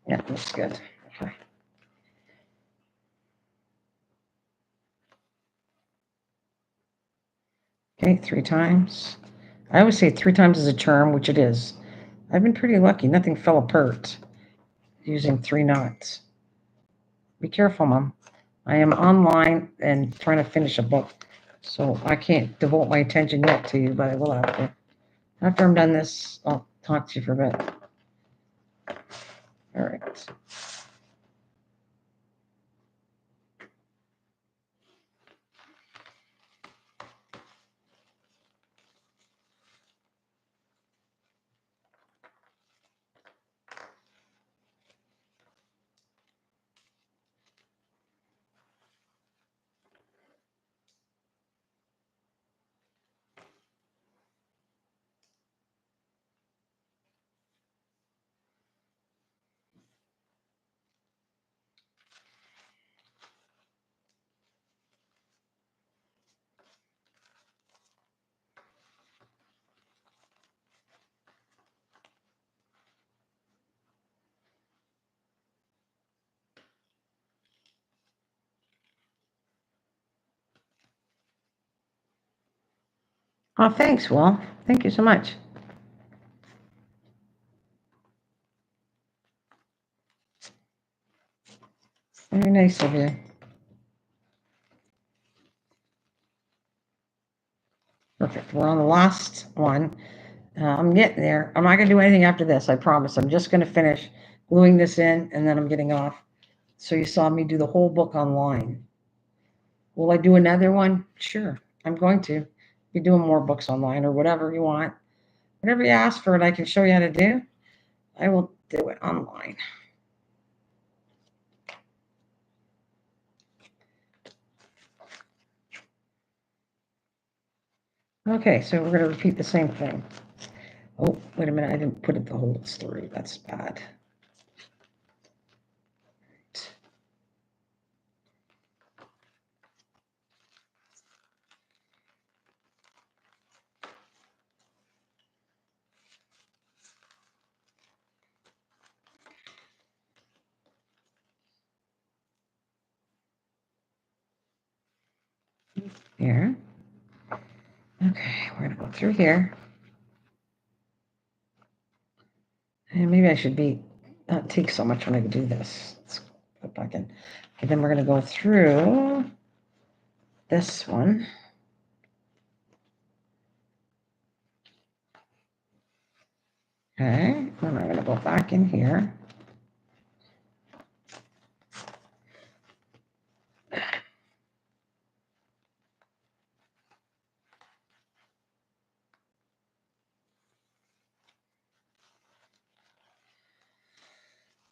Yeah, that's good. Okay. Okay, 3 times. I always say 3 times is a charm, which it is. I've been pretty lucky. Nothing fell apart using 3 knots. Be careful, Mom. I am online and trying to finish a book, so I can't devote my attention yet to you, but I will after. After I'm done this, I'll talk to you for a bit. All right. Oh, thanks, Will. Thank you so much. Very nice of you. Perfect. We're on the last one. I'm getting there. I'm not going to do anything after this, I promise. I'm just going to finish gluing this in, and then I'm getting off. So you saw me do the whole book online. Will I do another one? Sure, I'm going to. Be doing more books online or whatever you want. Whatever you ask for and I can show you how to do, I will do it online. Okay, so we're going to repeat the same thing. Oh, wait a minute, I didn't put it the whole story. That's bad. Here. Okay, we're going to go through here. And maybe I should not take so much when I do this. Let's put it back in. And then we're going to go through this one. Okay, and I'm going to go back in here.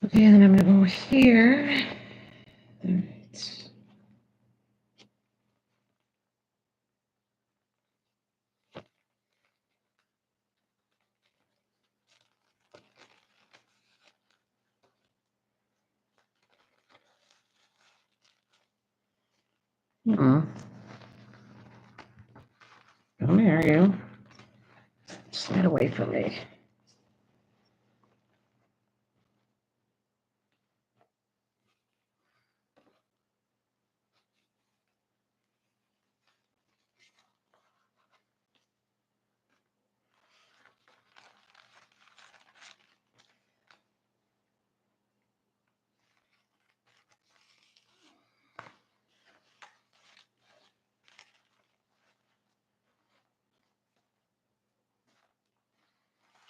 Okay, and then I'm going to go here. All right. Come here, you. Slide away from me.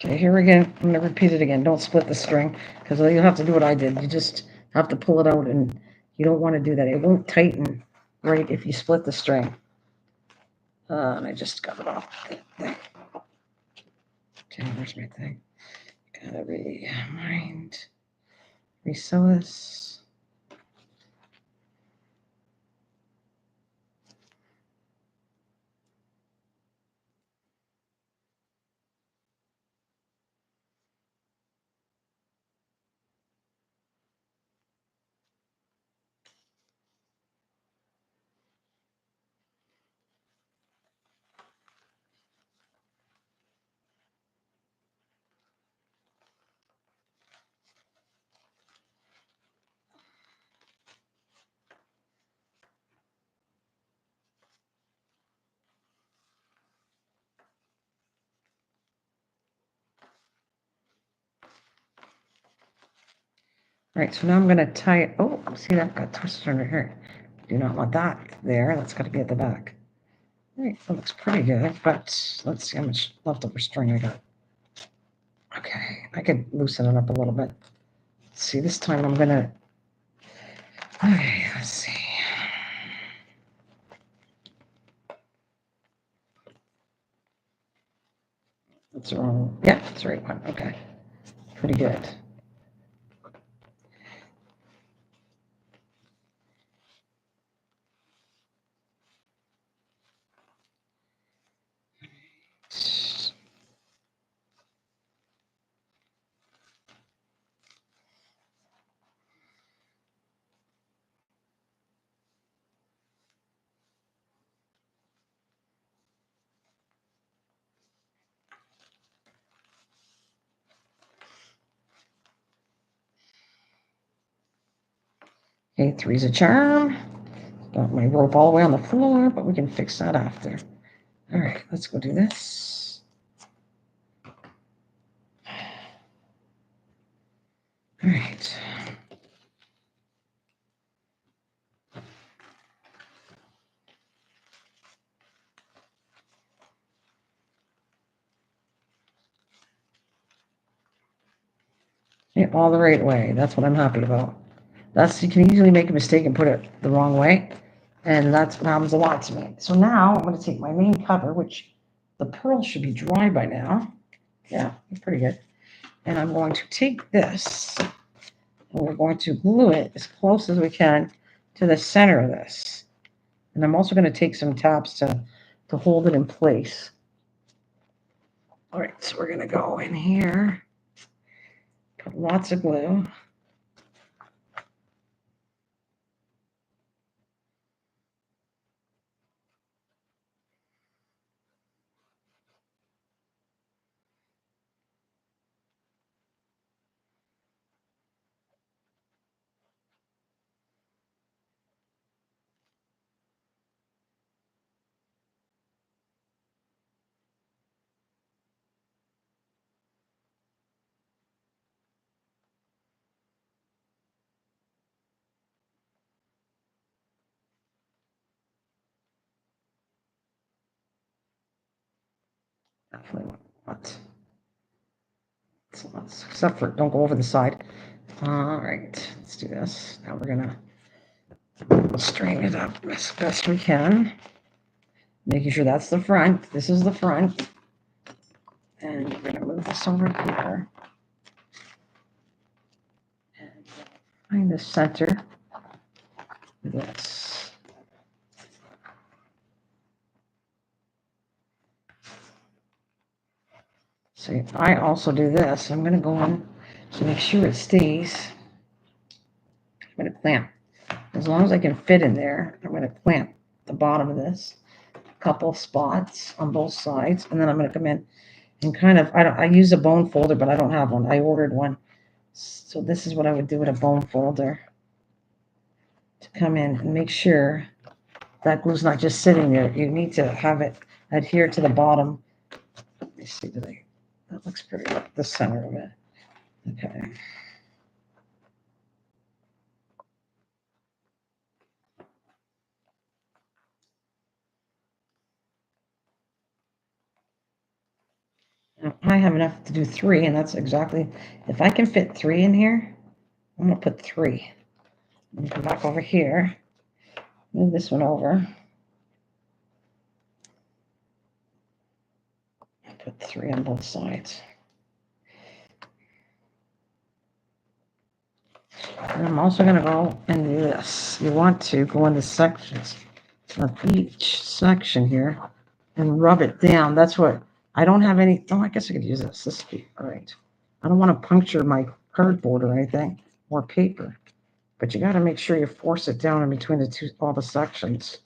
Okay, here again, I'm going to repeat it again. Don't split the string, because you have to do what I did. You just have to pull it out, and you don't want to do that. It won't tighten right if you split the string. And I just got it off. Okay, where's my thing? Gotta resew this. All right, so now I'm going to tie it. Oh, see, that got twisted under here. Do not want that there. That's got to be at the back. All right, that looks pretty good, but let's see how much leftover string I got. Okay, I could loosen it up a little bit. See, this time I'm going to... Okay, let's see. That's the wrong... Yeah, that's the right one. Okay, pretty good. Okay, three's a charm. Got my rope all the way on the floor, but we can fix that after. All right, let's go do this. All right. Yeah, all the right way. That's what I'm happy about. You can easily make a mistake and put it the wrong way. And that's what happens a lot to me. So now I'm going to take my main cover, which the pearl should be dry by now. Yeah, pretty good. And I'm going to take this and we're going to glue it as close as we can to the center of this. And I'm also going to take some taps to hold it in place. All right, so we're gonna go in here, put lots of glue. Definitely want lots, except for don't go over the side. All right, let's do this. Now we're gonna straighten it up as best we can, making sure that's the front. This is the front, and we're gonna move this over here and find the center. This. See, I also do this. I'm gonna go in to make sure it stays. I'm gonna clamp. As long as I can fit in there, I'm gonna clamp the bottom of this, a couple spots on both sides, and then I'm gonna come in and kind of, I use a bone folder, but I don't have one. I ordered one. So this is what I would do with a bone folder, to come in and make sure that glue's not just sitting there. You need to have it adhere to the bottom. Let me see, that looks pretty like the center of it. Okay. I have enough to do 3, and that's exactly, if I can fit 3 in here, I'm gonna put 3. I'm gonna come back over here, move this one over, and put 3 on both sides. And I'm also gonna go and do this. You want to go into sections of each section here and rub it down. That's what, I don't have any, oh, I guess I could use this. This would be, all right. I don't want to puncture my cardboard or anything, or paper, but you got to make sure you force it down in between the two, all the sections.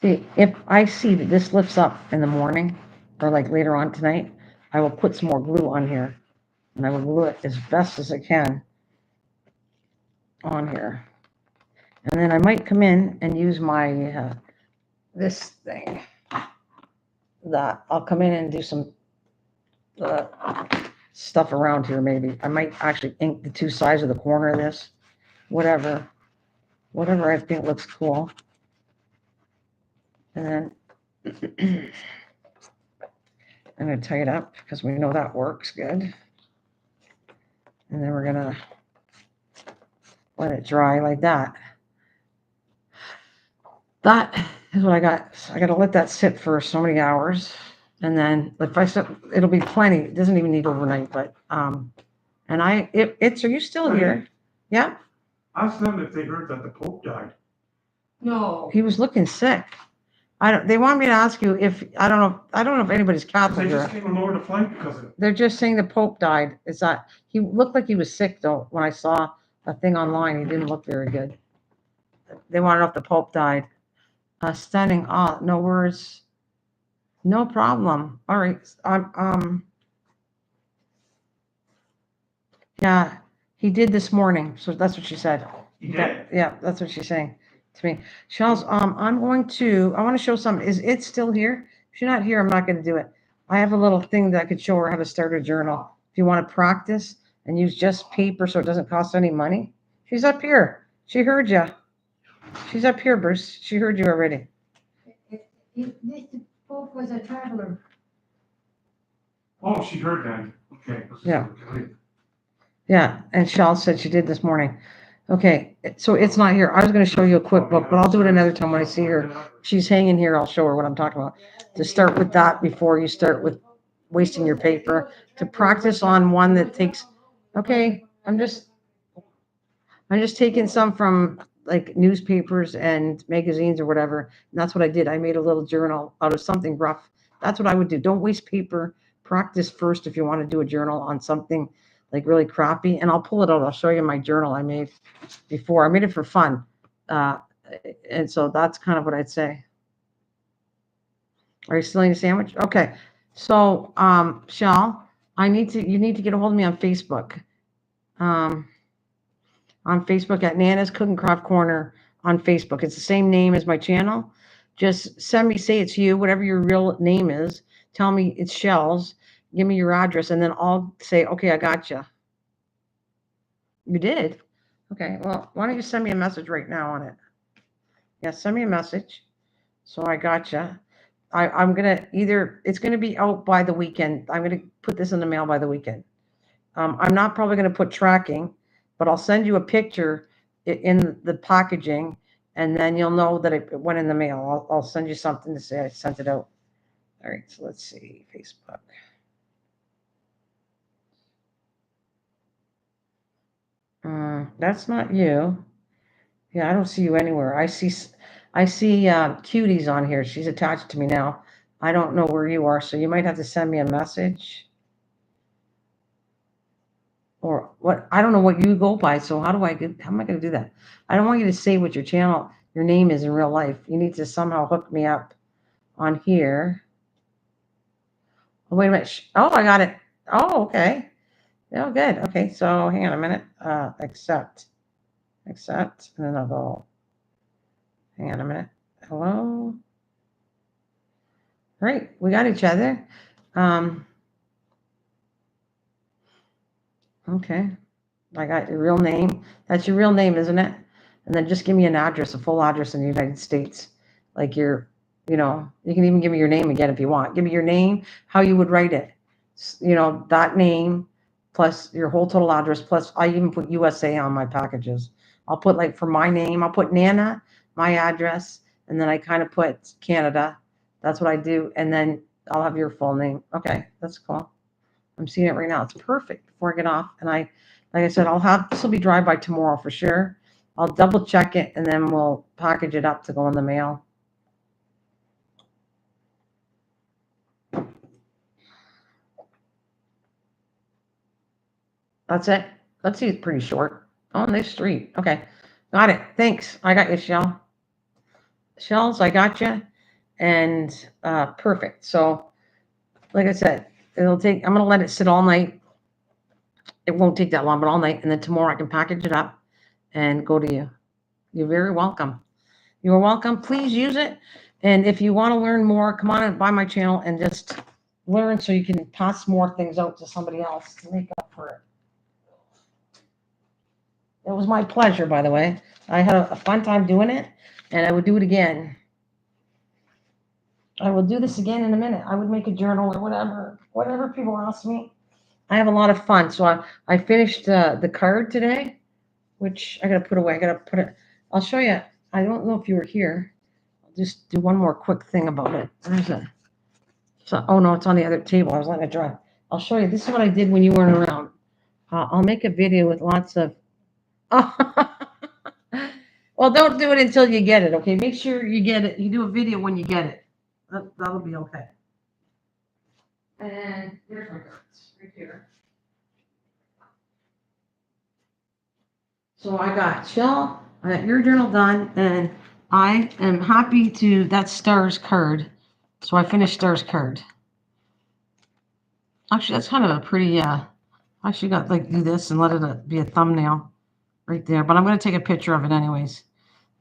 See, if I see that this lifts up in the morning or like later on tonight, I will put some more glue on here, and I will glue it as best as I can on here. And then I might come in and use my, this thing, that I'll come in and do some stuff around here maybe. I might actually ink the 2 sides of the corner of this, whatever I think looks cool. And then I'm going to tie it up because we know that works good. And then we're going to let it dry like that. That is what I got. So I got to let that sit for so many hours. And then if I set, it'll be plenty. It doesn't even need overnight, but, and are you still here? Yeah. Ask them if they heard that the Pope died. No. He was looking sick. They want me to ask you if, I don't know if anybody's They Catholic just here. came and lowered a flight because of it. They're just saying the Pope died. Is that, he looked like he was sick though. When I saw a thing online, he didn't look very good. They want to know if the Pope died. Stunning. Oh, no words. No problem. All right. Yeah, he did this morning. So that's what she said. He did? Yeah, that's what she's saying to me. Charles, I want to show some. Is it still here? If you're not here, I'm not going to do it. I have a little thing that I could show her how to start a journal. If you want to practice, and use just paper so it doesn't cost any money? She's up here. She heard you. She's up here, Bruce. She heard you already. Mr. Pope was a traveler. Oh, she heard that. Okay. Yeah. Yeah, and Shell said she did this morning. Okay, so it's not here. I was going to show you a quick book, but I'll do it another time when I see her. She's hanging here. I'll show her what I'm talking about. To start with that before you start with wasting your paper. To practice on one that takes. Okay, I'm just taking some from like newspapers and magazines or whatever. And that's what I did. I made a little journal out of something rough. That's what I would do. Don't waste paper. Practice first if you want to do a journal on something like really crappy. And I'll pull it out. I'll show you my journal I made before. I made it for fun. And so that's kind of what I'd say. Are you still eating a sandwich? Okay. So, Shell, you need to get a hold of me on Facebook. On Facebook at Nana's Cook and Craft Corner on Facebook. It's the same name as my channel. Just send me, say it's you, whatever your real name is. Tell me it's Shell's. Give me your address, and then I'll say, okay, I got you. You did? Okay, well, why don't you send me a message right now on it? Yeah, send me a message. So I got you. I'm going to it's going to be out by the weekend. I'm going to put this in the mail by the weekend. I'm not probably going to put tracking, but I'll send you a picture in the packaging, and then you'll know that it went in the mail. I'll send you something to say I sent it out. All right, so let's see, Facebook. That's not you. Yeah, I don't see you anywhere. I see Cuties on here. She's attached to me now. I don't know where you are, so you might have to send me a message. Or what? I don't know what you go by, so how am I going to do that? I don't want you to say what your name is in real life. You need to somehow hook me up on here. Oh, wait a minute. Oh, I got it. Oh, okay. Oh, good. Okay, so hang on a minute. Accept, and then I'll go. Hang on a minute. Hello. Right, we got each other. Okay. I got your real name. That's your real name, isn't it? And then just give me an address, a full address in the United States. Like you can even give me your name again if you want. Give me your name, how you would write it. That name plus your whole total address, plus I even put USA on my packages. I'll put like for my name, I'll put Nana, my address, and then I kind of put Canada. That's what I do. And then I'll have your full name. Okay, that's cool. I'm seeing it right now. It's perfect before I get off. And like I said, this will be drive by tomorrow for sure. I'll double check it and then we'll package it up to go in the mail. That's it. Let's see, it's pretty short. On this street. Okay. Got it. Thanks. I got you, Shell. Shells, I got you. And perfect. So, like I said, I'm going to let it sit all night. It won't take that long, but all night. And then tomorrow I can package it up and go to you. You're very welcome. You're welcome. Please use it. And if you want to learn more, come on and by my channel and just learn so you can pass more things out to somebody else to make up for it. It was my pleasure, by the way. I had a fun time doing it, and I would do it again. I will do this again in a minute. I would make a journal or whatever people ask me. I have a lot of fun. So I finished the card today, which I got to put away. I got to put it. I'll show you. I don't know if you were here. I'll just do one more quick thing about it. Where's it? So, oh no, it's on the other table. I was letting it dry. I'll show you. This is what I did when you weren't around. I'll make a video with lots of. Well, don't do it until you get it. Okay, make sure you get it. You do a video when you get it. That'll be okay. And here's my cards right here. So I got Shell. I got your journal done, and I am happy to. That's Star's card. So I finished Star's card. Actually, that's kind of a pretty. I actually got do this and let it be a thumbnail right there. But I'm going to take a picture of it anyways.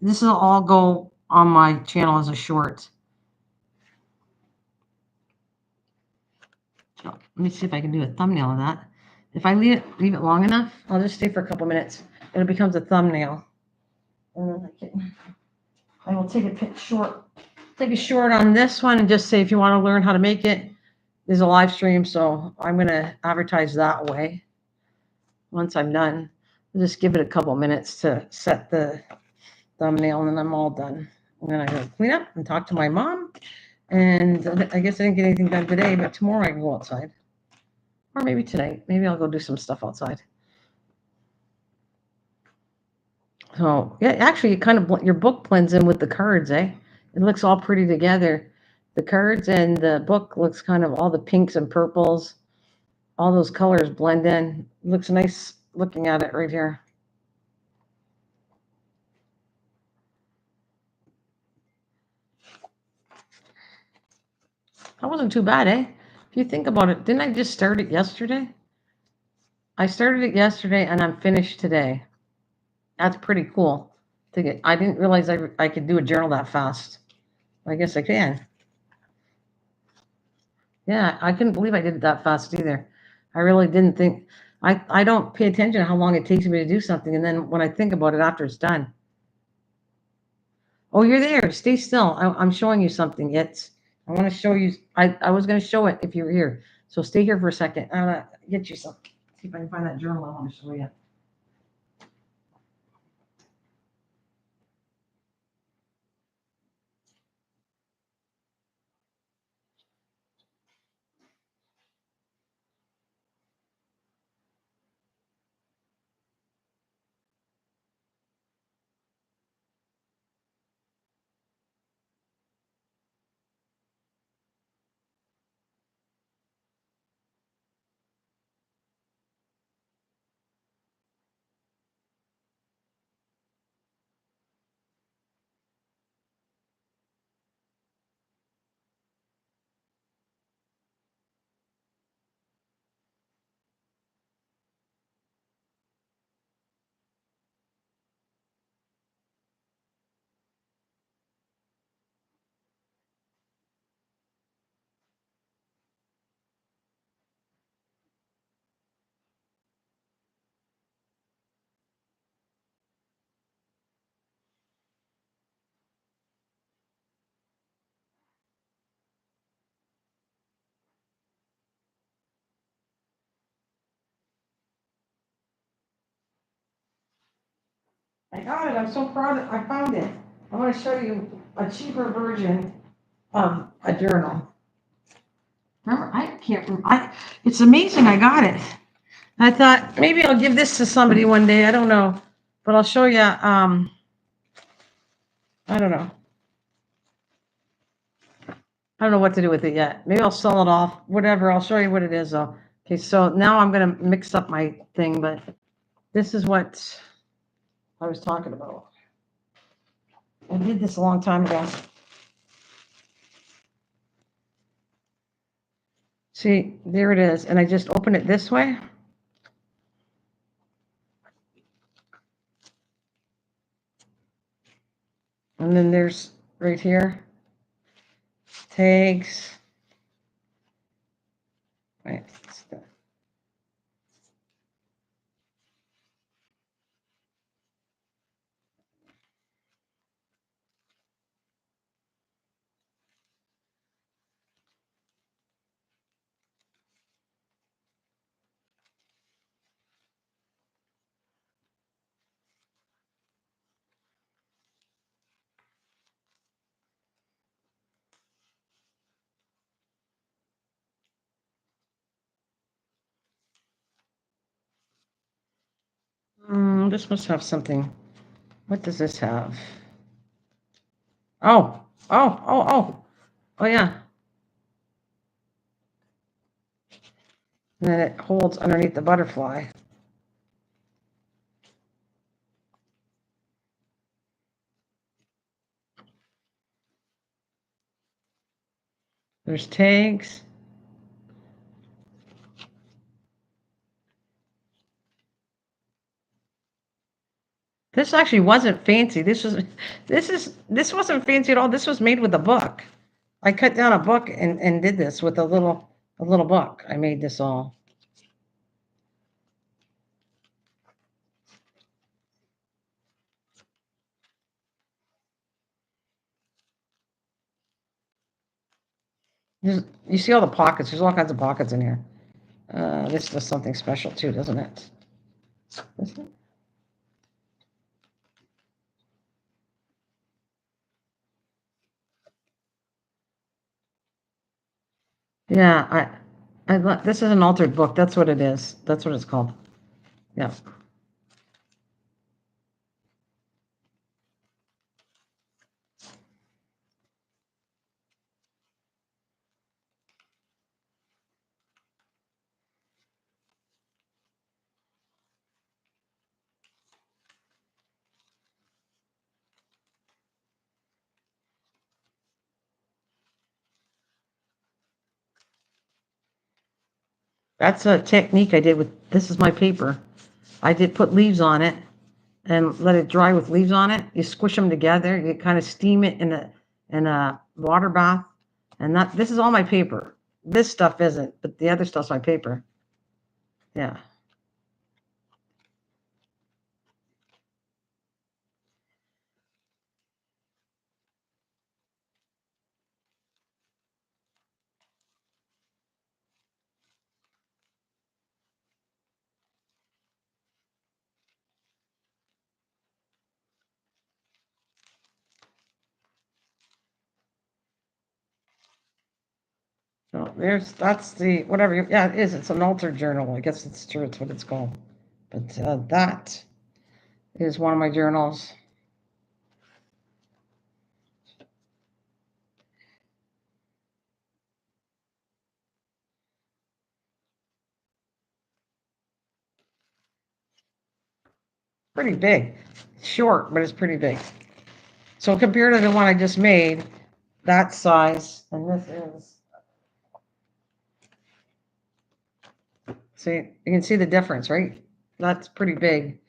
This will all go on my channel as a short. So let me see if I can do a thumbnail of that. If I leave it long enough, I'll just stay for a couple minutes. And it becomes a thumbnail. And then I will take a short on this one and just say if you want to learn how to make it, there's a live stream, so I'm going to advertise that way. Once I'm done, I'll just give it a couple minutes to set the thumbnail, and then I'm all done. And then I go clean up and talk to my mom. And I guess I didn't get anything done today, but tomorrow I can go outside. Or maybe tonight. Maybe I'll go do some stuff outside. So, yeah, actually, your book blends in with the cards, eh? It looks all pretty together. The cards and the book looks kind of all the pinks and purples. All those colors blend in. It looks nice looking at it right here. That wasn't too bad, eh? If you think about it, didn't I just start it yesterday? I started it yesterday and I'm finished today. That's pretty cool. I didn't realize I could do a journal that fast. I guess I can. Yeah, I couldn't believe I did it that fast either. I really didn't think. I don't pay attention to how long it takes me to do something, and then when I think about it after it's done. Oh, you're there. Stay still. I'm showing you something. I want to show you. I was going to show it if you were here. So stay here for a second. I'm going to get you something. See if I can find that journal I want to show you. I got it. I'm so proud. I found it. I want to show you a cheaper version of a journal. Remember, I can't remember. It's amazing I got it. I thought maybe I'll give this to somebody one day. I don't know, but I'll show you. I don't know. I don't know what to do with it yet. Maybe I'll sell it off. Whatever. I'll show you what it is though. Okay, so now I'm gonna mix up my thing, but this is what I was talking about. I did this a long time ago. See, there it is, and I just open it this way. And then there's right here, tags. Right. This must have something. What does this have? Oh, yeah. And then it holds underneath the butterfly. There's tags. This actually wasn't fancy. This wasn't fancy at all. This was made with a book. I cut down a book and did this with a little book. I made this all. You see all the pockets. There's all kinds of pockets in here. This does something special too, doesn't it? Doesn't it? Yeah, this is an altered book. That's what it is. That's what it's called. Yeah. That's a technique I did with, this is my paper. I did put leaves on it and let it dry with leaves on it. You squish them together. You kind of steam it in a water bath. And this is all my paper. This stuff isn't, but the other stuff's my paper. Yeah. So that's the, whatever, yeah, it is. It's an altered journal. I guess it's true. It's what it's called. But that is one of my journals. Pretty big. Short, but it's pretty big. So compared to the one I just made, that size, and this is, see, you can see the difference, right? That's pretty big.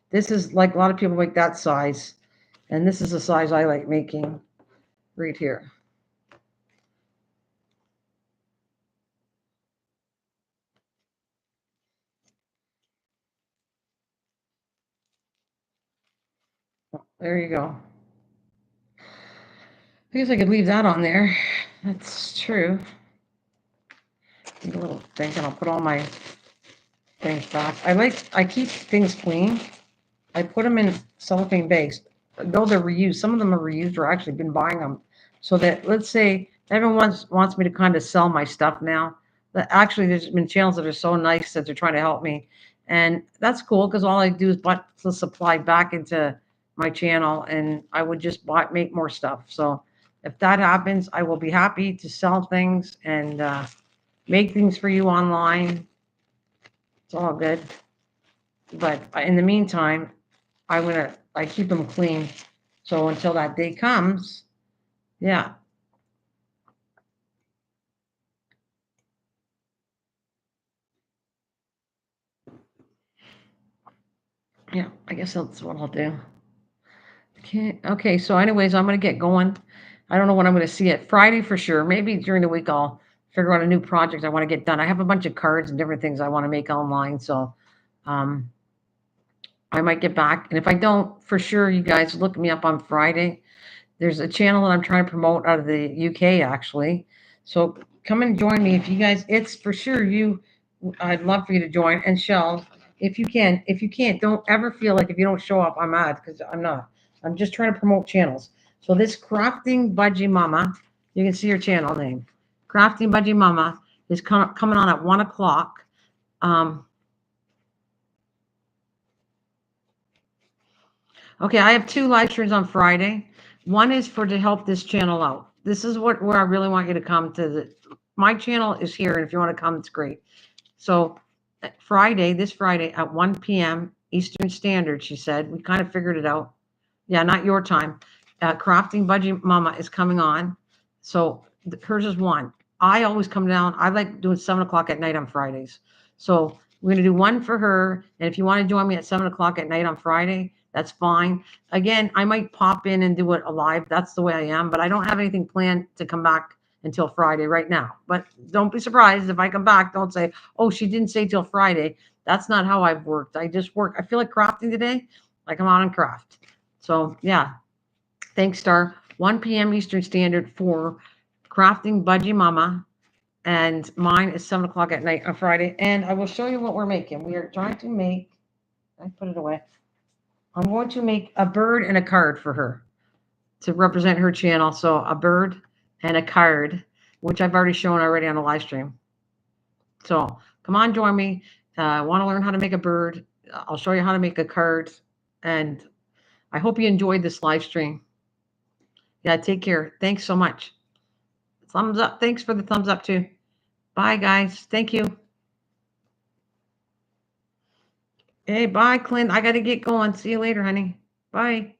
This is like a lot of people make that size, and this is the size I like making right here. There you go. I guess I could leave that on there. That's true. Need a little thing, and I'll put all my things back. I keep things clean. I put them in cellophane bags. Though they're reused, some of them are reused or actually been buying them. So that, let's say everyone wants me to kind of sell my stuff now. That actually, there's been channels that are so nice that they're trying to help me, and that's cool because all I do is put the supply back into my channel, and I would just make more stuff. So if that happens, I will be happy to sell things and make things for you online. It's all good. But in the meantime, I keep them clean. So until that day comes, yeah, yeah, I guess that's what I'll do. Okay, so anyways, I'm gonna get going. I don't know when I'm gonna see it. Friday for sure. Maybe during the week I'll figure out a new project I want to get done. I have a bunch of cards and different things I want to make online, so um I might get back. And if I don't, for sure, you guys look me up on Friday. There's a channel that I'm trying to promote out of the UK actually. So come and join me if you guys. It's for sure you. I'd love for you to join and Shell if you can. If you can't, don't ever feel like if you don't show up, I'm mad because I'm not. I'm just trying to promote channels. So this crafting budgie mama, you can see her channel name. Crafting budgie mama is coming on at 1 o'clock. Um, Okay, I have two live streams on Friday. One is for to help this channel out. This is where I really want you to come to. My channel is here, and if you want to come, it's great. So this Friday at 1 p.m. Eastern Standard, she said, we kind of figured it out. Yeah, not your time. Crafting Budgie Mama is coming on. So hers is 1. I always come down. I like doing 7 o'clock at night on Fridays. So we're going to do one for her. And if you want to join me at 7 o'clock at night on Friday, that's fine. Again, I might pop in and do it live. That's the way I am. But I don't have anything planned to come back until Friday right now. But don't be surprised if I come back. Don't say, oh, she didn't say till Friday. That's not how I've worked. I just work. I feel like crafting today. Like I'm on and craft. So yeah, thanks, Star. 1 p.m. Eastern Standard for Crafting Budgie Mama. and mine is 7 o'clock at night on Friday. And I will show you what we're making. We are trying to make. I put it away. I'm going to make a bird and a card for her to represent her channel. So a bird and a card, which I've already shown already on the live stream. So come on, join me. Want to learn how to make a bird? I'll show you how to make a card, and I hope you enjoyed this live stream. Yeah, take care. Thanks so much. Thumbs up. Thanks for the thumbs up too. Bye, guys. Thank you. Hey, bye, Clint. I got to get going. See you later, honey. Bye.